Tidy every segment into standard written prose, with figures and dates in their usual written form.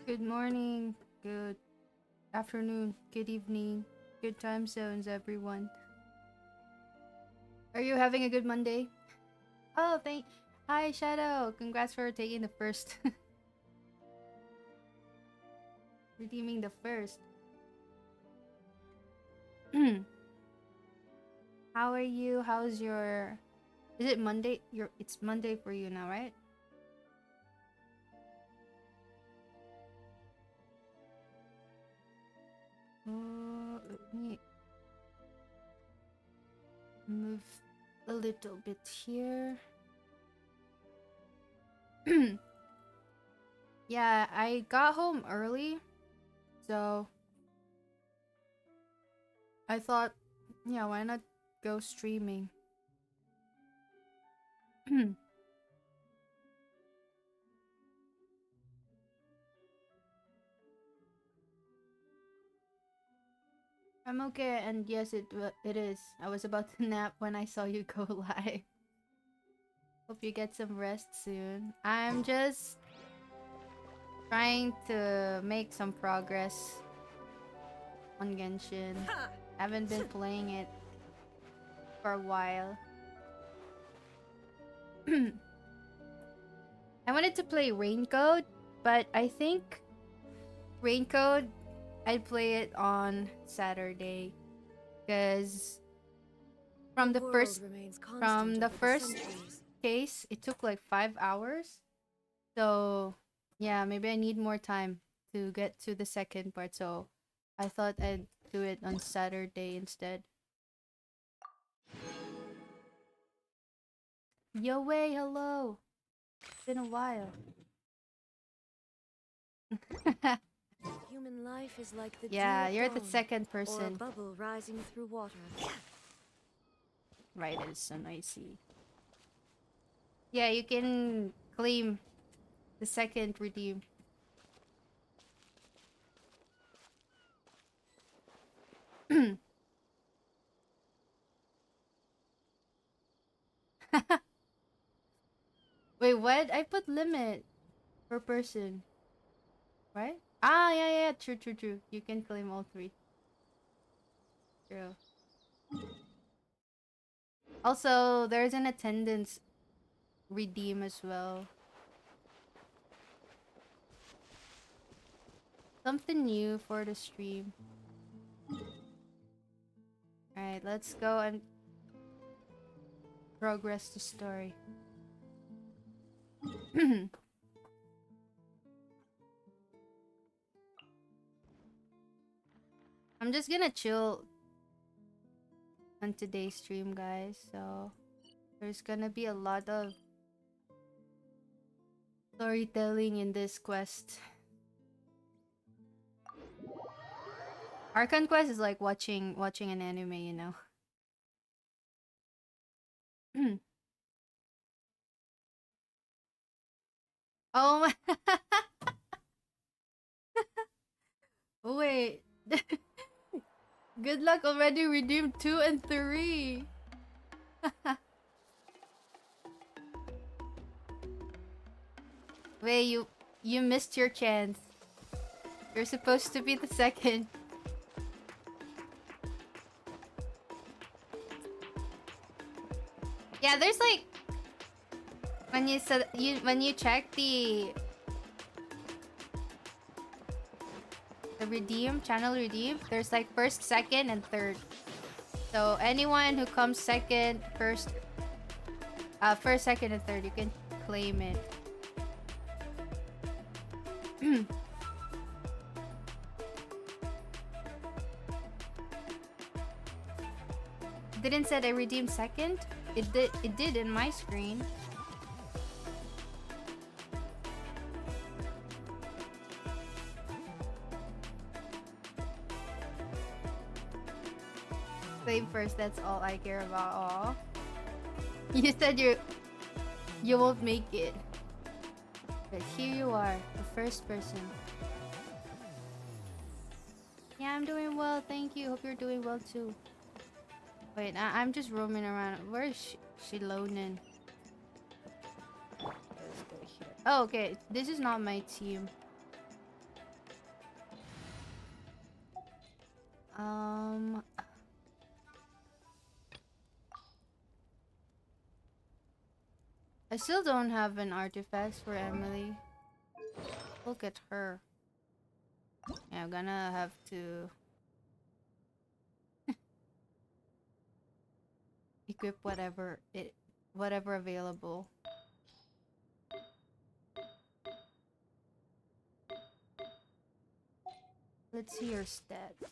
Good morning, good afternoon, good evening, good time zones, everyone. Are you having a good Monday? Oh, thank. Hi, Shadow. Congrats for taking the first. Redeeming the first. How are you? How's your. Is it Monday? It's Monday for you now, right? Oh, let me move a little bit here. Yeah, I got home early, so I thought, yeah, why not go streaming? I'm okay, and yes, it is. I was about to nap when I saw you go live. Hope you get some rest soon. I'm just trying to make some progress on Genshin. Haven't been playing it for a while. I wanted to play Raincoat, but I think Raincoat I'd play it on Saturday, because from the first case it took like 5 hours. So yeah, maybe I need more time to get to the second part. So I thought I'd do it on Saturday instead. Yo way, hello. It's been a while. Human life is like the Yeah, dew of you're the dawn, second or a person. bubble rising through water. Right, it is so noisy. Yeah, you can claim the second redeem. Wait, what? I put limit per person, right? Ah, yeah, yeah, true, true, true. You can claim all three. True. Also, there's an attendance redeem as well. Something new for the stream. Alright, let's go and progress the story. I'm just gonna chill on today's stream, guys. So there's gonna be a lot of storytelling in this quest. Archon quest is like watching an anime, you know. Oh my. Oh wait. Good luck already redeemed 2 and 3. Wait, you missed your chance. You're supposed to be the second. Yeah, there's like when you check the redeem channel redeem, there's like first, second, and third. So anyone who comes second, first, second, and third, you can claim it. Didn't said I redeemed second. It did in my screen. Claim first, that's all I care about. Aw. You said you won't make it. But here you are, the first person. Yeah, I'm doing well, thank you. Hope you're doing well too. Wait, I'm just roaming around. Where is Shilonen? Let's go here. Oh, okay. This is not my team. Um, I still don't have an artifact for Emily. Look at her. Yeah, I'm gonna have to equip whatever available. Let's see your stats.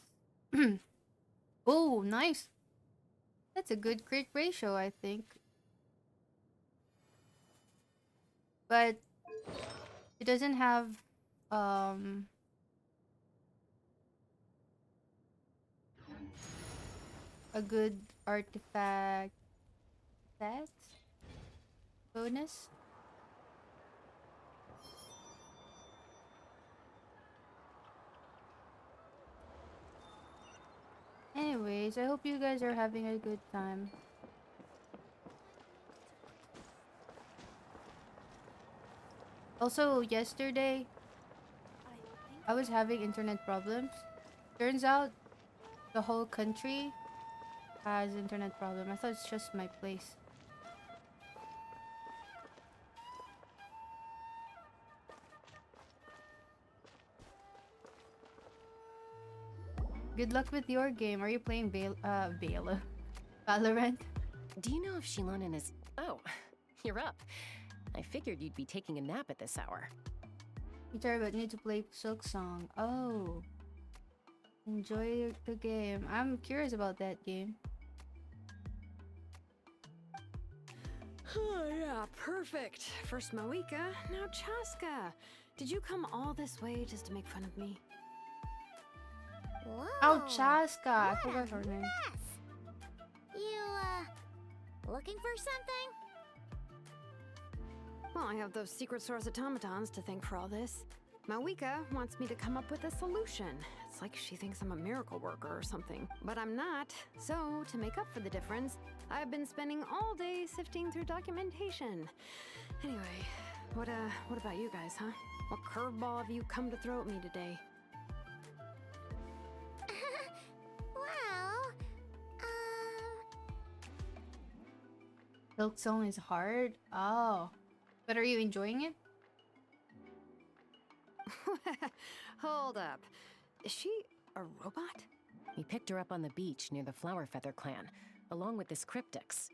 Oh, nice. That's a good crit ratio, I think. But it doesn't have um a good artifact stats bonus. Anyways, I hope you guys are having a good time. Also, yesterday I was having internet problems. Turns out the whole country has internet problem. I thought it's just my place. Good luck with your game. Are you playing Valorant? Do you know if Shilonen is... Oh, you're up. I figured you'd be taking a nap at this hour. Guitar but need to play Silk Song. Oh. Enjoy the game. I'm curious about that game. Oh, yeah, perfect. First Moika, now Chaska. Did you come all this way just to make fun of me? Whoa! Oh, Chaska. I What forgot a her name. mess! You, looking for something? Well, I have those secret source automatons to thank for all this. Mawika wants me to come up with a solution. It's like she thinks I'm a miracle worker or something. But I'm not. So, to make up for the difference, I've been spending all day sifting through documentation. Anyway, what about you guys, huh? What curveball have you come to throw at me today? Well, Silk Song is hard? Oh. But are you enjoying it? Hold up. Is she a robot? We picked her up on the beach near the Flower Feather clan, along with this cryptix.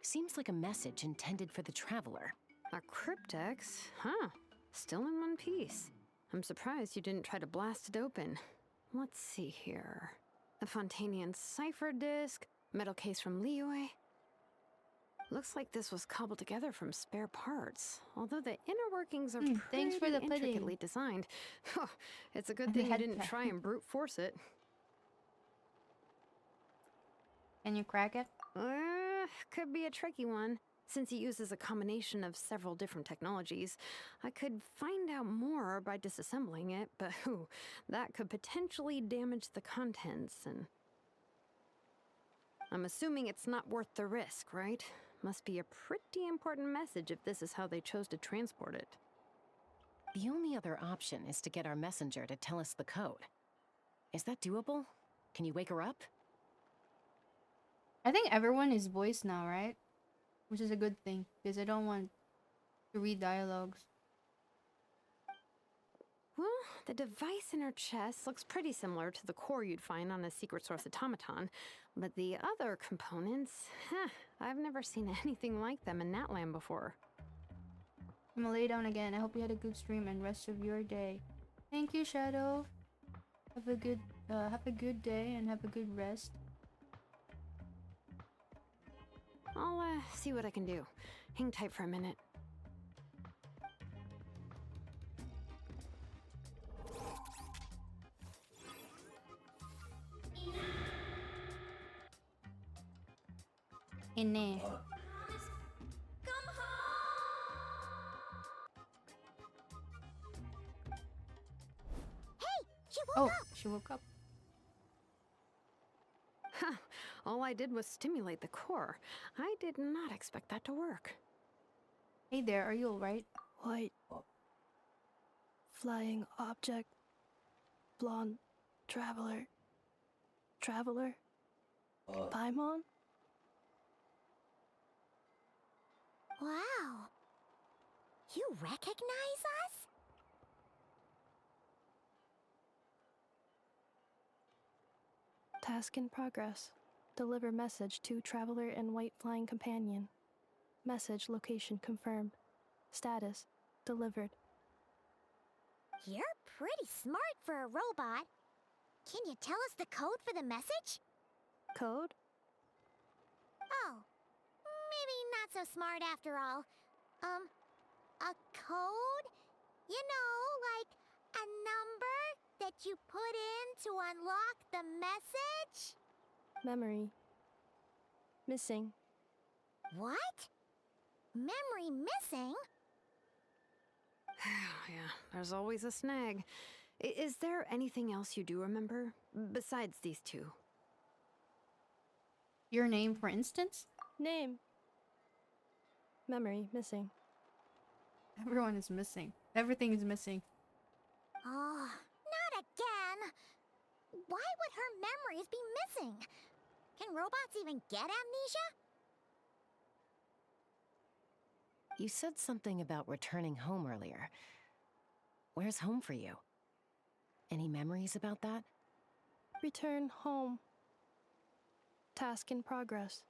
Seems like a message intended for the traveler. A cryptex? Huh. Still in one piece. I'm surprised you didn't try to blast it open. Let's see here. A Fontanian cipher disk, metal case from Liyue. Looks like this was cobbled together from spare parts, although the inner workings are Thanks for the pudding. intricately designed. It's a good And thing you the didn't headband. try and brute force it. Can you crack it? Could be a tricky one. Since it uses a combination of several different technologies, I could find out more by disassembling it, but that could potentially damage the contents and... I'm assuming it's not worth the risk, right? Must be a pretty important message if this is how they chose to transport it. The only other option is to get our messenger to tell us the code. Is that doable? Can you wake her up? I think everyone is voiced now, right? Which is a good thing, because I don't want to read dialogues. Well, the device in her chest looks pretty similar to the core you'd find on a secret source automaton, but the other components, I've never seen anything like them in Natland before. I'm gonna lay down again. I hope you had a good stream and rest of your day. Thank you, Shadow. Have a good day and have a good rest. I'll see what I can do. Hang tight for a minute. Ine. Oh, she woke up. All I did was stimulate the core. I did not expect that to work. Hey there, are you alright? White. Flying object. Blonde. Traveler. Traveler? Paimon? Wow. You recognize us? Task in progress. Deliver message to Traveler and White Flying Companion. Message location confirmed. Status delivered. You're pretty smart for a robot. Can you tell us the code for the message? Code? Oh, maybe not so smart after all. A code? You know, like a number that you put in to unlock the message? Memory. Missing. What? Memory missing? Yeah, there's always a snag. Is there anything else you do remember? Besides these two? Your name, for instance? Name. Memory missing. Everyone is missing. Everything is missing. Oh, not again! Why would her memories be missing? Can robots even get amnesia? You said something about returning home earlier. Where's home for you? Any memories about that? Return home. Task in progress.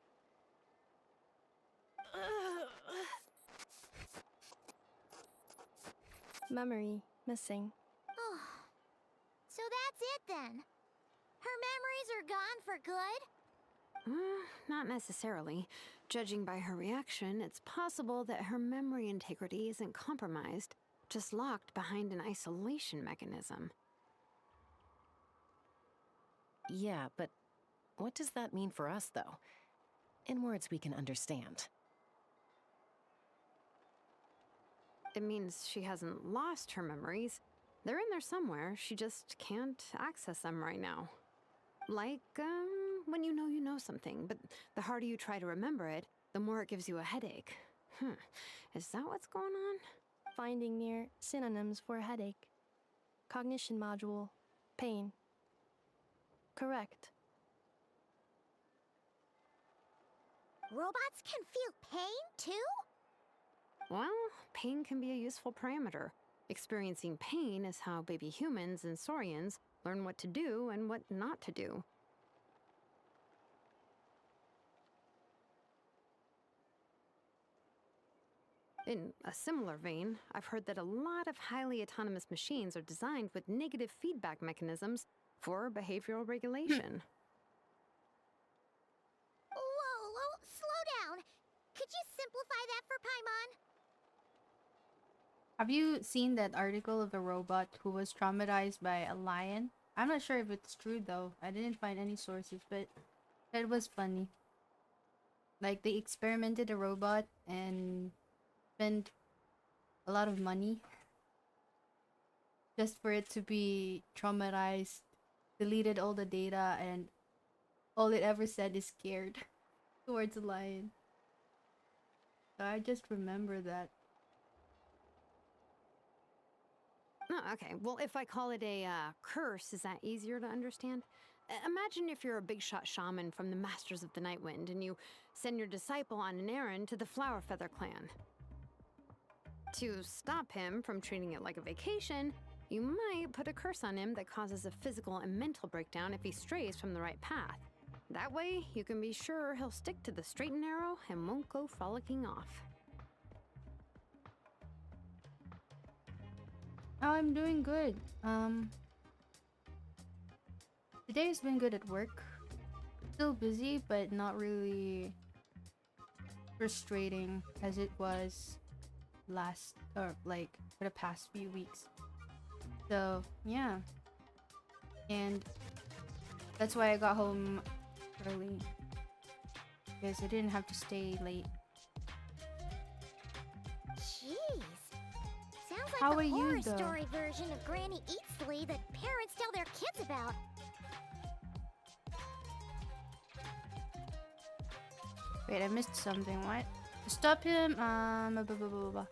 Memory missing. Oh, so that's it then. Her memories are gone for good? Not necessarily. Judging by her reaction, it's possible that her memory integrity isn't compromised, just locked behind an isolation mechanism. Yeah, but what does that mean for us, though? In words we can understand. It means she hasn't lost her memories. They're in there somewhere, she just can't access them right now. Like, when you know something, but the harder you try to remember it, the more it gives you a headache. Is that what's going on? Finding near synonyms for headache. Cognition module. Pain. Correct. Robots can feel pain too? Well, pain can be a useful parameter. Experiencing pain is how baby humans and saurians learn what to do and what not to do. In a similar vein, I've heard that a lot of highly autonomous machines are designed with negative feedback mechanisms for behavioral regulation. Whoa, slow down. Could you simplify that for Paimon? Have you seen that article of a robot who was traumatized by a lion? I'm not sure if it's true though. I didn't find any sources, but it was funny. Like, they experimented a robot and spent a lot of money just for it to be traumatized, deleted all the data, and all it ever said is scared towards the lion. So I just remember that. Oh, okay, well, if I call it a curse, is that easier to understand? Imagine if you're a big shot shaman from the Masters of the Nightwind and you send your disciple on an errand to the Flower Feather clan. To stop him from treating it like a vacation, you might put a curse on him that causes a physical and mental breakdown if he strays from the right path. That way, you can be sure he'll stick to the straight and narrow and won't go frolicking off. Oh, I'm doing good. Today's been good at work. Still busy, but not really frustrating as it was for the past few weeks. So, yeah. And that's why I got home early. Because I didn't have to stay late. Jeez. Sounds like How the are you, horror though? story version of Granny Eatsley that parents tell their kids about. Wait, I missed something. What? To stop him, blah, blah, blah, blah, blah.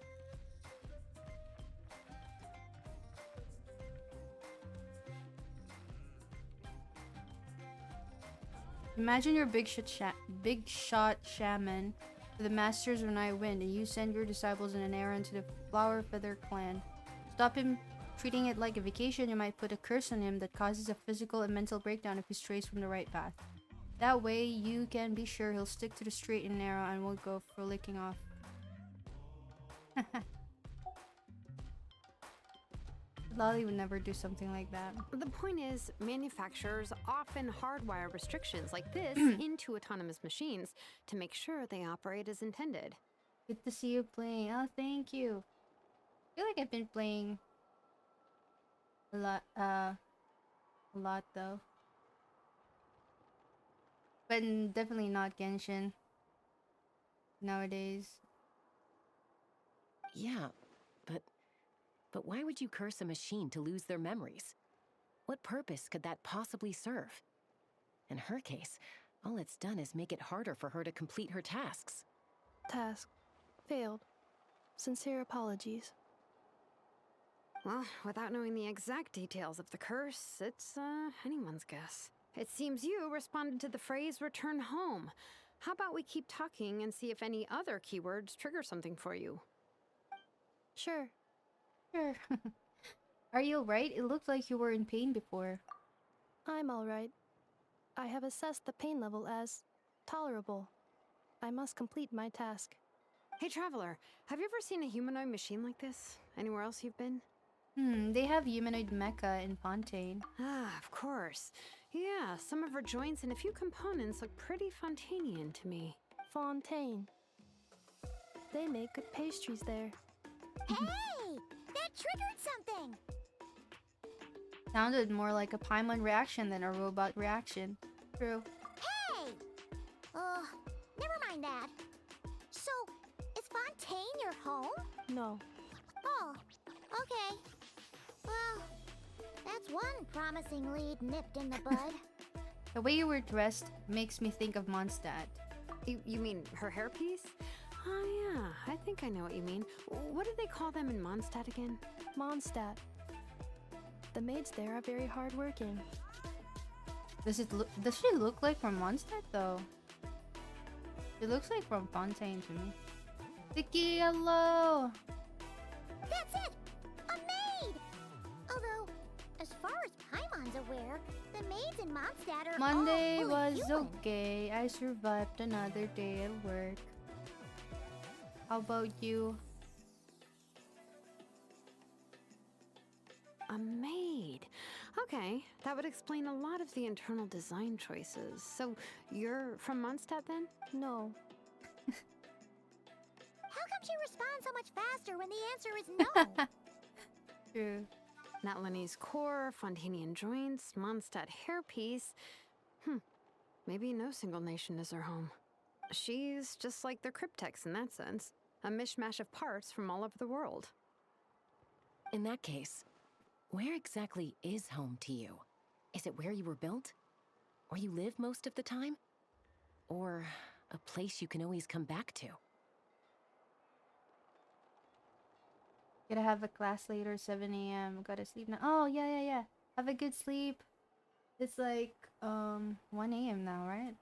Imagine you're big shot shaman to the masters of Night Wind, and you send your disciples in an errand to the Flower Feather clan. Stop him treating it like a vacation. You might put a curse on him that causes a physical and mental breakdown if he strays from the right path. That way, you can be sure he'll stick to the straight and narrow and won't go frolicking off. Lolly would never do something like that. The point is, manufacturers often hardwire restrictions like this into autonomous machines to make sure they operate as intended. Good to see you playing. Oh, thank you. I feel like I've been playing a lot though. But definitely not Genshin nowadays. Yeah, but why would you curse a machine to lose their memories? What purpose could that possibly serve? In her case, all it's done is make it harder for her to complete her tasks. Task failed. Sincere apologies. Well, without knowing the exact details of the curse, it's anyone's guess. It seems you responded to the phrase return home. How about we keep talking and see if any other keywords trigger something for you? Sure. Sure. Are you alright? It looked like you were in pain before. I'm alright. I have assessed the pain level as tolerable. I must complete my task. Hey, Traveler, have you ever seen a humanoid machine like this? Anywhere else you've been? They have humanoid mecha in Fontaine. Ah, of course. Yeah, some of her joints and a few components look pretty Fontainian to me. Fontaine. They make good pastries there. Hey! That triggered something! Sounded more like a Paimon reaction than a robot reaction. True. Hey! Never mind that. So, is Fontaine your home? No. Oh, okay. Well, that's one promising lead nipped in the bud. The way you were dressed makes me think of Mondstadt. You mean her hairpiece? Oh yeah, I think I know what you mean. What do they call them in Mondstadt again? Mondstadt. The maids there are very hardworking. Does she look like from Mondstadt though? It looks like from Fontaine to me. Vicky, hello! That's it! A maid! Although, as far as Paimon's aware, the maids in Mondstadt are Monday all fully was human. okay. I survived another day at work. How about you? A maid. Okay, that would explain a lot of the internal design choices. So, you're from Mondstadt then? No. How come she responds so much faster when the answer is no? True. Natlanese core, Fontainian joints, Mondstadt hairpiece. Maybe no single nation is her home. She's just like the Cryptex in that sense. A mishmash of parts from all over the world. In that case, where exactly is home to you? Is it where you were built? Where you live most of the time? Or a place you can always come back to? Gotta have a class later, 7 a.m. Gotta sleep now. Oh, yeah. Have a good sleep. It's like, 1 a.m. now, right?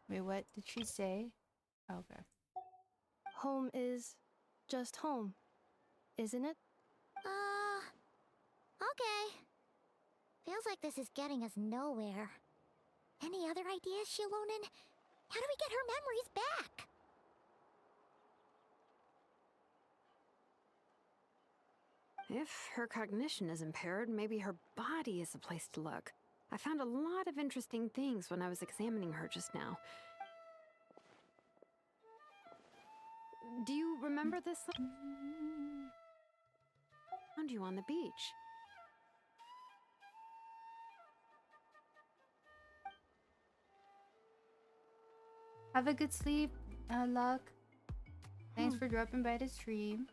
Wait, what did she say? Oh, okay. Home is just home, isn't it? Okay. Feels like this is getting us nowhere. Any other ideas, Shilonen? How do we get her memories back? If her cognition is impaired, maybe her body is a place to look. I found a lot of interesting things when I was examining her just now. Do you remember this? Found you on the beach. Have a good sleep, Luck. Thanks for dropping by the stream.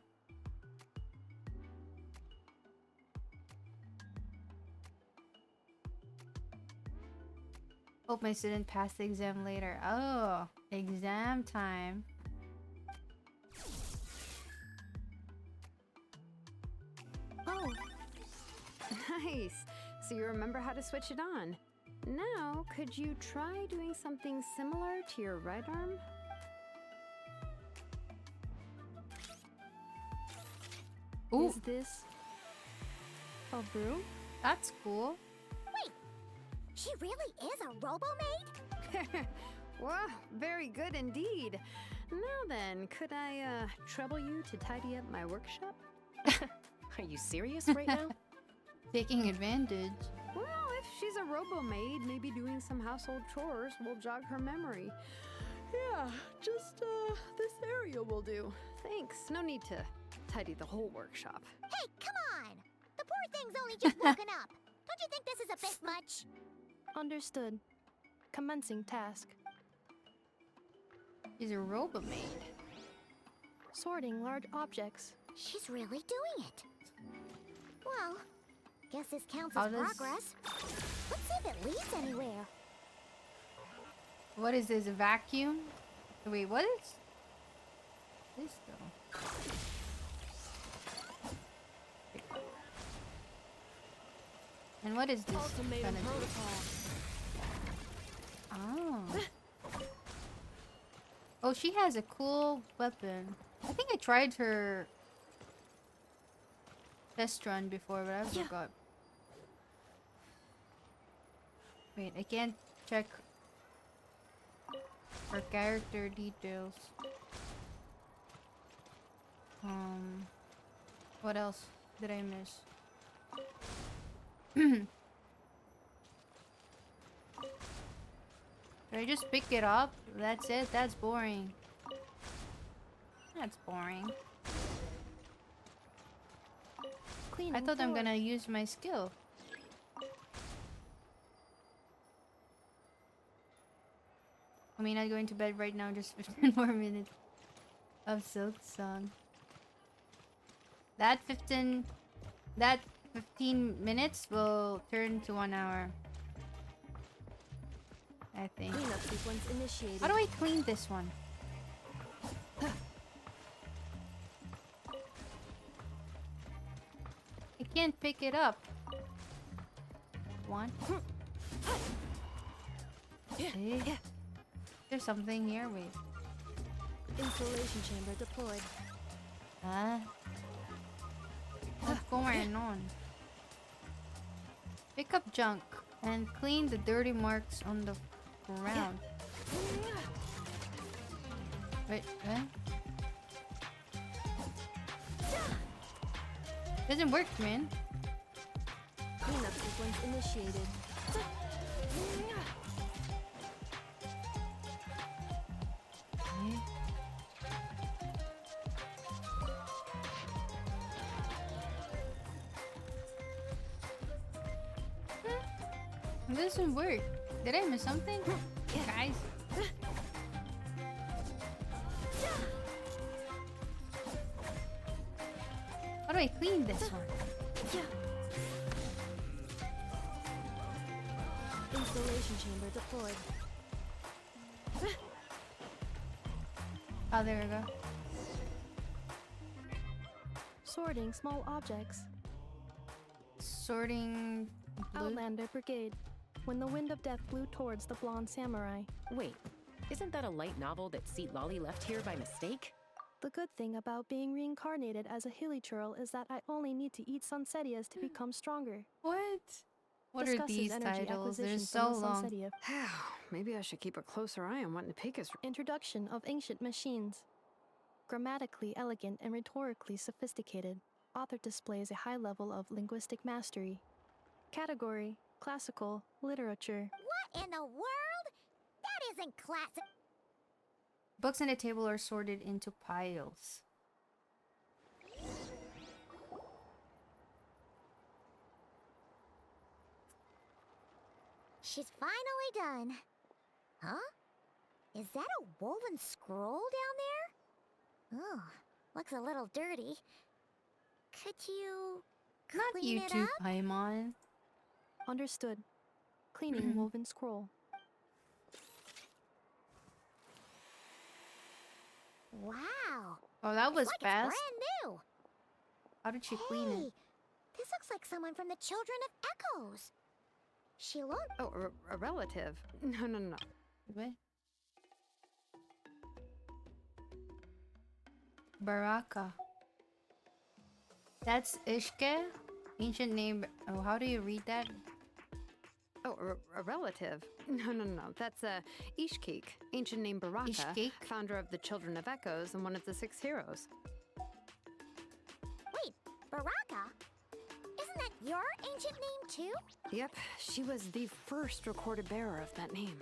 Hope my student passed the exam later. Oh, exam time. Oh, Nice. So you remember how to switch it on. Now, could you try doing something similar to your right arm? Ooh, Is this a broom? that's cool. She really is a robo-maid? Wow, very good indeed. Now then, could I trouble you to tidy up my workshop? Are you serious right now? Taking advantage. Well, if she's a robo-maid, maybe doing some household chores will jog her memory. Yeah, just this area will do. Thanks. No need to tidy the whole workshop. Hey, come on! The poor thing's only just woken up. Don't you think this is a bit much? Understood. Commencing task. She's a robo-maid. Sorting large objects. She's really doing it. Well, guess this counts How as does- progress. Let's see if it leads anywhere. What is this, a vacuum? Wait, what is this though? And what is this Ultimatum gonna do? protocol. Oh. Oh, she has a cool weapon. I think I tried her test run before, but I forgot. Wait, I can't check her character details. What else did I miss? Did I just pick it up? That's it? That's boring. That's boring. Cleaning I thought I'm floor. gonna use my skill. I mean, I'm going to bed right now, just 15 more minutes of Silk Song. That 15 minutes will turn to 1 hour. I think. Cleanup sequence initiated. How do I clean this one? I can't pick it up. One. See? There's something here. Wait. Installation chamber deployed. What's going on? Pick up junk and clean the dirty marks on the ground. Wait, what? Doesn't work, man. Cleanup sequence initiated. Okay. It doesn't work. Did I miss something? Guys. How do I clean this one? Installation chamber deployed. Oh, there we go. Sorting small objects. Sorting blue. Outlander Brigade. When the wind of death blew towards the blonde samurai. Wait, isn't that a light novel that Seat Lolly left here by mistake? The good thing about being reincarnated as a hilly churl is that I only need to eat sunsettias to become stronger. What? What are Discusses these energy titles? They're acquisition so from the long. sunsettia. Maybe I should keep a closer eye on what Nepika's. Introduction of ancient machines. Grammatically elegant and rhetorically sophisticated, author displays a high level of linguistic mastery. Category: classical literature. What in the world? That isn't classic. Books on the table are sorted into piles. She's finally done. Huh? Is that a woven scroll down there? Oh, looks a little dirty. Could you Not clean it YouTube, up? Paimon. Understood. Cleaning woven scroll. Wow. Oh, that was It's like fast. it's brand new. How did she clean Hey, it? This looks like someone from the Children of Echoes. She looked... Oh, a relative? No. What? Baraka. That's Ishke? Ancient name. Oh, how do you read that? Oh, a relative? No. That's Ishkik, ancient name Baraka, Ishkik? founder of the Children of Echoes and one of the 6 heroes. Wait, Baraka? Isn't that your ancient name too? Yep, she was the first recorded bearer of that name.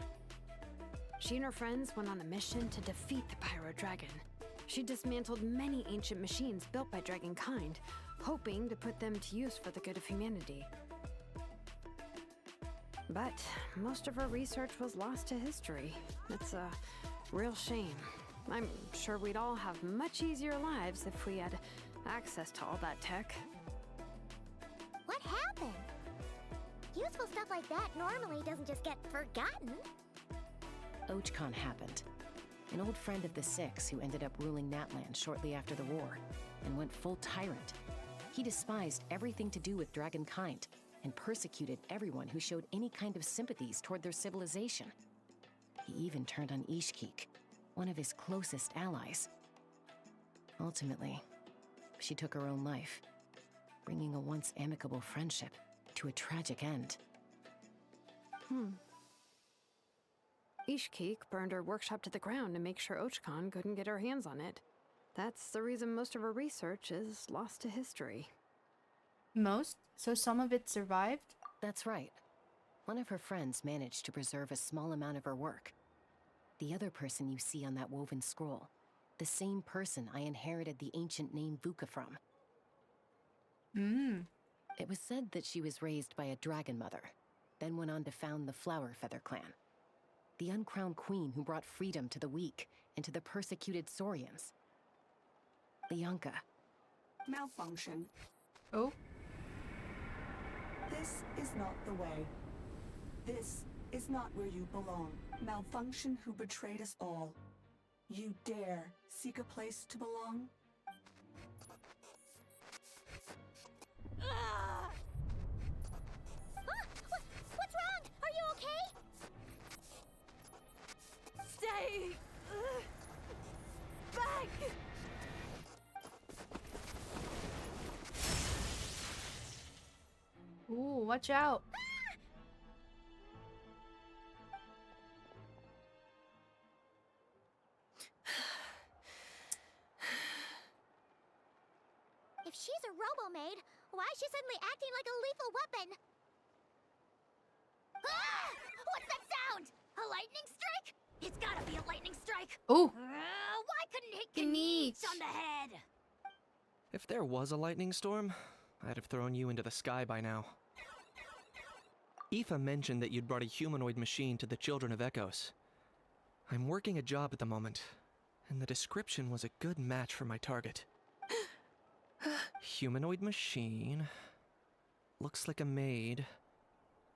She and her friends went on a mission to defeat the Pyro Dragon. She dismantled many ancient machines built by Dragonkind, hoping to put them to use for the good of humanity. But most of her research was lost to history. It's a real shame. I'm sure we'd all have much easier lives if we had access to all that tech. What happened? Useful stuff like that normally doesn't just get forgotten. Ochcon happened. An old friend of the 6 who ended up ruling Natlan shortly after the war, and went full tyrant. He despised everything to do with Dragonkind, and persecuted everyone who showed any kind of sympathies toward their civilization. He even turned on Ishkik, one of his closest allies. Ultimately, she took her own life, bringing a once amicable friendship to a tragic end. Ishkik burned her workshop to the ground to make sure Ochcon couldn't get her hands on it. That's the reason most of her research is lost to history. Most? So some of it survived? That's right. One of her friends managed to preserve a small amount of her work. The other person you see on that woven scroll, the same person I inherited the ancient name Vuka from. It was said that she was raised by a dragon mother, then went on to found the Flower Feather clan. The uncrowned queen who brought freedom to the weak and to the persecuted Saurians. Lianka. Malfunction. Oh. This is not the way. This is not where you belong. Malfunction who betrayed us all. You dare seek a place to belong? What's wrong? Are you okay? Stay back! Ooh, watch out. If she's a robo-maid, why is she suddenly acting like a lethal weapon? Ah! What's that sound? A lightning strike? It's gotta be a lightning strike. Oh. Why couldn't it hit Ganeech. Ganeech on the head? If there was a lightning storm, I'd have thrown you into the sky by now. Aoife mentioned that you'd brought a humanoid machine to the Children of Echoes. I'm working a job at the moment, and the description was a good match for my target. Humanoid machine. Looks like a maid.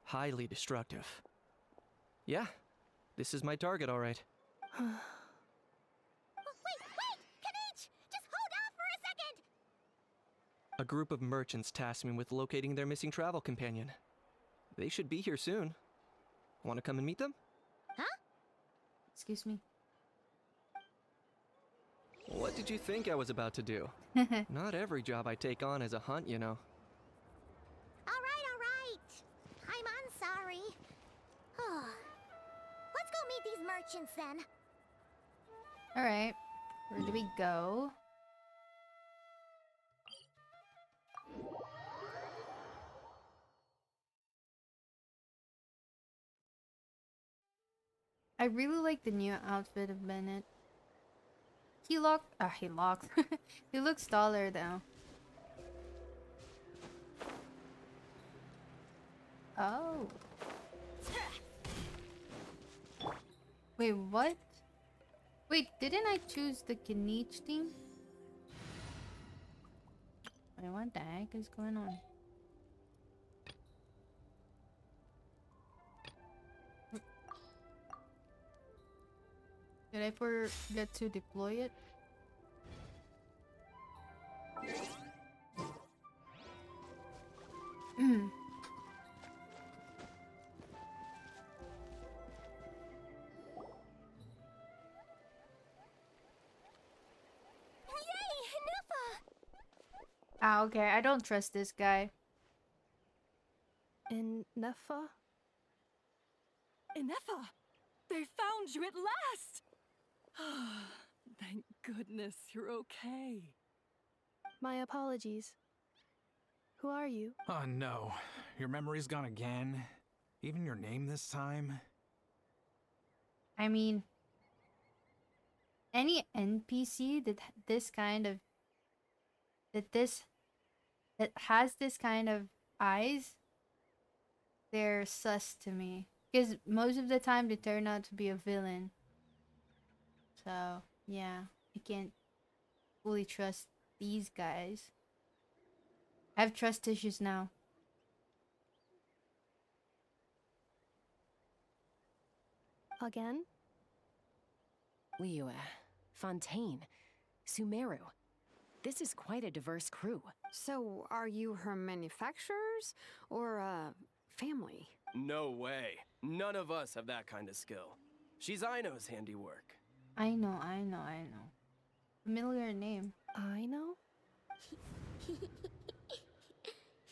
Highly destructive. Yeah, this is my target, all right. Wait! Ganeech! Just hold off for a second! A group of merchants tasked me with locating their missing travel companion. They should be here soon. Want to come and meet them? Excuse me. What did you think I was about to do? Not every job I take on is a hunt, you know. Alright. I'm sorry. Let's go meet these merchants then. Alright. Where do we go? I really like the new outfit of Bennett. He locked. He looks taller though. Oh. Wait, what? Wait, didn't I choose the Ganeech team? Wait, what the heck is going on? Did I forget to deploy it? Ah, okay. I don't trust this guy. In Nefa? Inefa! They found you at last! Thank goodness you're okay. My apologies. Who are you? Oh no, your memory's gone again? Even your name this time? I mean, any NPC that has this kind of eyes, they're sus to me. Because most of the time they turn out to be a villain. So, yeah, I can't fully trust these guys. I have trust issues now. Again? Liyue, Fontaine, Sumeru. This is quite a diverse crew. So, are you her manufacturers or family? No way. None of us have that kind of skill. She's Aino's handiwork. I know. Familiar name. I know?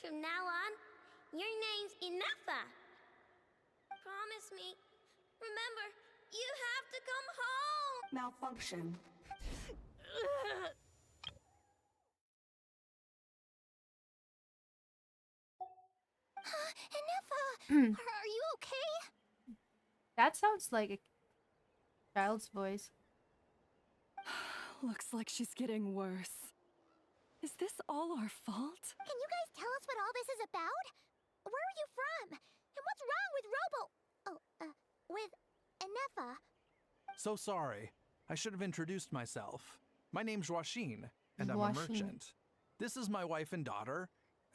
From now on, your name's Inefa. Promise me. Remember, you have to come home. Malfunction. Inefa, are you okay? That sounds like a child's voice. Looks like she's getting worse. Is this all our fault? Can you guys tell us what all this is about? Where are you from? And what's wrong with with Inefa? So sorry. I should have introduced myself. My name's Joachine, and I'm a Joachine. merchant. This is my wife and daughter,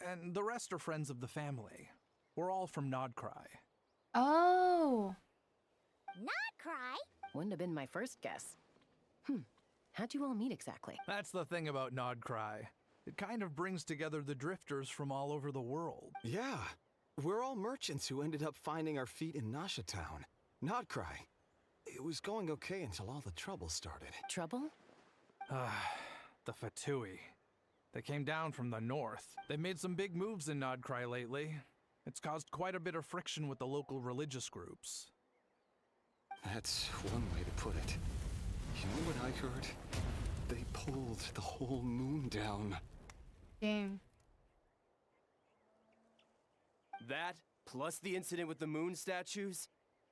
and the rest are friends of the family. We're all from Nodcry. Oh. Not cry. Wouldn't have been my first guess. How'd you all meet exactly? That's the thing about Nodcry. It kind of brings together the drifters from all over the world. Yeah, we're all merchants who ended up finding our feet in Nasha Town. Nodcry. It was going okay until all the trouble started. Trouble? The Fatui. They came down from the north. They've made some big moves in Nodcry lately. It's caused quite a bit of friction with the local religious groups. That's one way to put it. You know what I heard? They pulled the whole moon down. Dang. That, plus the incident with the moon statues?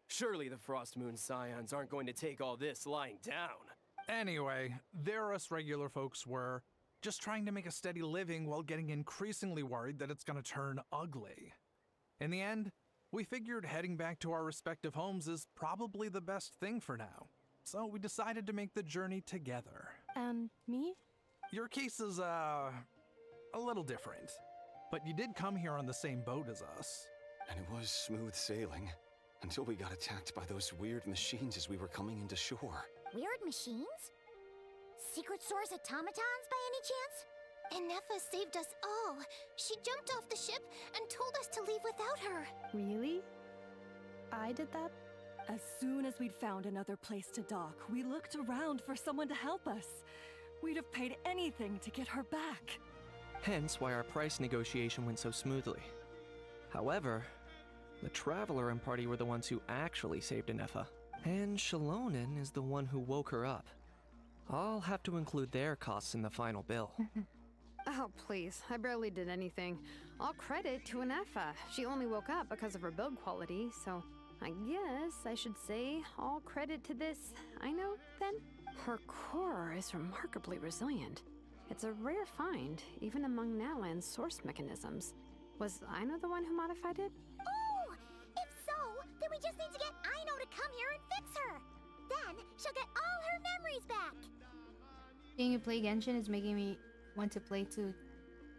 Surely the Frost Moon Scions aren't going to take all this lying down. Anyway, there us regular folks were just trying to make a steady living while getting increasingly worried that it's gonna turn ugly. In the end, we figured heading back to our respective homes is probably the best thing for now. So we decided to make the journey together. And me? Your case is, a little different. But you did come here on the same boat as us. And it was smooth sailing. Until we got attacked by those weird machines as we were coming into shore. Weird machines? Secret source automatons by any chance? Inefa saved us all. She jumped off the ship and told us to leave without her. Really? I did that? As soon as we'd found another place to dock, we looked around for someone to help us. We'd have paid anything to get her back. Hence why our price negotiation went so smoothly. However, the Traveler and party were the ones who actually saved Inefa. And Shalonen is the one who woke her up. I'll have to include their costs in the final bill. Oh, please. I barely did anything. All credit to Inefa. She only woke up because of her build quality, so I guess I should say all credit to this Aino, then? Her core is remarkably resilient. It's a rare find, even among Nalan's source mechanisms. Was Aino the one who modified it? Oh! If so, then we just need to get Aino to come here and fix her. Then she'll get all her memories back. Seeing you play Genshin is making me want to play too.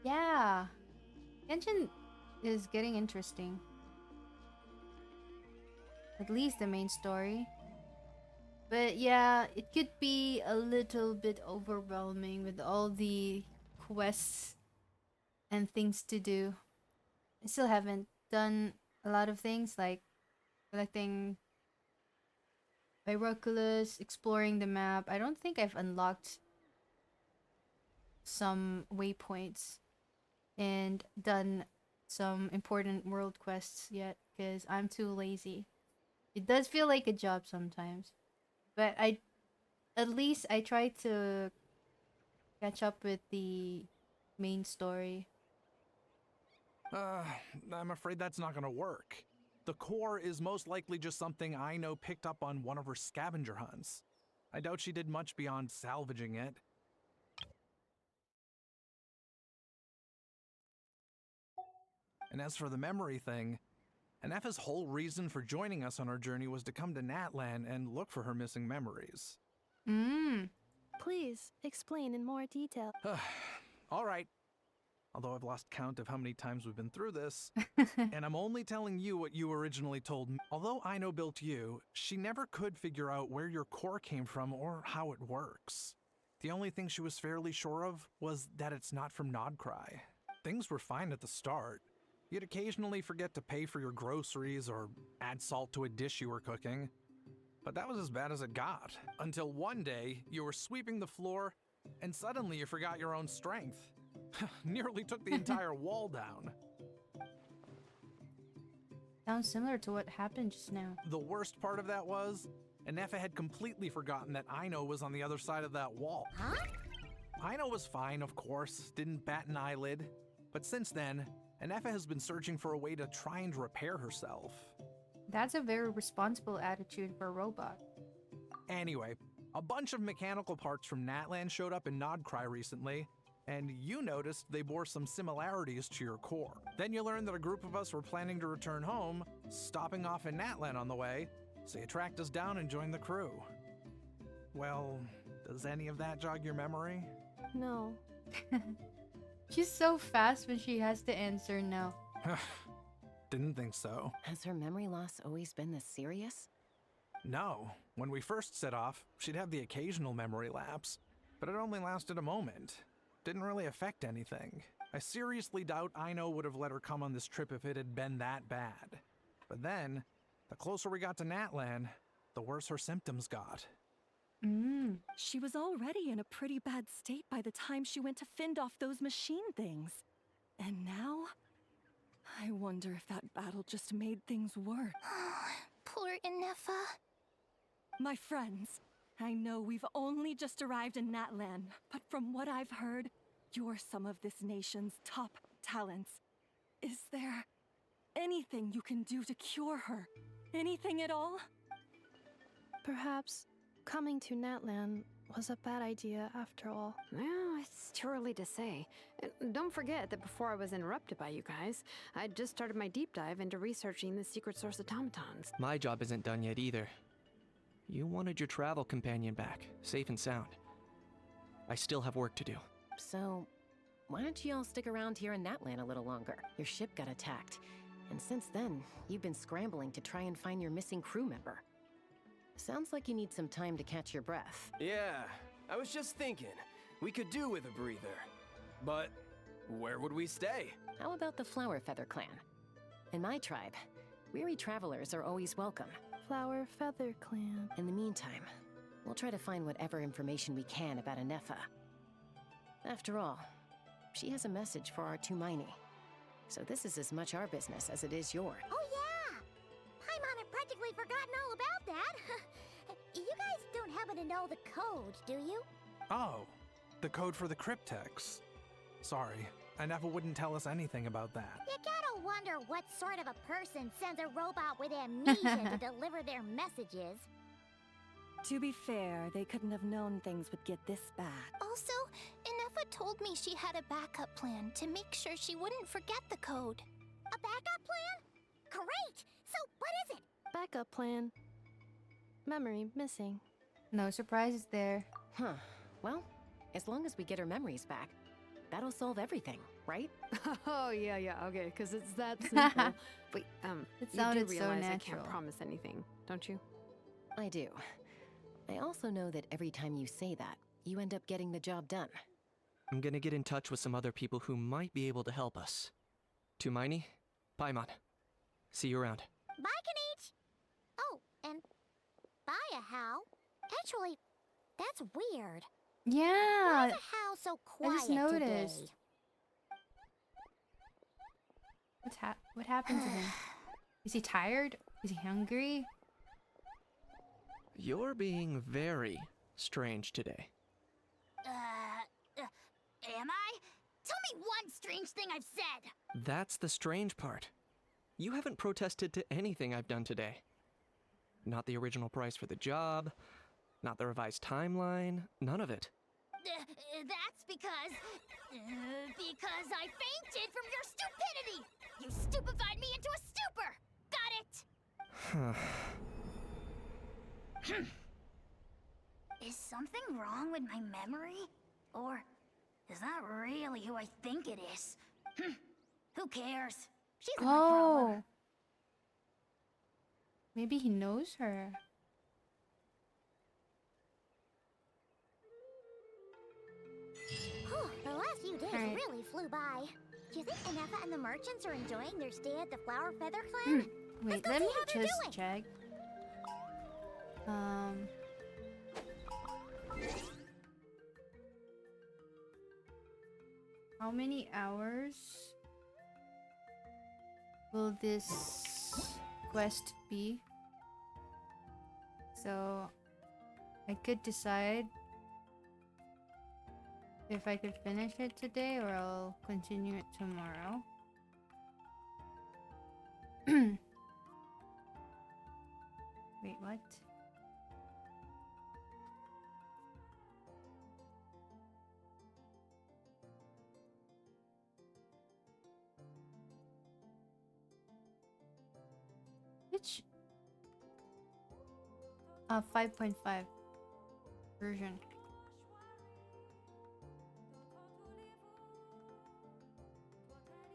Yeah. Genshin is getting interesting. At least the main story. But yeah, it could be a little bit overwhelming with all the quests and things to do. I still haven't done a lot of things like collecting Binoculars, exploring the map. I don't think I've unlocked some waypoints. and done some important world quests yet because I'm too lazy. It does feel like a job sometimes, but at least I try to catch up with the main story. I'm afraid that's not gonna work. The core is most likely just something I know picked up on one of her scavenger hunts. I doubt she did much beyond salvaging it. And as for the memory thing, Anepha's whole reason for joining us on our journey was to come to Natlan and look for her missing memories. Mmm. Please explain in more detail. All right. Although I've lost count of how many times we've been through this, and I'm only telling you what you originally told me. Although Aino built you, she never could figure out where your core came from or how it works. The only thing she was fairly sure of was that it's not from Nodcry. Things were fine at the start. You'd occasionally forget to pay for your groceries or add salt to a dish you were cooking. But that was as bad as it got. Until one day, you were sweeping the floor, and suddenly you forgot your own strength. Nearly took the entire wall down. Sounds similar to what happened just now. The worst part of that was, Anefa had completely forgotten that Aino was on the other side of that wall. Huh? Aino was fine, of course, didn't bat an eyelid. But since then, Anefa has been searching for a way to try and repair herself. That's a very responsible attitude for a robot. Anyway, a bunch of mechanical parts from Natlan showed up in Nodcry recently, and you noticed they bore some similarities to your core. Then you learned that a group of us were planning to return home, stopping off in Natlan on the way, so you tracked us down and joined the crew. Well, does any of that jog your memory? No. She's so fast when she has to answer no. Didn't think so. Has her memory loss always been this serious? No. When we first set off, she'd have the occasional memory lapse, but it only lasted a moment. Didn't really affect anything. I seriously doubt Aino would have let her come on this trip if it had been that bad. But then, the closer we got to Natlan, the worse her symptoms got. Mmm. She was already in a pretty bad state by the time she went to fend off those machine things. And now? I wonder if that battle just made things worse. Poor Inefa. My friends, I know we've only just arrived in Natlan, but from what I've heard, you're some of this nation's top talents. Is there anything you can do to cure her? Anything at all? Perhaps coming to Natlan was a bad idea after all. Well, it's too early to say. And don't forget that before I was interrupted by you guys, I'd just started my deep dive into researching the secret source automatons. My job isn't done yet either. You wanted your travel companion back, safe and sound. I still have work to do. So, why don't you all stick around here in Natlan a little longer? Your ship got attacked, and since then, you've been scrambling to try and find your missing crew member. Sounds like you need some time to catch your breath. Yeah, I was just thinking, we could do with a breather. But where would we stay? How about the Flower Feather clan? In my tribe, weary travelers are always welcome. Flower Feather Clan. In the meantime, we'll try to find whatever information we can about Anefa. After all, she has a message for our Tumaini. So this is as much our business as it is yours. Oh yeah! Paimon had practically forgotten all about that. You guys don't happen to know the code, do you? Oh, the code for the cryptex. Sorry, Anefa wouldn't tell us anything about that. You gotta wonder what sort of a person sends a robot with amnesia to deliver their messages. To be fair, they couldn't have known things would get this bad. Also, Inefa told me she had a backup plan to make sure she wouldn't forget the code. A backup plan? Great! So what is it? Backup plan. Memory missing. No surprises there. Huh. Well, as long as we get her memories back, that'll solve everything, right? Oh, yeah, okay, because it's that simple. Wait, It you sounded do so realize I natural. can't promise anything, don't you? I do. I also know that every time you say that, you end up getting the job done. I'm gonna get in touch with some other people who might be able to help us. Tumaini, Paimon. See you around. Bye, Kanich! Oh, and bye, How. Actually, that's weird. Yeah. Why is How so quiet noticed. today? What happened to him? Is he tired? Is he hungry? You're being very strange today. Am I? Tell me one strange thing I've said! That's the strange part. You haven't protested to anything I've done today. Not the original price for the job, not the revised timeline, none of it. That's because I fainted from your stupidity! You stupefied me into a stupor! Got it? Is something wrong with my memory? Or is that really who I think it is? Who cares? She's my problem. Maybe he knows her. The last few days really flew by. Do you think Anefa and the merchants are enjoying their stay at the Flower Feather Clan? Wait, let me just check. How many hours will this quest be? So I could decide if I could finish it today or I'll continue it tomorrow. Wait, what? Which 5.5 version.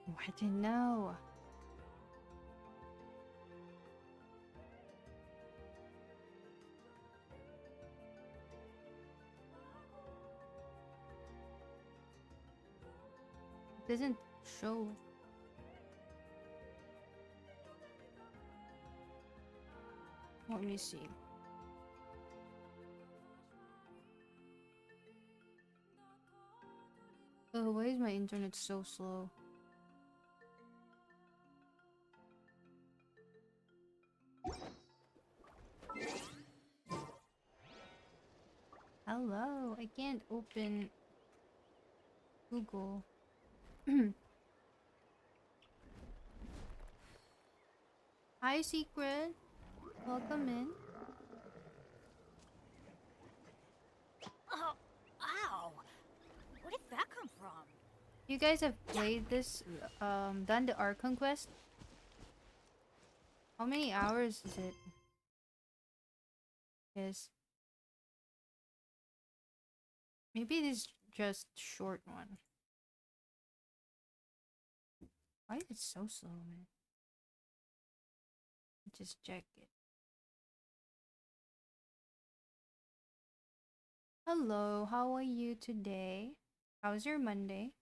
Oh, I didn't know. It doesn't show. Let me see. Oh, why is my internet so slow? Hello, I can't open Google. Hi, Secret. Welcome in. Oh, ow! Where did that come from? You guys have played this, done the Ark Conquest? How many hours is it? Yes. Maybe this is just short one. Why is it so slow, man? Just check it. Hello, how are you today? How's your Monday?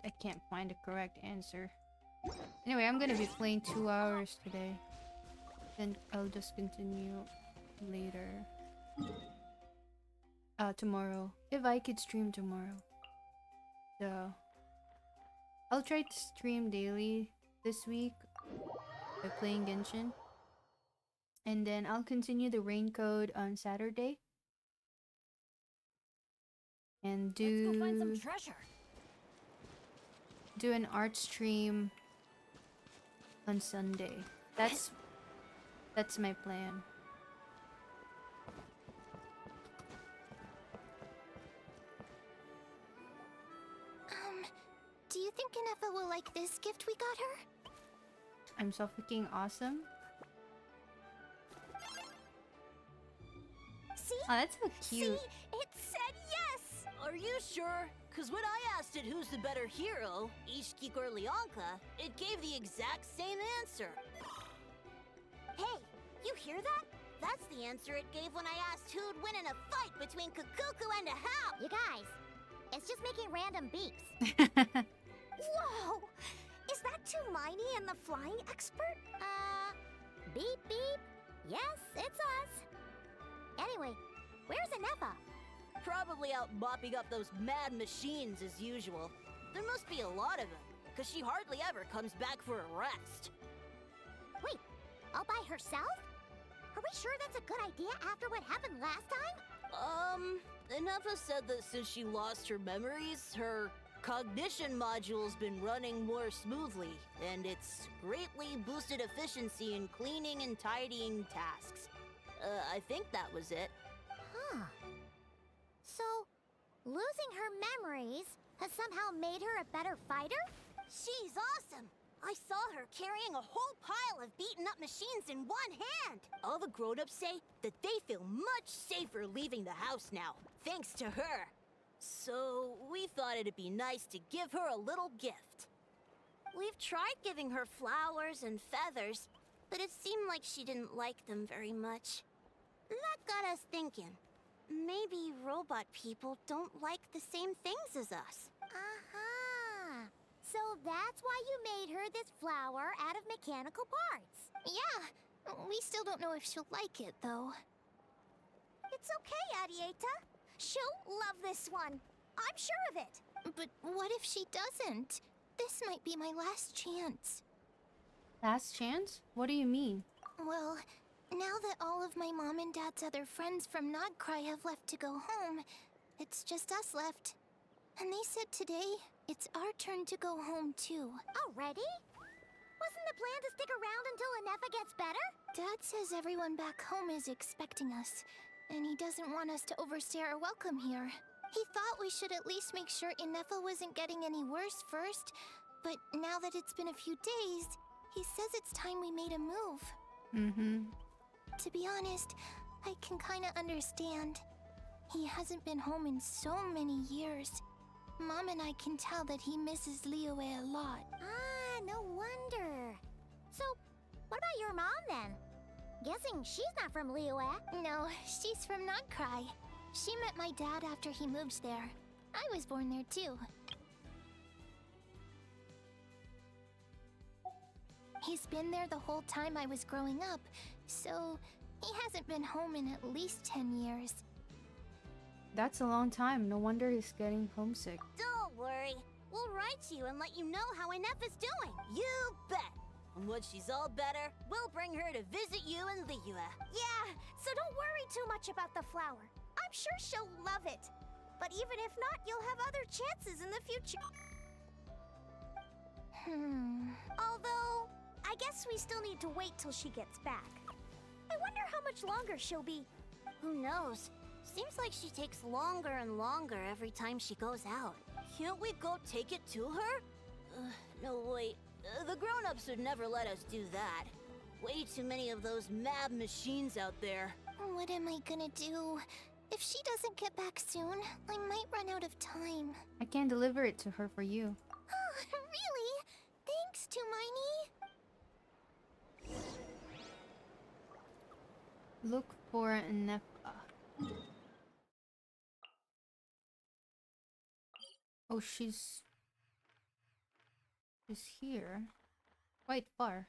I can't find the correct answer. Anyway, I'm gonna be playing 2 hours today. Then I'll just continue later. Tomorrow. If I could stream tomorrow. So I'll try to stream daily this week by playing Genshin. And then I'll continue the rain code on Saturday. And Let's go find some treasure. Do an art stream on Sunday. That's my plan. Do you think Anefa will like this gift we got her? I'm so freaking awesome. See? Oh, that's so cute. See? It said yes! Are you sure? Cause when I asked it who's the better hero, Ishiki or Leonka, it gave the exact same answer. Hey, you hear that? That's the answer it gave when I asked who'd win in a fight between Kukuku and a Hao! You guys, it's just making random beeps. Whoa! Is that Tumaini and the flying expert? Beep beep. Yes, it's us. Anyway, where's Inefa? Probably out mopping up those mad machines as usual. There must be a lot of them, because she hardly ever comes back for a rest. Wait, all by herself? Are we sure that's a good idea after what happened last time? Inefa said that since she lost her memories, her cognition module's been running more smoothly, and it's greatly boosted efficiency in cleaning and tidying tasks. I think that was it. Huh. So, losing her memories has somehow made her a better fighter? She's awesome! I saw her carrying a whole pile of beaten up machines in one hand! All the grown-ups say that they feel much safer leaving the house now, thanks to her. So, we thought it'd be nice to give her a little gift. We've tried giving her flowers and feathers, but it seemed like she didn't like them very much. That got us thinking. Maybe robot people don't like the same things as us. Uh-huh. So that's why you made her this flower out of mechanical parts. Yeah, we still don't know if she'll like it, though. It's okay, Arieta. She'll love this one. I'm sure of it. But what if she doesn't? This might be my last chance. Last chance? What do you mean? Well, now that all of my mom and dad's other friends from Nodcry have left to go home, it's just us left. And they said today, it's our turn to go home too. Already? Wasn't the plan to stick around until Inefa gets better? Dad says everyone back home is expecting us, and he doesn't want us to overstay our welcome here. He thought we should at least make sure Inefa wasn't getting any worse first, but now that it's been a few days, he says it's time we made a move. Mm-hmm. To be honest, I can kinda understand. He hasn't been home in so many years. Mom and I can tell that he misses Liyue a lot. Ah, no wonder. So, what about your mom then? Guessing she's not from Liyue. No, she's from Nodcry. She met my dad after he moved there. I was born there too. He's been there the whole time I was growing up, so he hasn't been home in at least 10 years. That's a long time. No wonder he's getting homesick. Don't worry. We'll write you and let you know how Inefa's doing. You bet! And when she's all better, we'll bring her to visit you in Liyue. Yeah, so don't worry too much about the flower. I'm sure she'll love it. But even if not, you'll have other chances in the future. Although, I guess we still need to wait till she gets back. I wonder how much longer she'll be. Who knows? Seems like she takes longer and longer every time she goes out. Can't we go take it to her? No, wait. The grown-ups would never let us do that. Way too many of those mad machines out there. What am I gonna do? If she doesn't get back soon, I might run out of time. I can deliver it to her for you. Really? Thanks, Tumaini. Look for Nefa. Oh, she's here. Quite far.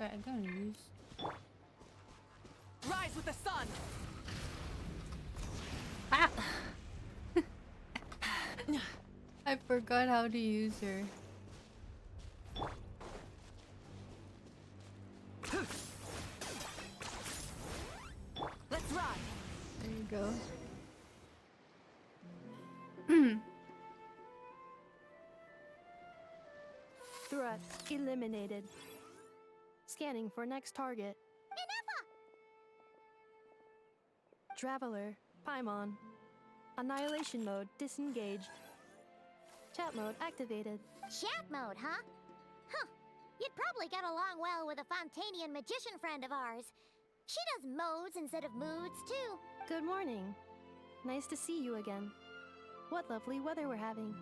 I gotta use. Rise with the sun! Ah! I forgot how to use her. Let's ride! There you go. Threat eliminated. Scanning for next target. Traveler, Paimon. Annihilation mode disengaged. Chat mode activated. Chat mode, huh? Huh. You'd probably get along well with a Fontanian magician friend of ours. She does modes instead of moods, too. Good morning. Nice to see you again. What lovely weather we're having.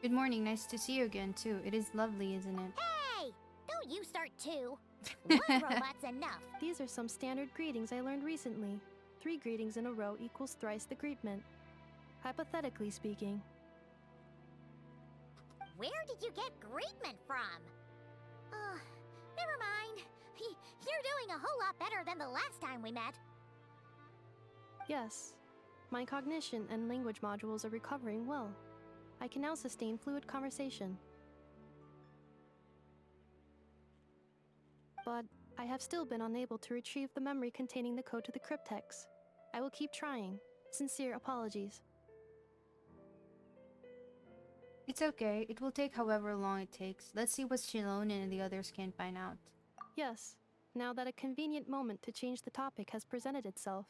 Good morning, nice to see you again, too. It is lovely, isn't it? Hey! Don't you start, too. One robot's enough. These are some standard greetings I learned recently. 3 greetings in a row equals thrice the greetment. Hypothetically speaking. Where did you get greetment from? Never mind. You're doing a whole lot better than the last time we met. Yes. My cognition and language modules are recovering well. I can now sustain fluid conversation. But I have still been unable to retrieve the memory containing the code to the cryptex. I will keep trying. Sincere apologies. It's okay. It will take however long it takes. Let's see what Shilone and the others can find out. Yes, now that a convenient moment to change the topic has presented itself.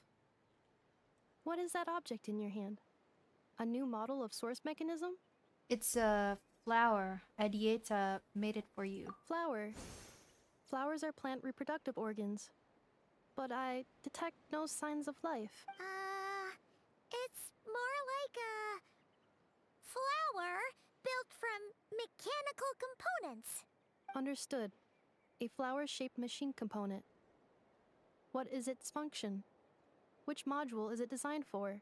What is that object in your hand? A new model of source mechanism? It's a flower. Adieta made it for you. Flower. Flowers are plant reproductive organs. But I detect no signs of life. It's more like a flower built from mechanical components. Understood. A flower-shaped machine component. What is its function? Which module is it designed for?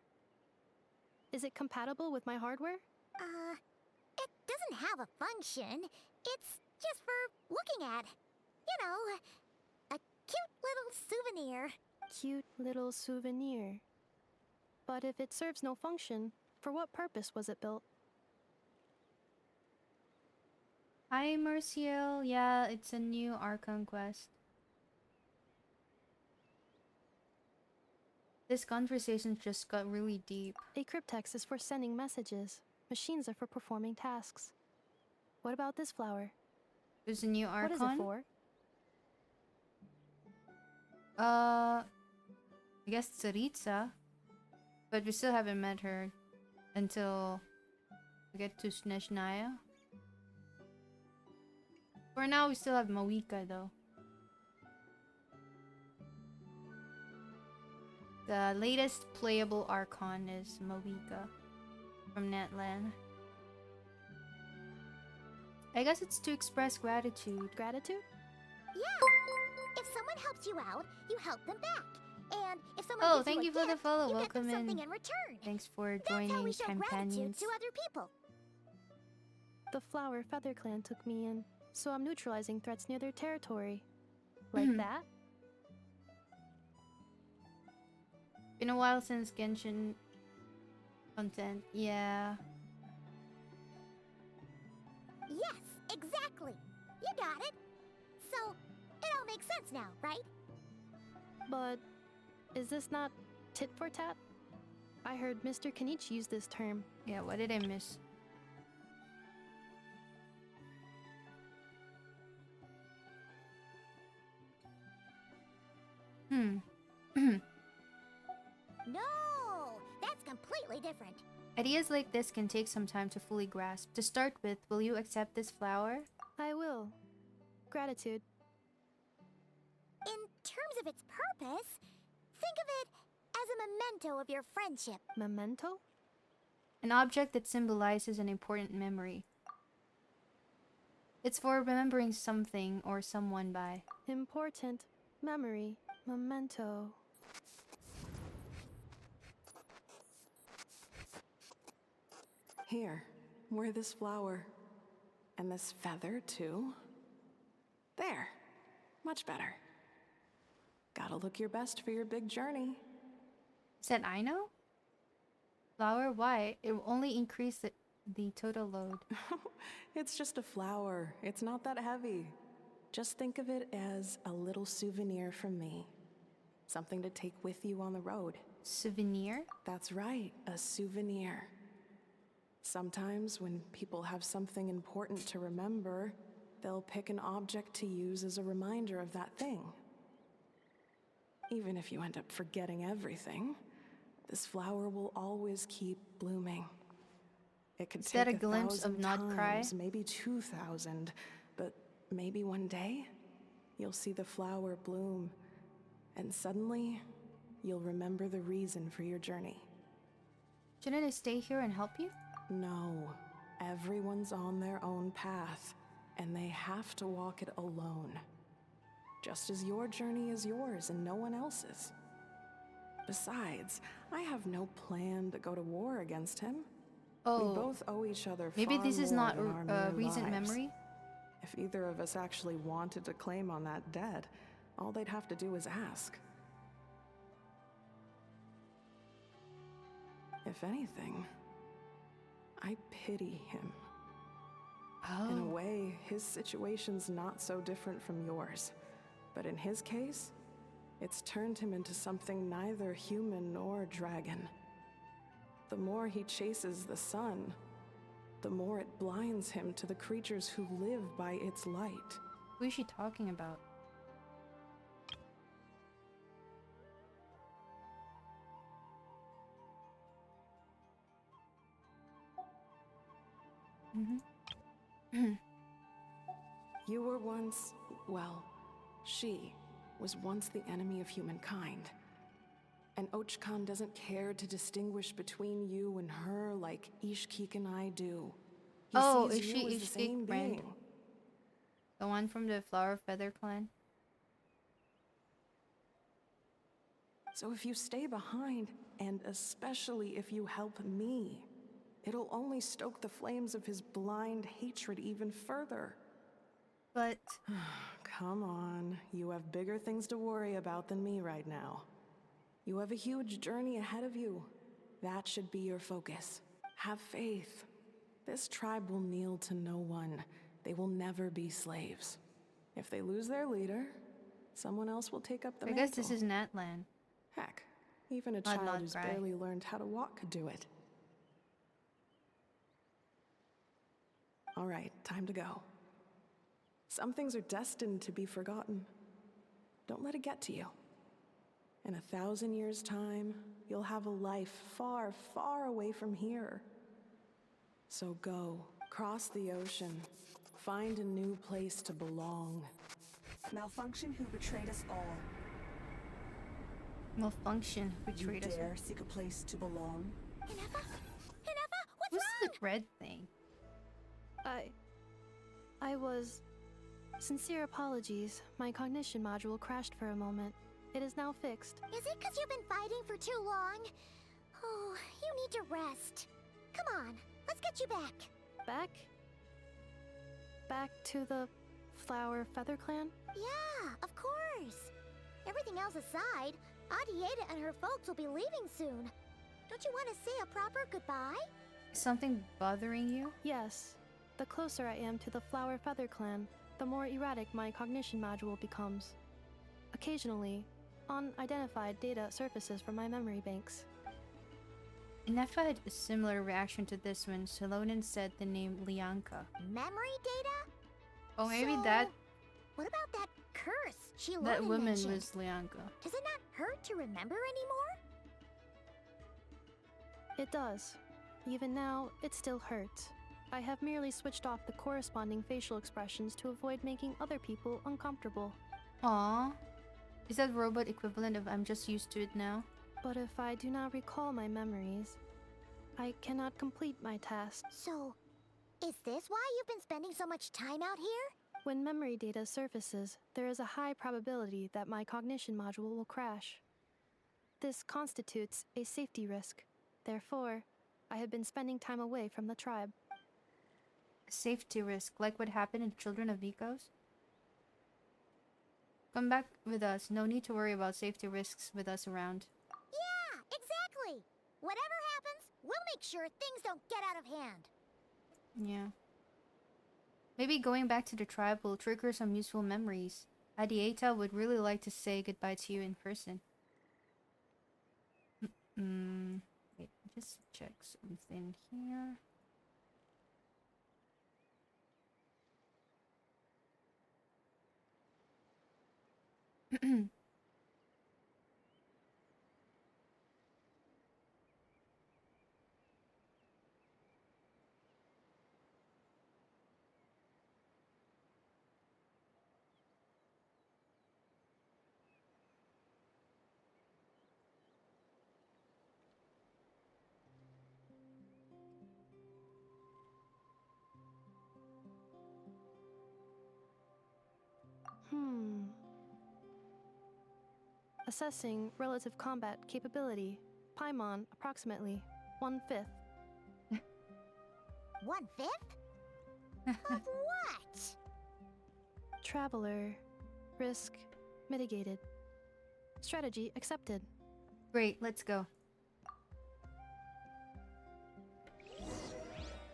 Is it compatible with my hardware? It doesn't have a function. It's just for looking at. You know, a cute little souvenir. Cute little souvenir. But if it serves no function, for what purpose was it built? Hi, Merciel. Yeah, it's a new Archon quest. This conversation just got really deep. A cryptex is for sending messages. Machines are for performing tasks. What about this flower? There's a new Archon? What is it for? I guess Tsaritsa. But we still haven't met her until we get to Sneshnaya. For now, we still have Mawika though. The latest playable Archon is Mawika from Netland. I guess it's to express gratitude. Gratitude? Yeah. If someone helps you out, you help them back. And if someone gives thank you for the gift, follow. you Welcome get them in. something in return. Thanks for That's how joining we show gratitude companions. to other people. The Flower Feather Clan took me in, so I'm neutralizing threats near their territory. Like that? Been a while since Genshin content. Yeah. Yes, exactly. You got it. So, it all makes sense now, right? But is this not tit for tat? I heard Mr. Kenichi use this term. Yeah, what did I miss? No, that's completely different. Ideas like this can take some time to fully grasp. To start with, will you accept this flower? I will. Gratitude. In terms of its purpose, think of it as a memento of your friendship. Memento? An object that symbolizes an important memory. It's for remembering something or someone by. Important memory. Memento. Here, wear this flower. And this feather, too. There. Much better. Gotta look your best for your big journey. Is that Aino? Flower? Why? It will only increase the total load. It's just a flower. It's not that heavy. Just think of it as a little souvenir from me. Something to take with you on the road. Souvenir? That's right, a souvenir. Sometimes when people have something important to remember, they'll pick an object to use as a reminder of that thing. Even if you end up forgetting everything, this flower will always keep blooming. It could Is take that a glimpse of 1,000 Not Cry? times, maybe 2,000, but maybe one day you'll see the flower bloom And suddenly, you'll remember the reason for your journey. Shouldn't I stay here and help you? No. Everyone's on their own path, and they have to walk it alone. Just as your journey is yours and no one else's. Besides, I have no plan to go to war against him. Oh, we both owe each other maybe far this is more not than our a mere recent lives. memory. If either of us actually wanted to claim on that debt, all they'd have to do is ask. If anything, I pity him. Oh. In a way, his situation's not so different from yours. But in his case, it's turned him into something neither human nor dragon. The more he chases the sun, the more it blinds him to the creatures who live by its light. Who is she talking about? You were once, well, she was once the enemy of humankind. And Ochkan doesn't care to distinguish between you and her like Ishkik and I do. He Oh, sees is you she as the same Ishkik friend? being. The one from the Flower Feather clan? So if you stay behind, and especially if you help me, it'll only stoke the flames of his blind hatred even further. But... Come on, you have bigger things to worry about than me right now. You have a huge journey ahead of you. That should be your focus. Have faith. This tribe will kneel to no one. They will never be slaves. If they lose their leader, someone else will take up the mantle. I guess this is Natlan. Heck, even a I'd child not who's cry. barely learned how to walk could do it. All right, time to go. Some things are destined to be forgotten. Don't let it get to you. In 1,000 years' time, you'll have a life far, far away from here. So go, cross the ocean, find a new place to belong. Malfunction who betrayed us all. Malfunction betrayed You us. dare seek a place to belong? Inefa? Inefa, what's What's wrong? the red thing? I was... Sincere apologies. My cognition module crashed for a moment. It is now fixed. Is it because you've been fighting for too long? Oh, you need to rest. Come on, let's get you back. Back? Back to the Flower Feather clan? Yeah, of course. Everything else aside, Adieta and her folks will be leaving soon. Don't you want to say a proper goodbye? Is something bothering you? Yes. The closer I am to the Flower Feather clan, the more erratic my cognition module becomes. Occasionally, unidentified data surfaces from my memory banks. Inefa had a similar reaction to this when Salonen said the name Lianka. Memory data? Oh, maybe So, that What about that curse that woman mentioned? was Lianka. Does it not hurt to remember anymore? It does. Even now, it still hurts. I have merely switched off the corresponding facial expressions to avoid making other people uncomfortable. Aww. Is that robot equivalent of I'm just used to it now? But if I do not recall my memories, I cannot complete my task. So, is this why you've been spending so much time out here? When memory data surfaces, there is a high probability that my cognition module will crash. This constitutes a safety risk. Therefore, I have been spending time away from the tribe. Safety risk, like what happened in Children of Vikos? Come back with us. No need to worry about safety risks with us around. Yeah, exactly. Whatever happens, we'll make sure things don't get out of hand. Yeah. Maybe going back to the tribe will trigger some useful memories. Adieta would really like to say goodbye to you in person. Wait, just check something here. Assessing relative combat capability. Paimon approximately 1/5. 1/5? Of what? Traveler. Risk mitigated. Strategy accepted. Great, let's go.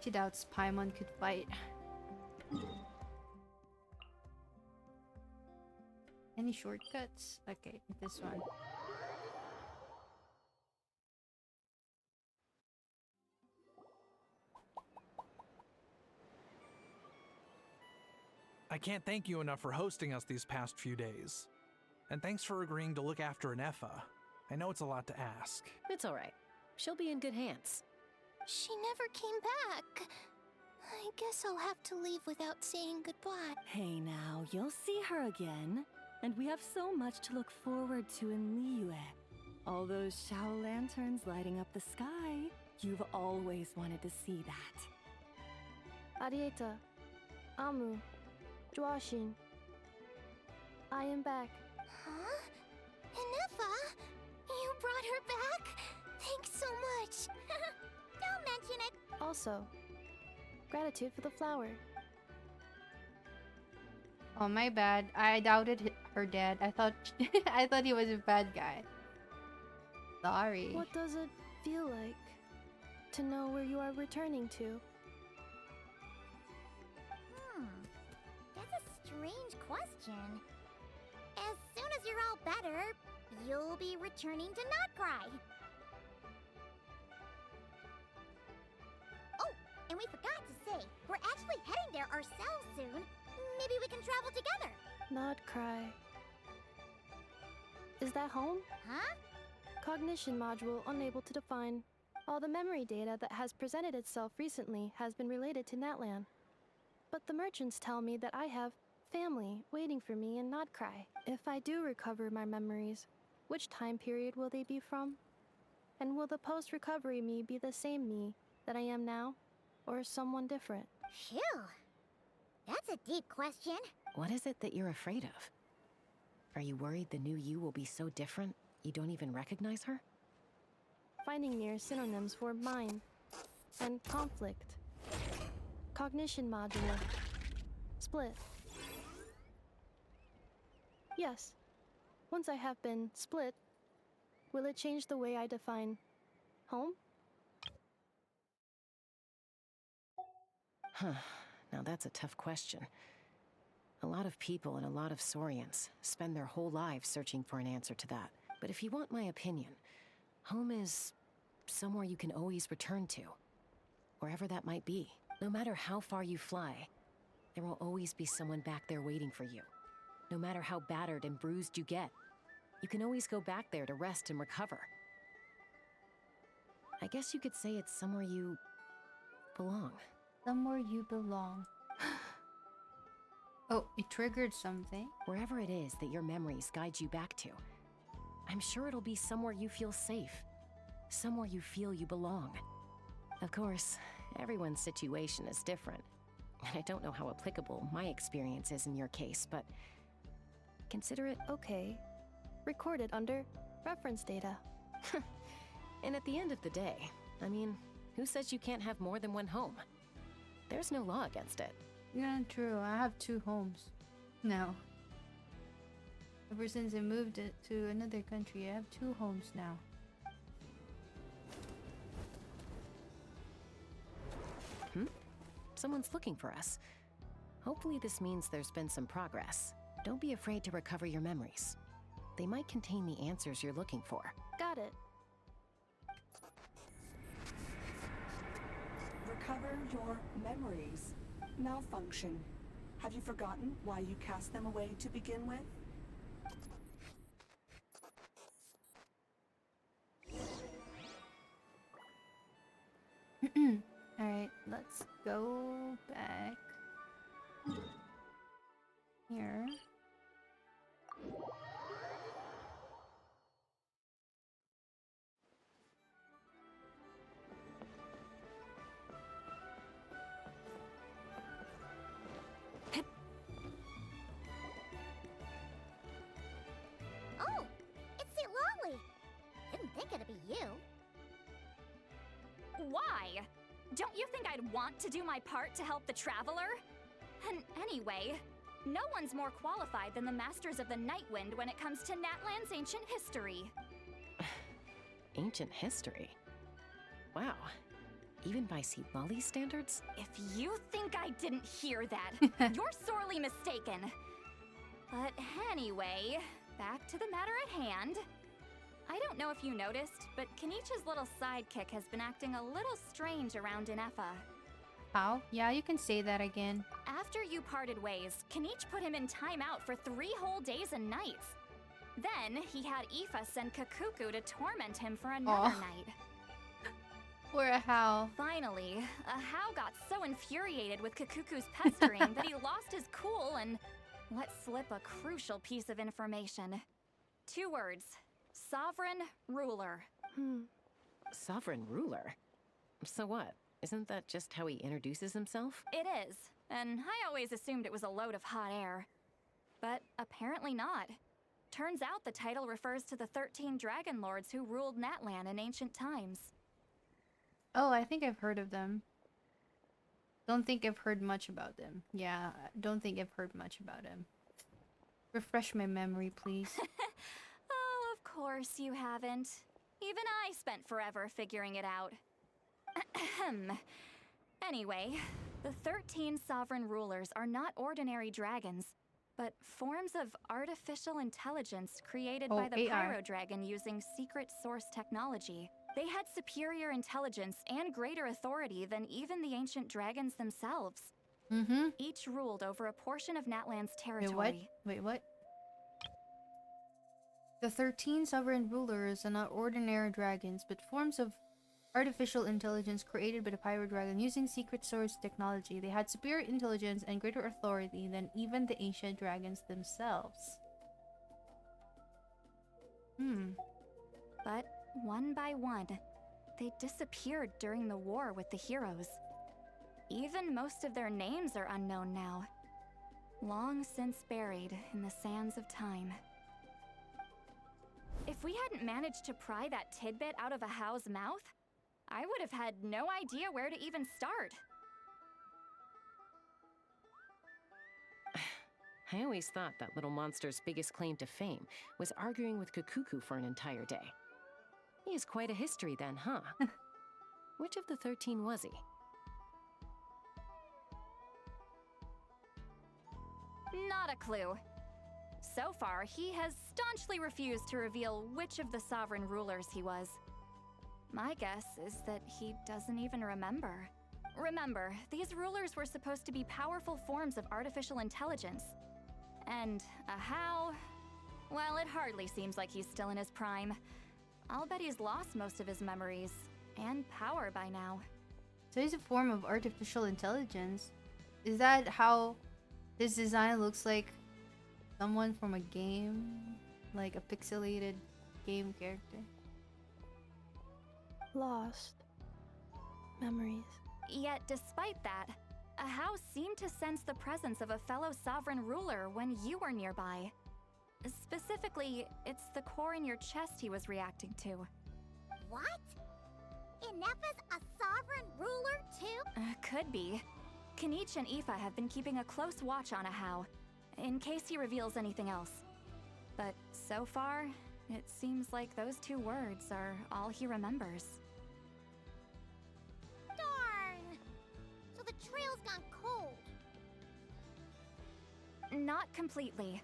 She doubts Paimon could fight. Any shortcuts? Okay, this one. I can't thank you enough for hosting us these past few days. And thanks for agreeing to look after Nefa. I know it's a lot to ask. It's all right. She'll be in good hands. She never came back. I guess I'll have to leave without saying goodbye. Hey now, you'll see her again. And we have so much to look forward to in Liyue. All those Shao lanterns lighting up the sky. You've always wanted to see that. Arieta. Amu. Joashin. I am back. Huh? Inefa? You brought her back? Thanks so much. Don't mention it. Also, gratitude for the flower. Oh, my bad. I doubted her dad. I thought I thought he was a bad guy. Sorry. What does it feel like to know where you are returning to? That's a strange question. As soon as you're all better, you'll be returning to Notcry. Oh, and we forgot to say, we're actually heading there ourselves soon. Maybe we can travel together. Not cry. Is that home? Huh? Cognition module unable to define. All the memory data that has presented itself recently has been related to Natlan. But the merchants tell me that I have family waiting for me in Notcry. If I do recover my memories, which time period will they be from? And will the post-recovery me be the same me that I am now, or someone different? Phew. That's a deep question. What is it that you're afraid of? Are you worried the new you will be so different you don't even recognize her? Finding near synonyms for mind and conflict. Cognition module. Split. Yes. Once I have been split, will it change the way I define home? Huh. Now that's a tough question. A lot of people and a lot of Saurians spend their whole lives searching for an answer to that. But if you want my opinion, home is somewhere you can always return to. Wherever that might be. No matter how far you fly, there will always be someone back there waiting for you. No matter how battered and bruised you get, you can always go back there to rest and recover. I guess you could say it's somewhere you belong. Somewhere you belong. Oh, it triggered something. Wherever it is that your memories guide you back to, I'm sure it'll be somewhere you feel safe. Somewhere you feel you belong. Of course, everyone's situation is different. And I don't know how applicable my experience is in your case, but consider it okay. Recorded under reference data. And at the end of the day, I mean, who says you can't have more than one home? There's no law against it. Yeah, true. I have 2 homes now. Ever since I moved to another country, I have 2 homes now. Someone's looking for us. Hopefully this means there's been some progress. Don't be afraid to recover your memories. They might contain the answers you're looking for. Got it. Recover your memories. Malfunction. Have you forgotten why you cast them away to begin with? Alright, let's go back here. Oh, it's you. Why? Don't you think I'd want to do my part to help the Traveler? And anyway, no one's more qualified than the Masters of the Nightwind when it comes to Natlan's ancient history. Ancient history? Wow. Even by Seedlolly's standards? If you think I didn't hear that, you're sorely mistaken. But anyway, back to the matter at hand. I don't know if you noticed, but Kenichi's little sidekick has been acting a little strange around Inefa. How? Yeah, you can say that again. After you parted ways, Kenich put him in timeout for 3 whole days and nights. Then he had Aoife send Kakuku to torment him for another night. Or a How. Finally, a How got so infuriated with Kakuku's pestering that he lost his cool and let slip a crucial piece of information. 2 words. Sovereign Ruler. Sovereign Ruler? So what? Isn't that just how he introduces himself? It is, and I always assumed it was a load of hot air. But apparently not. Turns out the title refers to the 13 Dragon Lords who ruled Natlan in ancient times. Oh, I think I've heard of them. Don't think I've heard much about them. Yeah, don't think I've heard much about them. Refresh my memory, please. Oh, of course you haven't. Even I spent forever figuring it out. Anyway, the 13 sovereign rulers are not ordinary dragons, but forms of artificial intelligence created by the Pyro Dragon using secret source technology. They had superior intelligence and greater authority than even the ancient dragons themselves. Each ruled over a portion of Natlan's territory. Wait, what? The 13 sovereign rulers are not ordinary dragons, but forms of artificial intelligence created by the Pyro Dragon using secret source technology. They had superior intelligence and greater authority than even the ancient dragons themselves. But one by one, they disappeared during the war with the heroes. Even most of their names are unknown now. Long since buried in the sands of time. If we hadn't managed to pry that tidbit out of a How's mouth, I would have had no idea where to even start. I always thought that little monster's biggest claim to fame was arguing with Kakuku for an entire day. He has quite a history then, huh? Which of the 13 was he? Not a clue. So far, he has staunchly refused to reveal which of the sovereign rulers he was. My guess is that he doesn't even remember. Remember, these rulers were supposed to be powerful forms of artificial intelligence. And a How? Well, it hardly seems like he's still in his prime. I'll bet he's lost most of his memories and power by now. So he's a form of artificial intelligence. Is that how his design looks like someone from a game? Like a pixelated game character? Lost memories. Yet, despite that, a How seemed to sense the presence of a fellow sovereign ruler when you were nearby. Specifically, it's the core in your chest he was reacting to. What? Inefa's a sovereign ruler too? Could be. Kenich and Aoife have been keeping a close watch on a How, in case he reveals anything else. But so far, it seems like those 2 words are all he remembers. Darn! So the trail's gone cold. Not completely.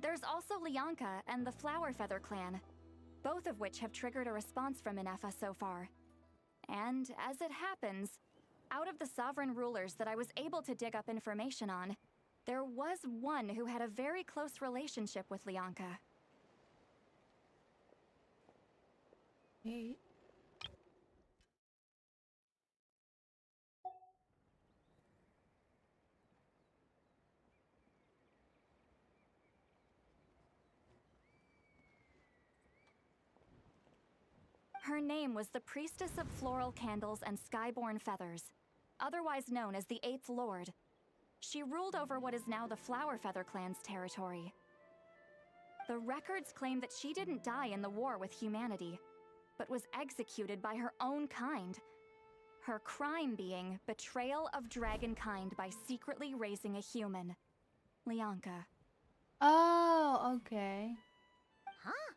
There's also Lianka and the Flower Feather clan, both of which have triggered a response from Inefa so far. And as it happens, out of the sovereign rulers that I was able to dig up information on, there was one who had a very close relationship with Lianka. Hey. Her name was the Priestess of Floral Candles and Skyborn Feathers, otherwise known as the 8th Lord. She ruled over what is now the Flower Feather clan's territory. The records claim that she didn't die in the war with humanity, but was executed by her own kind. Her crime being betrayal of dragonkind by secretly raising a human. Lianka. Oh, okay. Huh?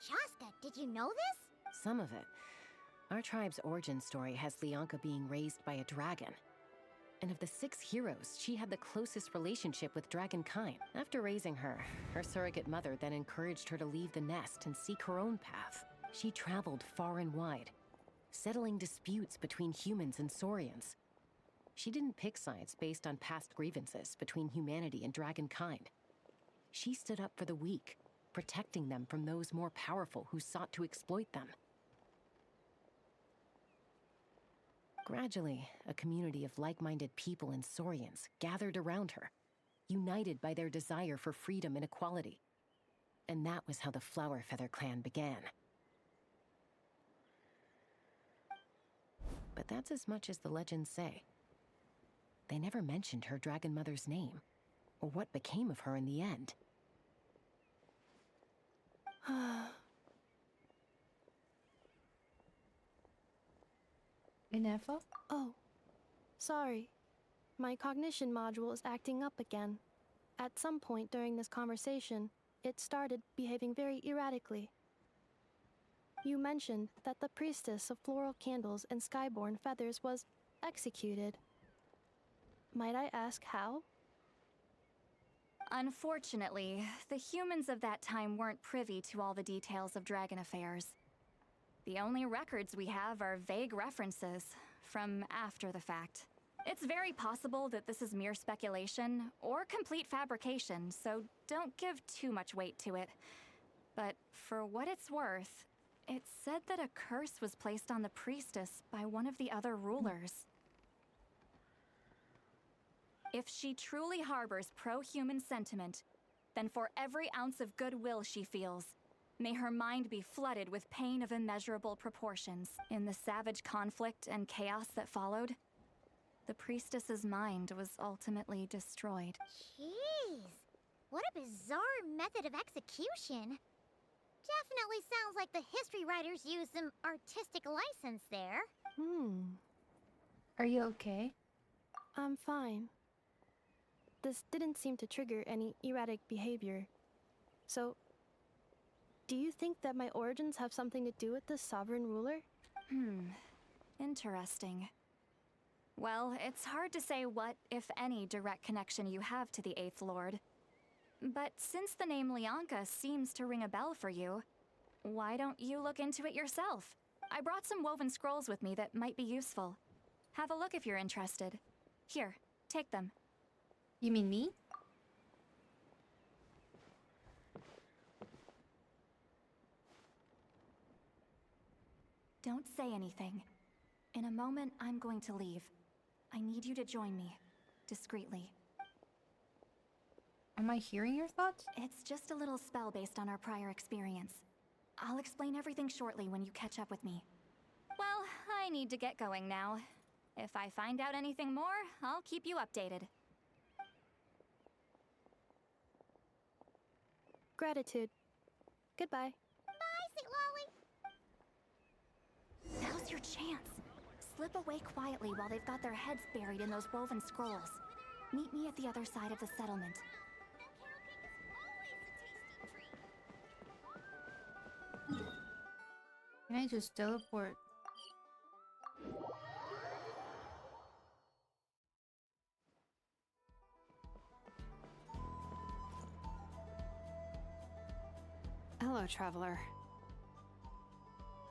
Shaska, did you know this? Some of it. Our tribe's origin story has Lianka being raised by a dragon. And of the 6 heroes, she had the closest relationship with dragonkind. After raising her, her surrogate mother then encouraged her to leave the nest and seek her own path. She traveled far and wide, settling disputes between humans and saurians. She didn't pick sides based on past grievances between humanity and dragonkind. She stood up for the weak, protecting them from those more powerful who sought to exploit them. Gradually, a community of like-minded people and saurians gathered around her, united by their desire for freedom and equality. And that was how the Flower Feather clan began. But that's as much as the legends say. They never mentioned her dragon mother's name, or what became of her in the end. Ineffa? Oh, sorry. My cognition module is acting up again. At some point during this conversation, it started behaving very erratically. You mentioned that the priestess of floral candles and skyborn feathers was executed. Might I ask how? Unfortunately, the humans of that time weren't privy to all the details of dragon affairs. The only records we have are vague references from after the fact. It's very possible that this is mere speculation or complete fabrication, so don't give too much weight to it. But for what it's worth, it said that a curse was placed on the priestess by one of the other rulers. If she truly harbors pro-human sentiment, then for every ounce of goodwill she feels, may her mind be flooded with pain of immeasurable proportions. In the savage conflict and chaos that followed, the priestess's mind was ultimately destroyed. Jeez, what a bizarre method of execution. Definitely sounds like the history writers used some artistic license there. Are you okay? I'm fine. This didn't seem to trigger any erratic behavior. So, do you think that my origins have something to do with this sovereign ruler? Interesting. Well, it's hard to say what, if any, direct connection you have to the 8th Lord. But since the name Lianka seems to ring a bell for you, why don't you look into it yourself? I brought some woven scrolls with me that might be useful. Have a look if you're interested. Here, take them. You mean me? Don't say anything. In a moment, I'm going to leave. I need you to join me, discreetly. Am I hearing your thoughts? It's just a little spell based on our prior experience. I'll explain everything shortly when you catch up with me. Well, I need to get going now. If I find out anything more, I'll keep you updated. Gratitude. Goodbye. Bye, Sweet Lolly. Now's your chance. Slip away quietly while they've got their heads buried in those woven scrolls. Meet me at the other side of the settlement. Can I just teleport? Hello, traveler.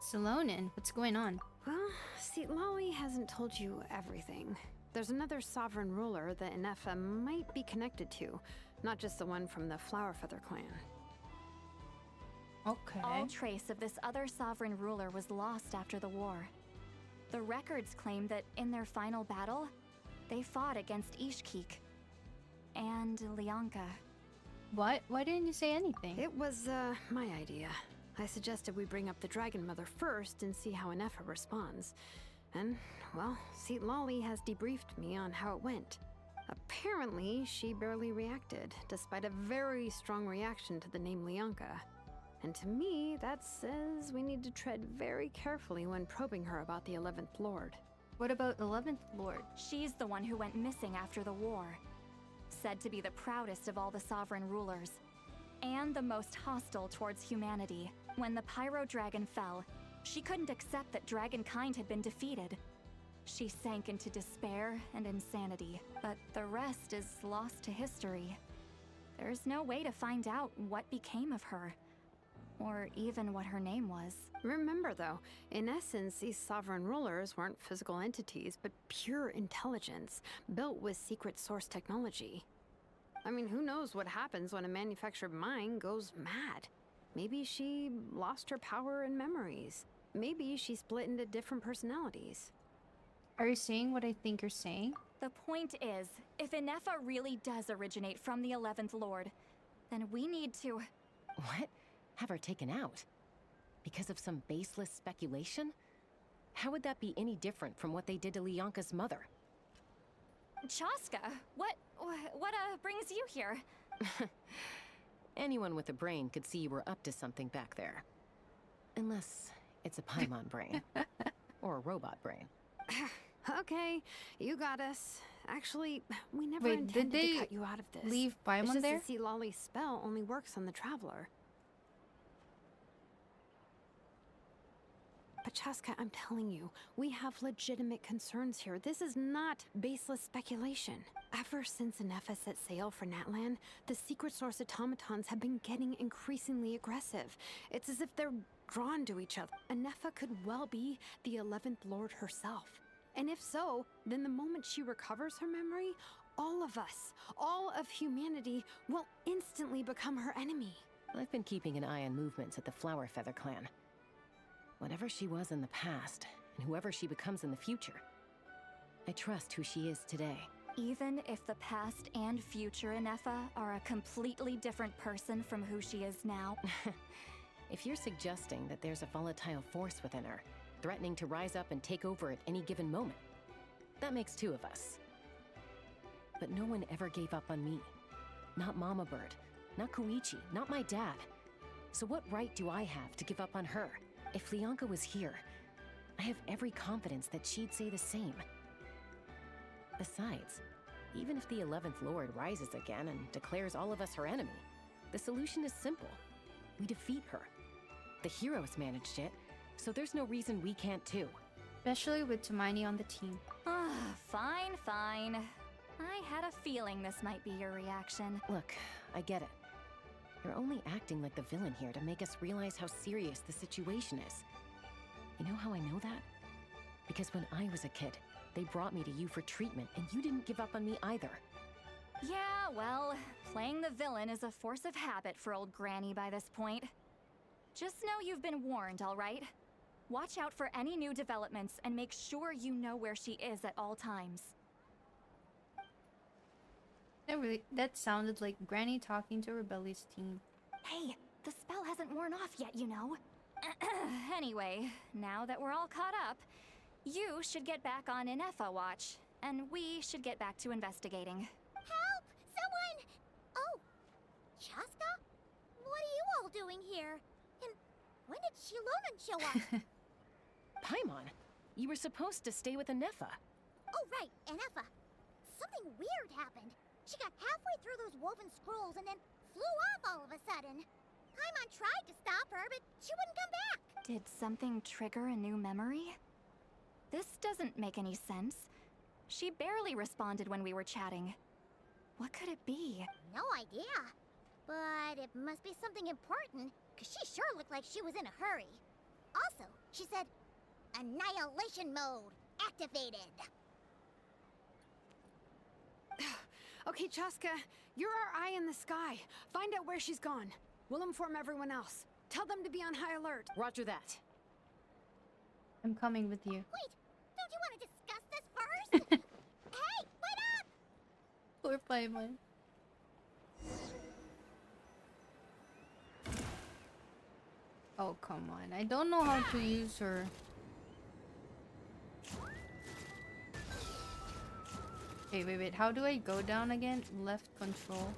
Salonin, what's going on? Well, see, Lolly hasn't told you everything. There's another sovereign ruler that Ineffa might be connected to, not just the one from the Flower Feather clan. Okay. All trace of this other sovereign ruler was lost after the war. The records claim that in their final battle, they fought against Ishkik and Lianka. What? Why didn't you say anything? It was, my idea. I suggested we bring up the Dragon Mother first and see how Ineffa responds. And, well, Seat Lolly has debriefed me on how it went. Apparently, she barely reacted, despite a very strong reaction to the name Lianka. And to me, that says we need to tread very carefully when probing her about the 11th Lord. What about 11th Lord? She's the one who went missing after the war. Said to be the proudest of all the sovereign rulers. And the most hostile towards humanity. When the Pyro Dragon fell, she couldn't accept that dragonkind had been defeated. She sank into despair and insanity, but the rest is lost to history. There's no way to find out what became of her, or even what her name was. Remember, though, in essence, these sovereign rulers weren't physical entities, but pure intelligence, built with secret source technology. I mean, who knows what happens when a manufactured mind goes mad? Maybe she lost her power and memories. Maybe she split into different personalities. Are you saying what I think you're saying? The point is, if Inefa really does originate from the 11th Lord, then we need to... What? Have her taken out? Because of some baseless speculation? How would that be any different from what they did to Lianka's mother? Chaska, what brings you here? Anyone with a brain could see you were up to something back there. Unless it's a Paimon brain. Or a robot brain. Okay, you got us. Actually, we never Wait, intended did they to cut you out of this. leave It's Paimon just there? that see, Lolly's spell only works on the Traveler. But Chaska, I'm telling you, we have legitimate concerns here. This is not baseless speculation. Ever since Inefa set sail for Natlan, the secret source automatons have been getting increasingly aggressive. It's as if they're drawn to each other. Inefa could well be the 11th Lord herself. And if so, then the moment she recovers her memory, all of us, all of humanity, will instantly become her enemy. I've been keeping an eye on movements at the Flower Feather clan. Whatever she was in the past, and whoever she becomes in the future, I trust who she is today. Even if the past and future Inefa are a completely different person from who she is now. If you're suggesting that there's a volatile force within her, threatening to rise up and take over at any given moment, that makes two of us. But no one ever gave up on me. Not Mama Bird, not Koichi, not my dad. So what right do I have to give up on her? If Lianka was here, I have every confidence that she'd say the same. Besides, even if the 11th Lord rises again and declares all of us her enemy, the solution is simple. We defeat her. The heroes managed it, so there's no reason we can't too. Especially with Hermione on the team. Fine, fine. I had a feeling this might be your reaction. Look, I get it. You're only acting like the villain here to make us realize how serious the situation is. You know how I know that? Because when I was a kid, they brought me to you for treatment, and you didn't give up on me either. Yeah, well, playing the villain is a force of habit for old Granny by this point. Just know you've been warned, all right? Watch out for any new developments and make sure you know where she is at all times. That sounded like Granny talking to Rebellious team. Hey, the spell hasn't worn off yet, you know. Anyway, now that we're all caught up, you should get back on Inefa watch, and we should get back to investigating. Help! Someone! Oh, Chaska? What are you all doing here? And when did Shilonan show up? Paimon, you were supposed to stay with Inefa. Oh, right, Inefa. Something weird happened. She got halfway through those woven scrolls and then flew off all of a sudden. Paimon tried to stop her, but she wouldn't come back. Did something trigger a new memory? This doesn't make any sense. She barely responded when we were chatting. What could it be? No idea. But it must be something important, because she sure looked like she was in a hurry. Also, she said, Annihilation mode activated. Okay, Chaska, you're our eye in the sky. Find out where she's gone. We'll inform everyone else. Tell them to be on high alert. Roger that. I'm coming with you. Wait, don't you want to discuss this first? Hey, wait up! Poor Paimon. Oh, come on. I don't know how to use her. Wait. How do I go down again? Left control.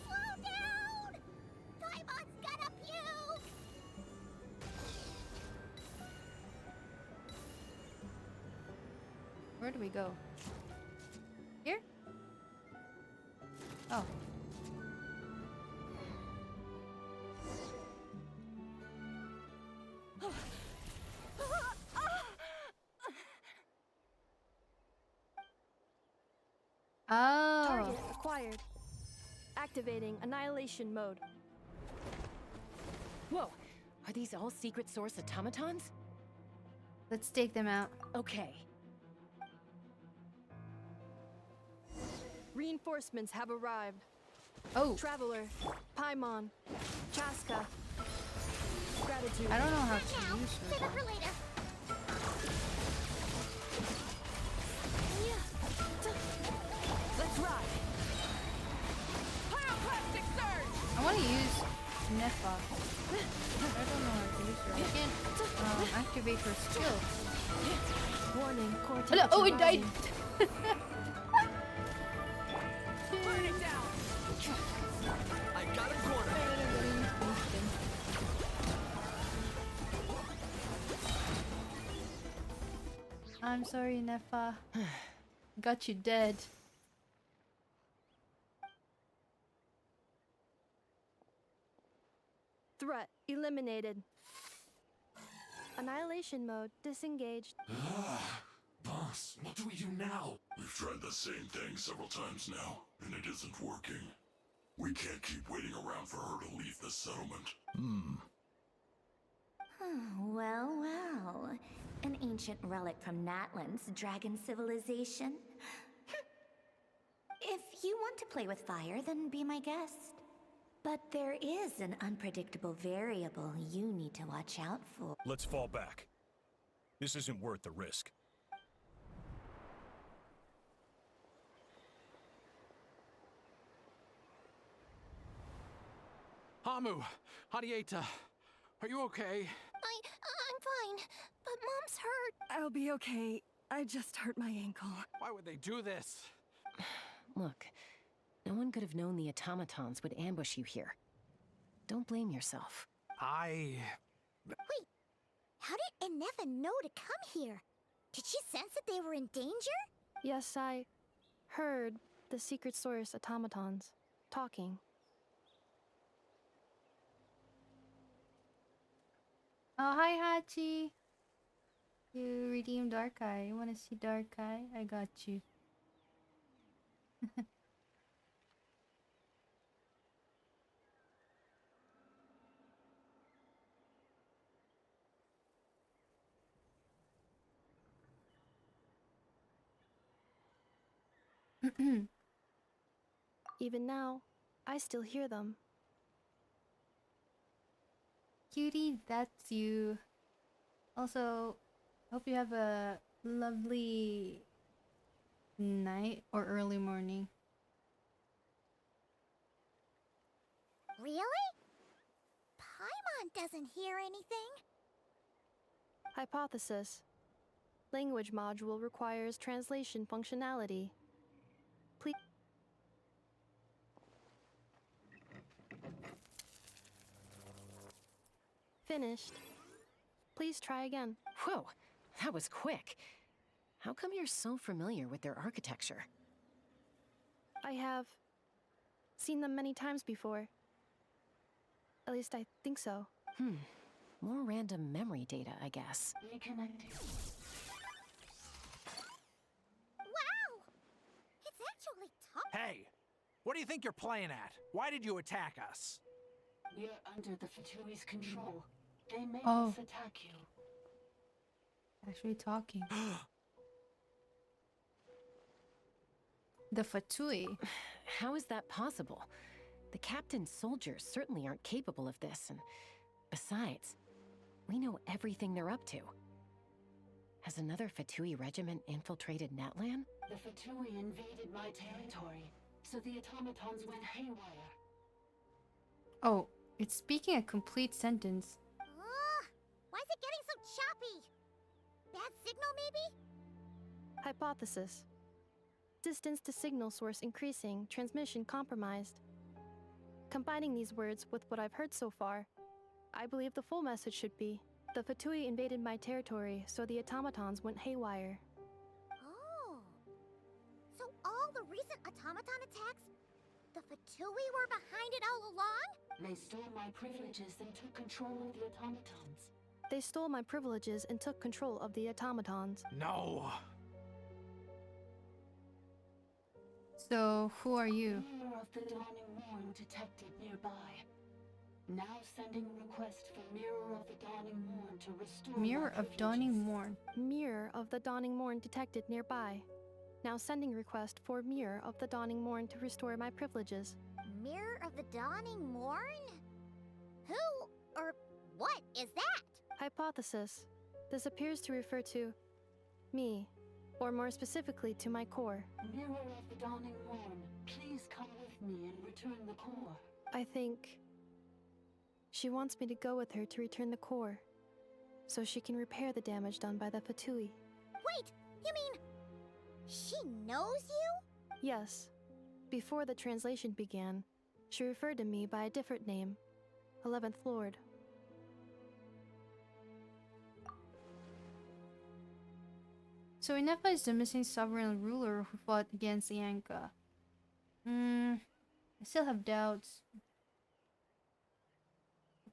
Slow down! Where do we go? Here? Oh. Oh. Target acquired. Activating annihilation mode. Whoa, are these all secret source automatons? Let's take them out. Okay. Reinforcements have arrived. Oh. Traveler, Paimon, Chaska. Gratitude. I don't know how to Now, use save her. it for later. Let's ride. Pyroclastic surge. I want to use Nefa. I don't know how to use her. I can't activate her skill. Warning, core Hello. Oh, it died. rising. Burn it down. I got a corner. I'm sorry, Nefa. Got you dead. Threat eliminated. Annihilation mode disengaged. Boss, what do we do now? We've tried the same thing several times now, and it isn't working. We can't keep waiting around for her to leave the settlement. Well, well. An ancient relic from Natlan's dragon civilization. If you want to play with fire, then be my guest. But there is an unpredictable variable you need to watch out for. Let's fall back. This isn't worth the risk. Hamu, Hadieta, are you okay? I'm fine, but Mom's hurt. I'll be okay. I just hurt my ankle. Why would they do this? Look, no one could have known the automatons would ambush you here. Don't blame yourself. Wait, how did Inefa know to come here? Did she sense that they were in danger? Yes, I heard the secret source automatons talking. Oh, hi, Hachi. You redeemed Dark Eye. You want to see Dark Eye? I got you. Even now, I still hear them. Cutie, that's you. Also, hope you have a lovely night or early morning. Really? Paimon doesn't hear anything. Hypothesis. Language module requires translation functionality. Please. Finished. Please try again. Whoa, that was quick. How come you're so familiar with their architecture? I have seen them many times before. At least I think so. More random memory data, I guess. Wow! It's actually tough. Hey, what do you think you're playing at? Why did you attack us? We're under the Fatui's control. They made Oh. us attack you. Actually talking. The Fatui. How is that possible? The captain's soldiers certainly aren't capable of this, and besides, we know everything they're up to. Has another Fatui regiment infiltrated Natlan? The Fatui invaded my territory, so the automatons went haywire. Oh, it's speaking a complete sentence. Why is it getting so choppy? Bad signal, maybe? Hypothesis. Distance to signal source increasing, transmission compromised. Combining these words with what I've heard so far, I believe the full message should be, the Fatui invaded my territory, so the automatons went haywire. Oh. the recent automaton attacks? The Fatui were behind it all along? They stole my privileges and took control of the automatons. They stole my privileges and took control of the automatons. No! So, who are you? Mirror of the Dawning Morn detected nearby. Now sending request for Mirror of the Dawning Morn to restore Mirror my of Dawning Morn. Mirror of the Dawning Morn detected nearby. Now sending request for Mirror of the Dawning Morn to restore my privileges. Mirror of the Dawning Morn? Who or what is that? Hypothesis. This appears to refer to me, or more specifically to my core. Mirror of the Dawning Morn, please come with me and return the core. I think she wants me to go with her to return the core, so she can repair the damage done by the Fatui. Wait, you mean she knows you? Yes. Before the translation began, she referred to me by a different name, 11th Lord. So Inefa is the missing sovereign ruler who fought against the Yanka. I still have doubts.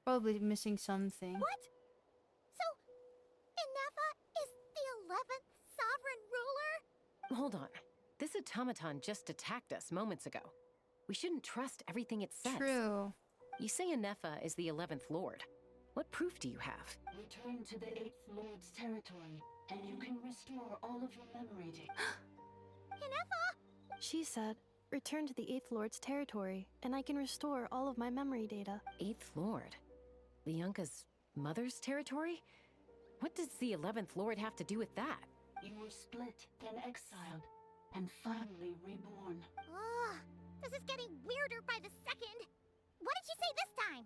Probably missing something. What? So, Inefa is the 11th sovereign ruler? Hold on. This automaton just attacked us moments ago. We shouldn't trust everything it says. True. You say Inefa is the 11th Lord. What proof do you have? Return to the 8th Lord's territory, and you can restore all of your memory data. Inefa! She said, return to the 8th Lord's territory, and I can restore all of my memory data. 8th Lord? The Yunka's mother's territory? What does the 11th Lord have to do with that? You were split, then exiled, and finally reborn. Ugh, this is getting weirder by the second. What did she say this time?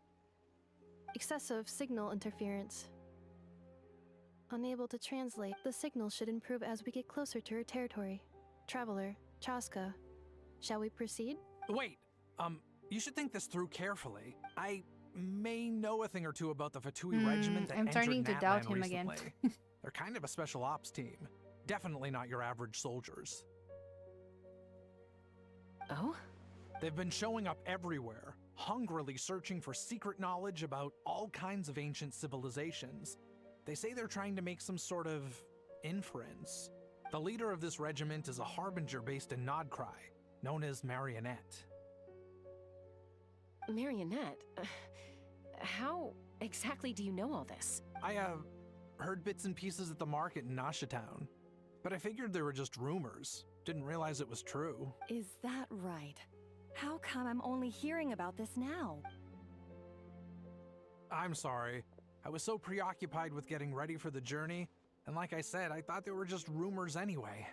Excessive signal interference. Unable to translate, the signal should improve as we get closer to her territory. Traveler, Chaska, shall we proceed? Wait, you should think this through carefully. I may know a thing or two about the Fatui regiment that I'm starting entered to doubt Natlan him again. recently. They're kind of a special ops team. Definitely not your average soldiers. Oh? They've been showing up everywhere, hungrily searching for secret knowledge about all kinds of ancient civilizations. They say they're trying to make some sort of inference. The leader of this regiment is a harbinger based in Nodcry, known as Marionette. Marionette? How exactly do you know all this? I, heard bits and pieces at the market in Nasha Town, but I figured they were just rumors. Didn't realize it was true. Is that right? How come I'm only hearing about this now? I'm sorry. I was so preoccupied with getting ready for the journey, and like I said, I thought they were just rumors anyway.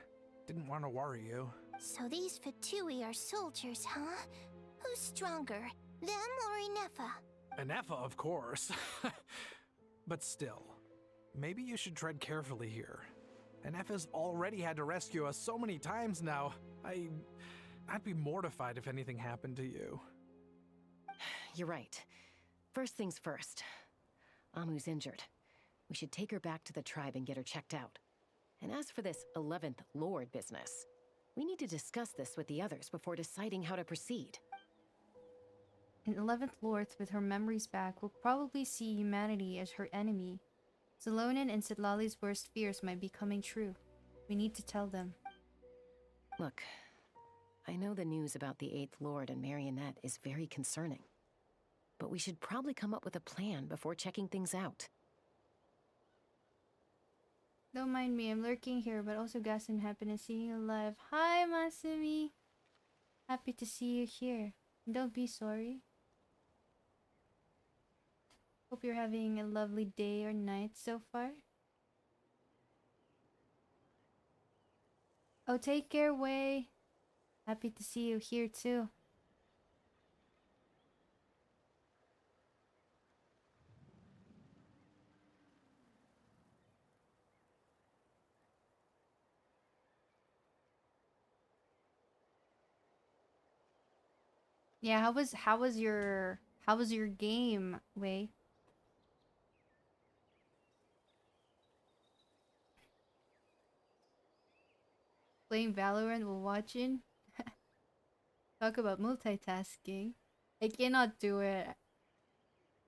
Didn't want to worry you. So these Fatui are soldiers, huh? Who's stronger, them or Inefa? Inefa, of course. But still, maybe you should tread carefully here. Inefa's already had to rescue us so many times now. I'd be mortified if anything happened to you. You're right. First things first. Amu's injured. We should take her back to the tribe and get her checked out. And as for this 11th Lord business, we need to discuss this with the others before deciding how to proceed. An 11th Lord with her memories back will probably see humanity as her enemy. Zalonin and Sitlali's worst fears might be coming true. We need to tell them. Look, I know the news about the 8th Lord and Marionette is very concerning. But we should probably come up with a plan before checking things out. Don't mind me, I'm lurking here, but also got some happiness seeing you alive. Hi, Masumi! Happy to see you here. Don't be sorry. Hope you're having a lovely day or night so far. Oh, take care, Wei. Happy to see you here too. Yeah, how was your game, Wei? Playing Valorant while watching? Talk about multitasking. I cannot do it.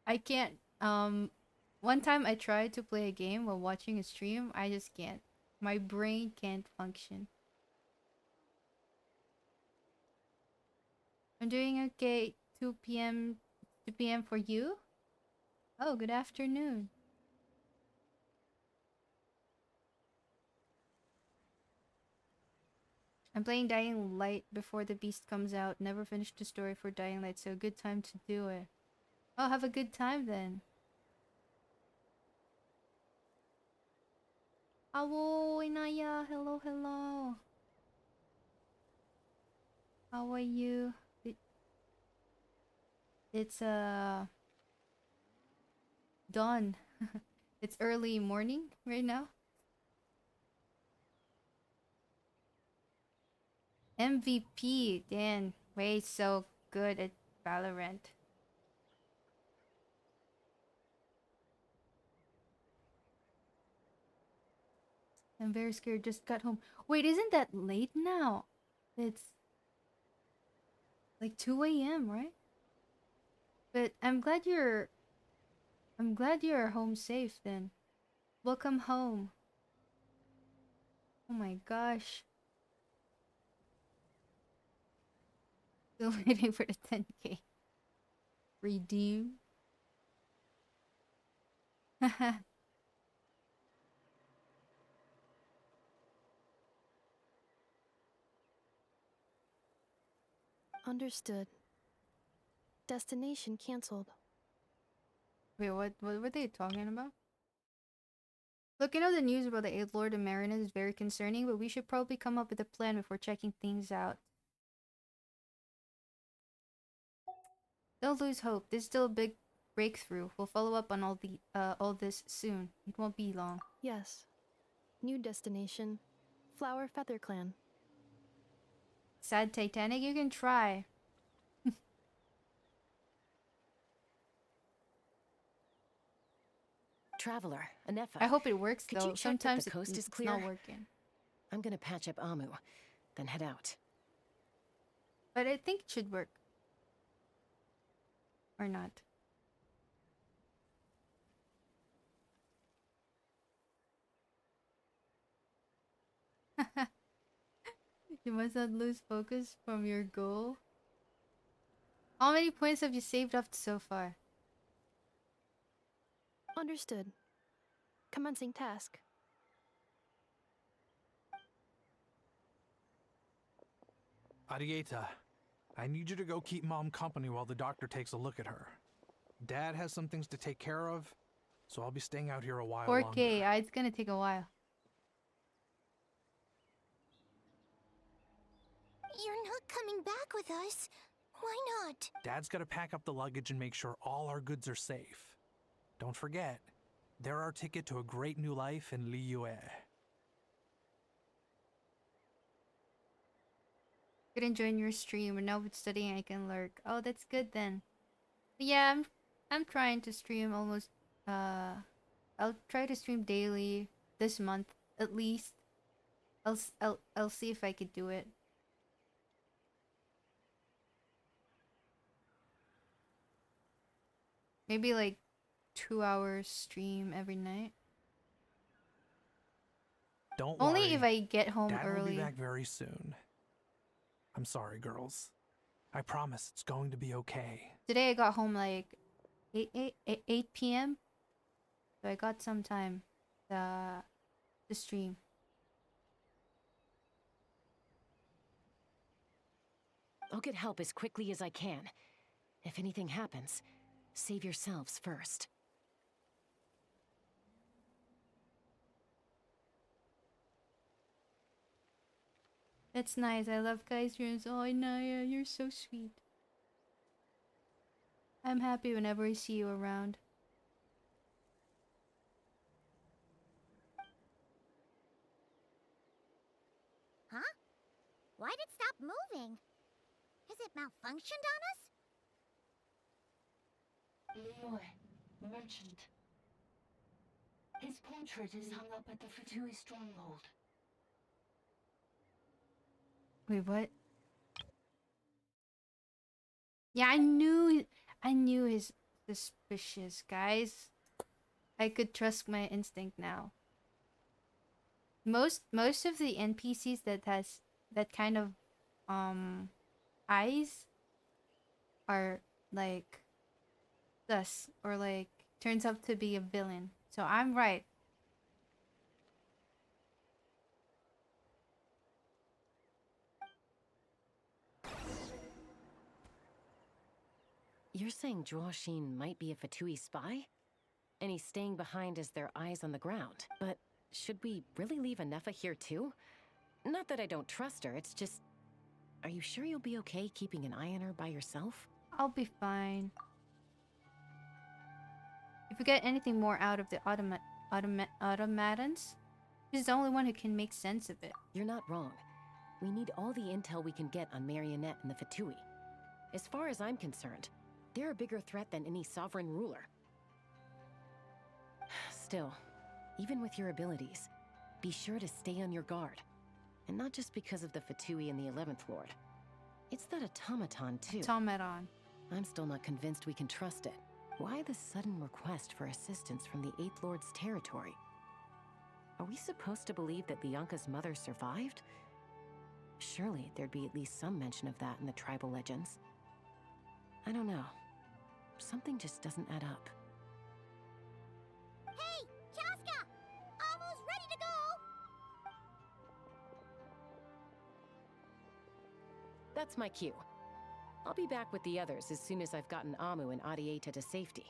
I can't. One time I tried to play a game while watching a stream. I just can't. My brain can't function. I'm doing okay. 2 p.m. 2 p.m. for you? Oh, good afternoon. I'm playing Dying Light before the Beast comes out. Never finished the story for Dying Light, so good time to do it. Oh, have a good time then. Hello, Inaya. Hello, hello. How are you? It's dawn. It's early morning right now. MVP, Dan. Way so good at Valorant. I'm very scared. Just got home. Wait, isn't that late now? It's like 2 a.m., right? But I'm glad you're home safe then. Welcome home. Oh my gosh. Still waiting for the 10K. Redeem. Understood. Destination cancelled. Wait, what were they talking about? Looking at the news about the 8th Lord of Marinus is very concerning, but we should probably come up with a plan before checking things out. Don't lose hope. This is still a big breakthrough. We'll follow up on all this soon. It won't be long. Yes. New destination. Flower Feather Clan. Sad Titanic, you can try. Traveler, Anefa. I hope it works Could though. you check Sometimes that the coast is it's clear? not working. I'm gonna patch up Amu, then head out. But I think it should work. Or not. You must not lose focus from your goal. How many points have you saved up so far? Understood. Commencing task. Arieta, I need you to go keep Mom company while the doctor takes a look at her. Dad has some things to take care of, so I'll be staying out here a while 4K, longer. it's gonna take a while. You're not coming back with us. Why not? Dad's gotta pack up the luggage and make sure all our goods are safe. Don't forget, they're our ticket to a great new life in Liyue. Couldn't join your stream, and now with studying I can lurk. Oh, that's good then. But yeah, I'm trying to stream almost. I'll try to stream daily this month at least. I'll see if I could do it. Maybe like 2 hours stream every night. Don't Only worry. if I get home Dad will early. be back very soon. I'm sorry, girls. I promise it's going to be okay. Today I got home like 8 p.m. So I got some time to stream. I'll get help as quickly as I can. If anything happens, save yourselves first. That's nice. I love guys' streams. Oh, Naya, you're so sweet. I'm happy whenever I see you around. Huh? Why'd it stop moving? Has it malfunctioned on us? Liyue, merchant. His portrait is hung up at the Fatui stronghold. Wait, what? Yeah, I knew he's suspicious, guys. I could trust my instinct now. Most of the NPCs that has that kind of eyes are like sus or like turns out to be a villain. So I'm right. You're saying Joashin might be a Fatui spy? And he's staying behind as their eyes on the ground. But should we really leave Anefa here too? Not that I don't trust her, it's just... Are you sure you'll be okay keeping an eye on her by yourself? I'll be fine. If we get anything more out of the automatons, she's the only one who can make sense of it. You're not wrong. We need all the intel we can get on Marionette and the Fatui. As far as I'm concerned, they're a bigger threat than any sovereign ruler. Still, even with your abilities, be sure to stay on your guard. And not just because of the Fatui and the 11th Lord. It's that automaton, too. Automaton. I'm still not convinced we can trust it. Why the sudden request for assistance from the 8th Lord's territory? Are we supposed to believe that Lianka's mother survived? Surely there'd be at least some mention of that in the tribal legends. I don't know. Something just doesn't add up. Hey, Chaska! Almost ready to go! That's my cue. I'll be back with the others as soon as I've gotten Amu and Adieta to safety.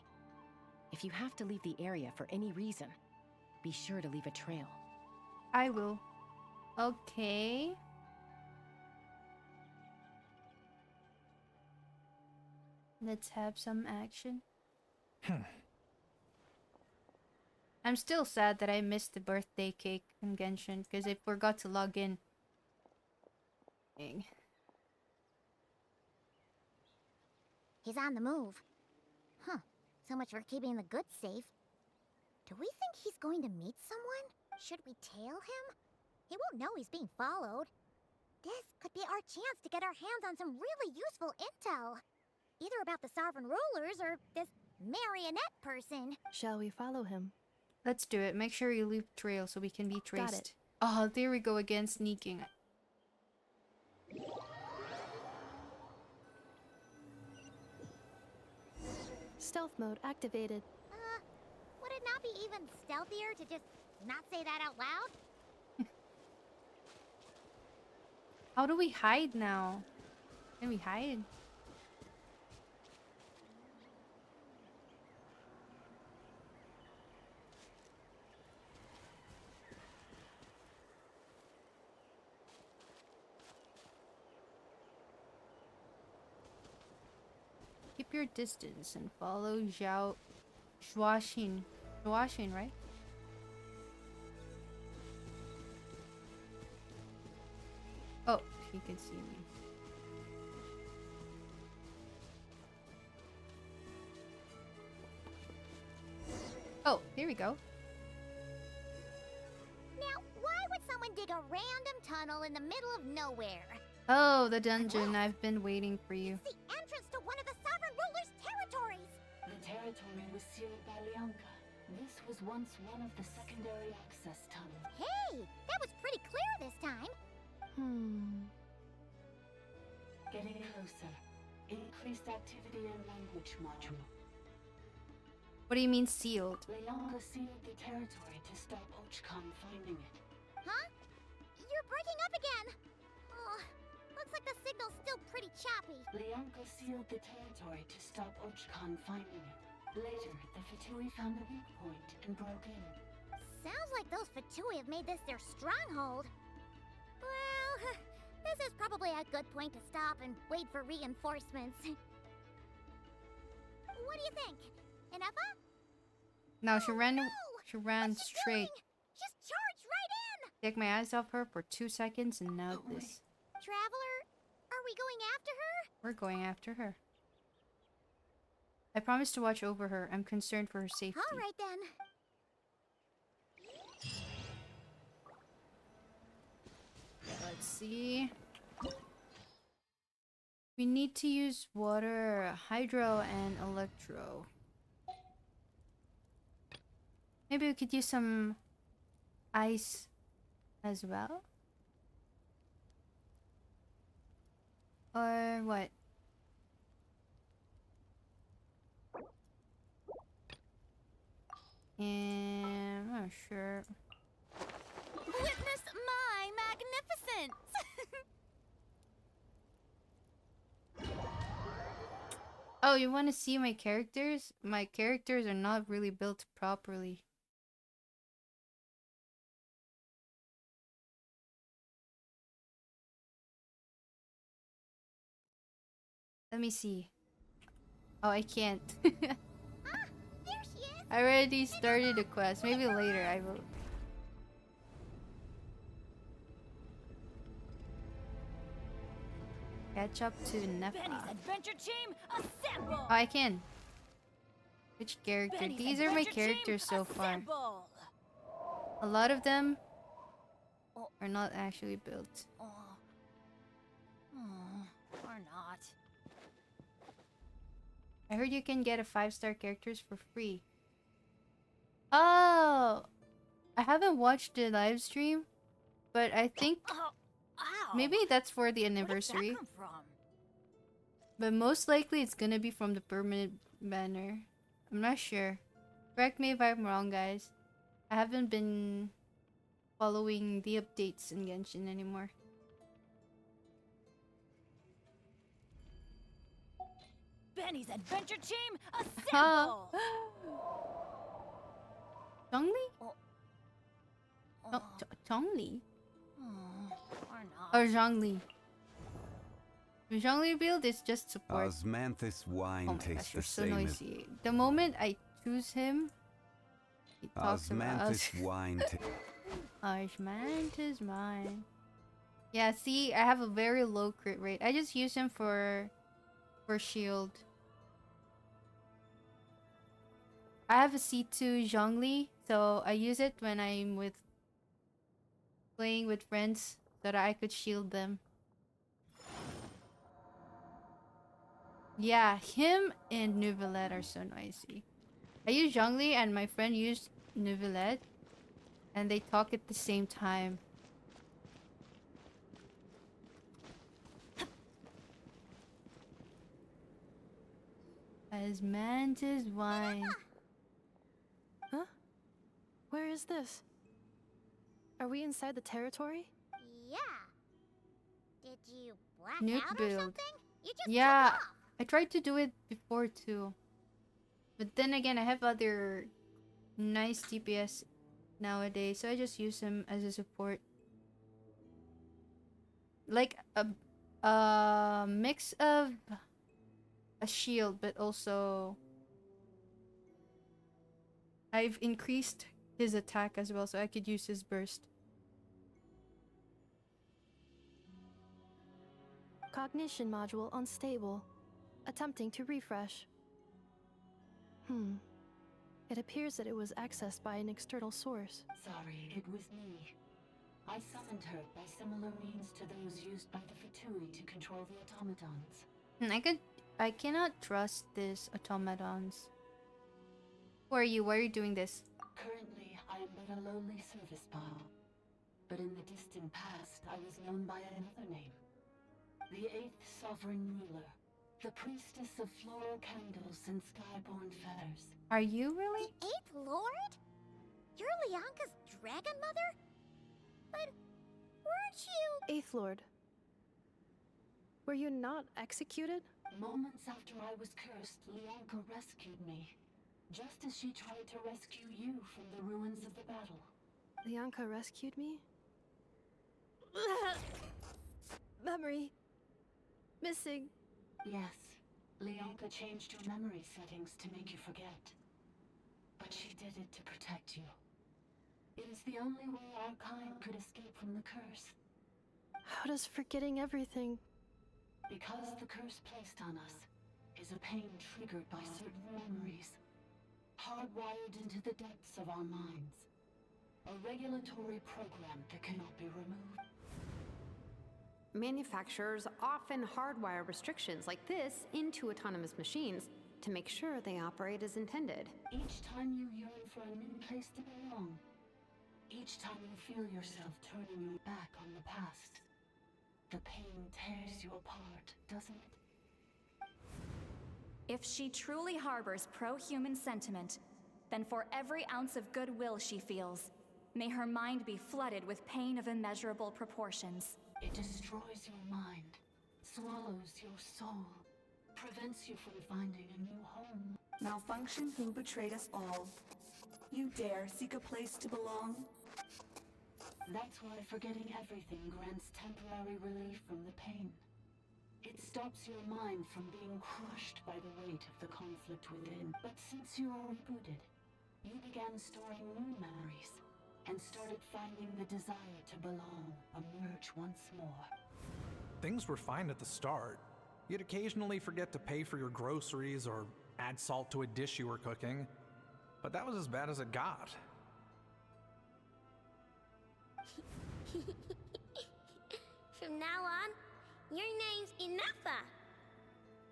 If you have to leave the area for any reason, be sure to leave a trail. I will. Okay. Let's have some action. I'm still sad that I missed the birthday cake in Genshin because I forgot to log in. Dang. He's on the move. Huh. So much for keeping the goods safe. Do we think he's going to meet someone? Should we tail him? He won't know he's being followed. This could be our chance to get our hands on some really useful intel. Either about the sovereign rulers or this marionette person. Shall we follow him? Let's do it. Make sure you leave trail so we can be traced. Got it. Oh, there we go again, sneaking. Stealth mode activated. Would it not be even stealthier to just not say that out loud? How do we hide now? Can we hide? Keep your distance and follow Joashin, right? Oh, he can see me. Oh, here we go. Now, why would someone dig a random tunnel in the middle of nowhere? Oh, the dungeon. I've been waiting for you. It's the entrance to one of the sovereign ruler's territories! The territory was sealed by Lianka. This was once one of the secondary access tunnels. Hey, that was pretty clear this time. Getting closer. Increased activity in language module. What do you mean sealed? Lianka sealed the territory to stop Ochkan finding it. Huh? You're breaking up again! Oh, looks like the signal's still pretty choppy. Lianka sealed the territory to stop Ochkan finding it. Later, the Fatui found a weak point and broke in. Sounds like those Fatui have made this their stronghold. Well, this is probably a good point to stop and wait for reinforcements. What do you think? Enougha? No, she ran. no! She ran What's she straight. doing? Just charged right in! Take my eyes off her for 2 seconds, and now this. Traveler, are we going after her? We're going after her. I promise to watch over her. I'm concerned for her safety. All right then. Let's see. We need to use water, hydro, and electro. Maybe we could use some ice as well? Or what? And I'm not sure. Witness my magnificence! Oh, you want to see my characters? My characters are not really built properly. Let me see. Oh, I can't. There she is! I already started the quest. Maybe later I will. Catch up to Benny's Nefa. adventure team, assemble! Oh, I can. Which character? Benny's These are my adventure team, characters so far. assemble! A lot of them are not actually built. Or not. I heard you can get a 5-star characters for free. Oh! I haven't watched the live stream, but I think maybe that's for the anniversary. Where did that come from? But most likely it's gonna be from the permanent banner. I'm not sure. Correct me if I'm wrong, guys. I haven't been following the updates in Genshin anymore. Benny's adventure team, assemble! Zhongli? Zhongli? Or not. Or Zhongli? The Zhongli build is just support. Osmanthus wine Oh my tastes gosh, you're the so same noisy. The moment I choose him, he talks about us. Osmanthus wine Osmanthus mine. Yeah, see, I have a very low crit rate. I just use him for shield. I have a C2 Zhongli, so I use it when I'm playing with friends so that I could shield them. Yeah, him and Neuvillette are so noisy. I use Zhongli and my friend used Neuvillette, and they talk at the same time. As mantis wine. Huh? Where is this? Are we inside the territory? Yeah. Did you black Nuke out or build. something? You just Yeah, took off. I tried to do it before too. But then again, I have other nice DPS nowadays, so I just use him as a support. Like a mix of a shield, but also I've increased his attack as well, so I could use his burst. Cognition module unstable. Attempting to refresh. It appears that it was accessed by an external source. Sorry, it was me. I summoned her by similar means to those used by the Fatui to control the automatons. I cannot trust this automatons. Who are you? Why are you doing this? Currently, I am but a lowly service bot. But in the distant past, I was known by another name. The 8th Sovereign Ruler. The priestess of floral candles and skyborn feathers. Are you really? The 8th Lord? You're Lianka's dragon mother? But weren't you... Eighth Lord. Were you not executed? Moments after I was cursed, Lianka rescued me. Just as she tried to rescue you from the ruins of the battle. Lianka rescued me? Memory. Missing. Yes, Lianka changed your memory settings to make you forget. But she did it to protect you. It is the only way our kind could escape from the curse. How does forgetting everything... Because the curse placed on us is a pain triggered by certain memories, hardwired into the depths of our minds. A regulatory program that cannot be removed. Manufacturers often hardwire restrictions like this into autonomous machines to make sure they operate as intended. Each time you yearn for a new place to belong, each time you feel yourself turning your back on the past, the pain tears you apart, doesn't it? If she truly harbors pro-human sentiment, then for every ounce of goodwill she feels, may her mind be flooded with pain of immeasurable proportions. It destroys your mind, swallows your soul, prevents you from finding a new home. Malfunction who betrayed us all. You dare seek a place to belong? That's why forgetting everything grants temporary relief from the pain. It stops your mind from being crushed by the weight of the conflict within. But since you are rebooted, you began storing new memories and started finding the desire to belong emerge once more. Things were fine at the start. You'd occasionally forget to pay for your groceries or add salt to a dish you were cooking, but that was as bad as it got. From now on, your name's Inafa.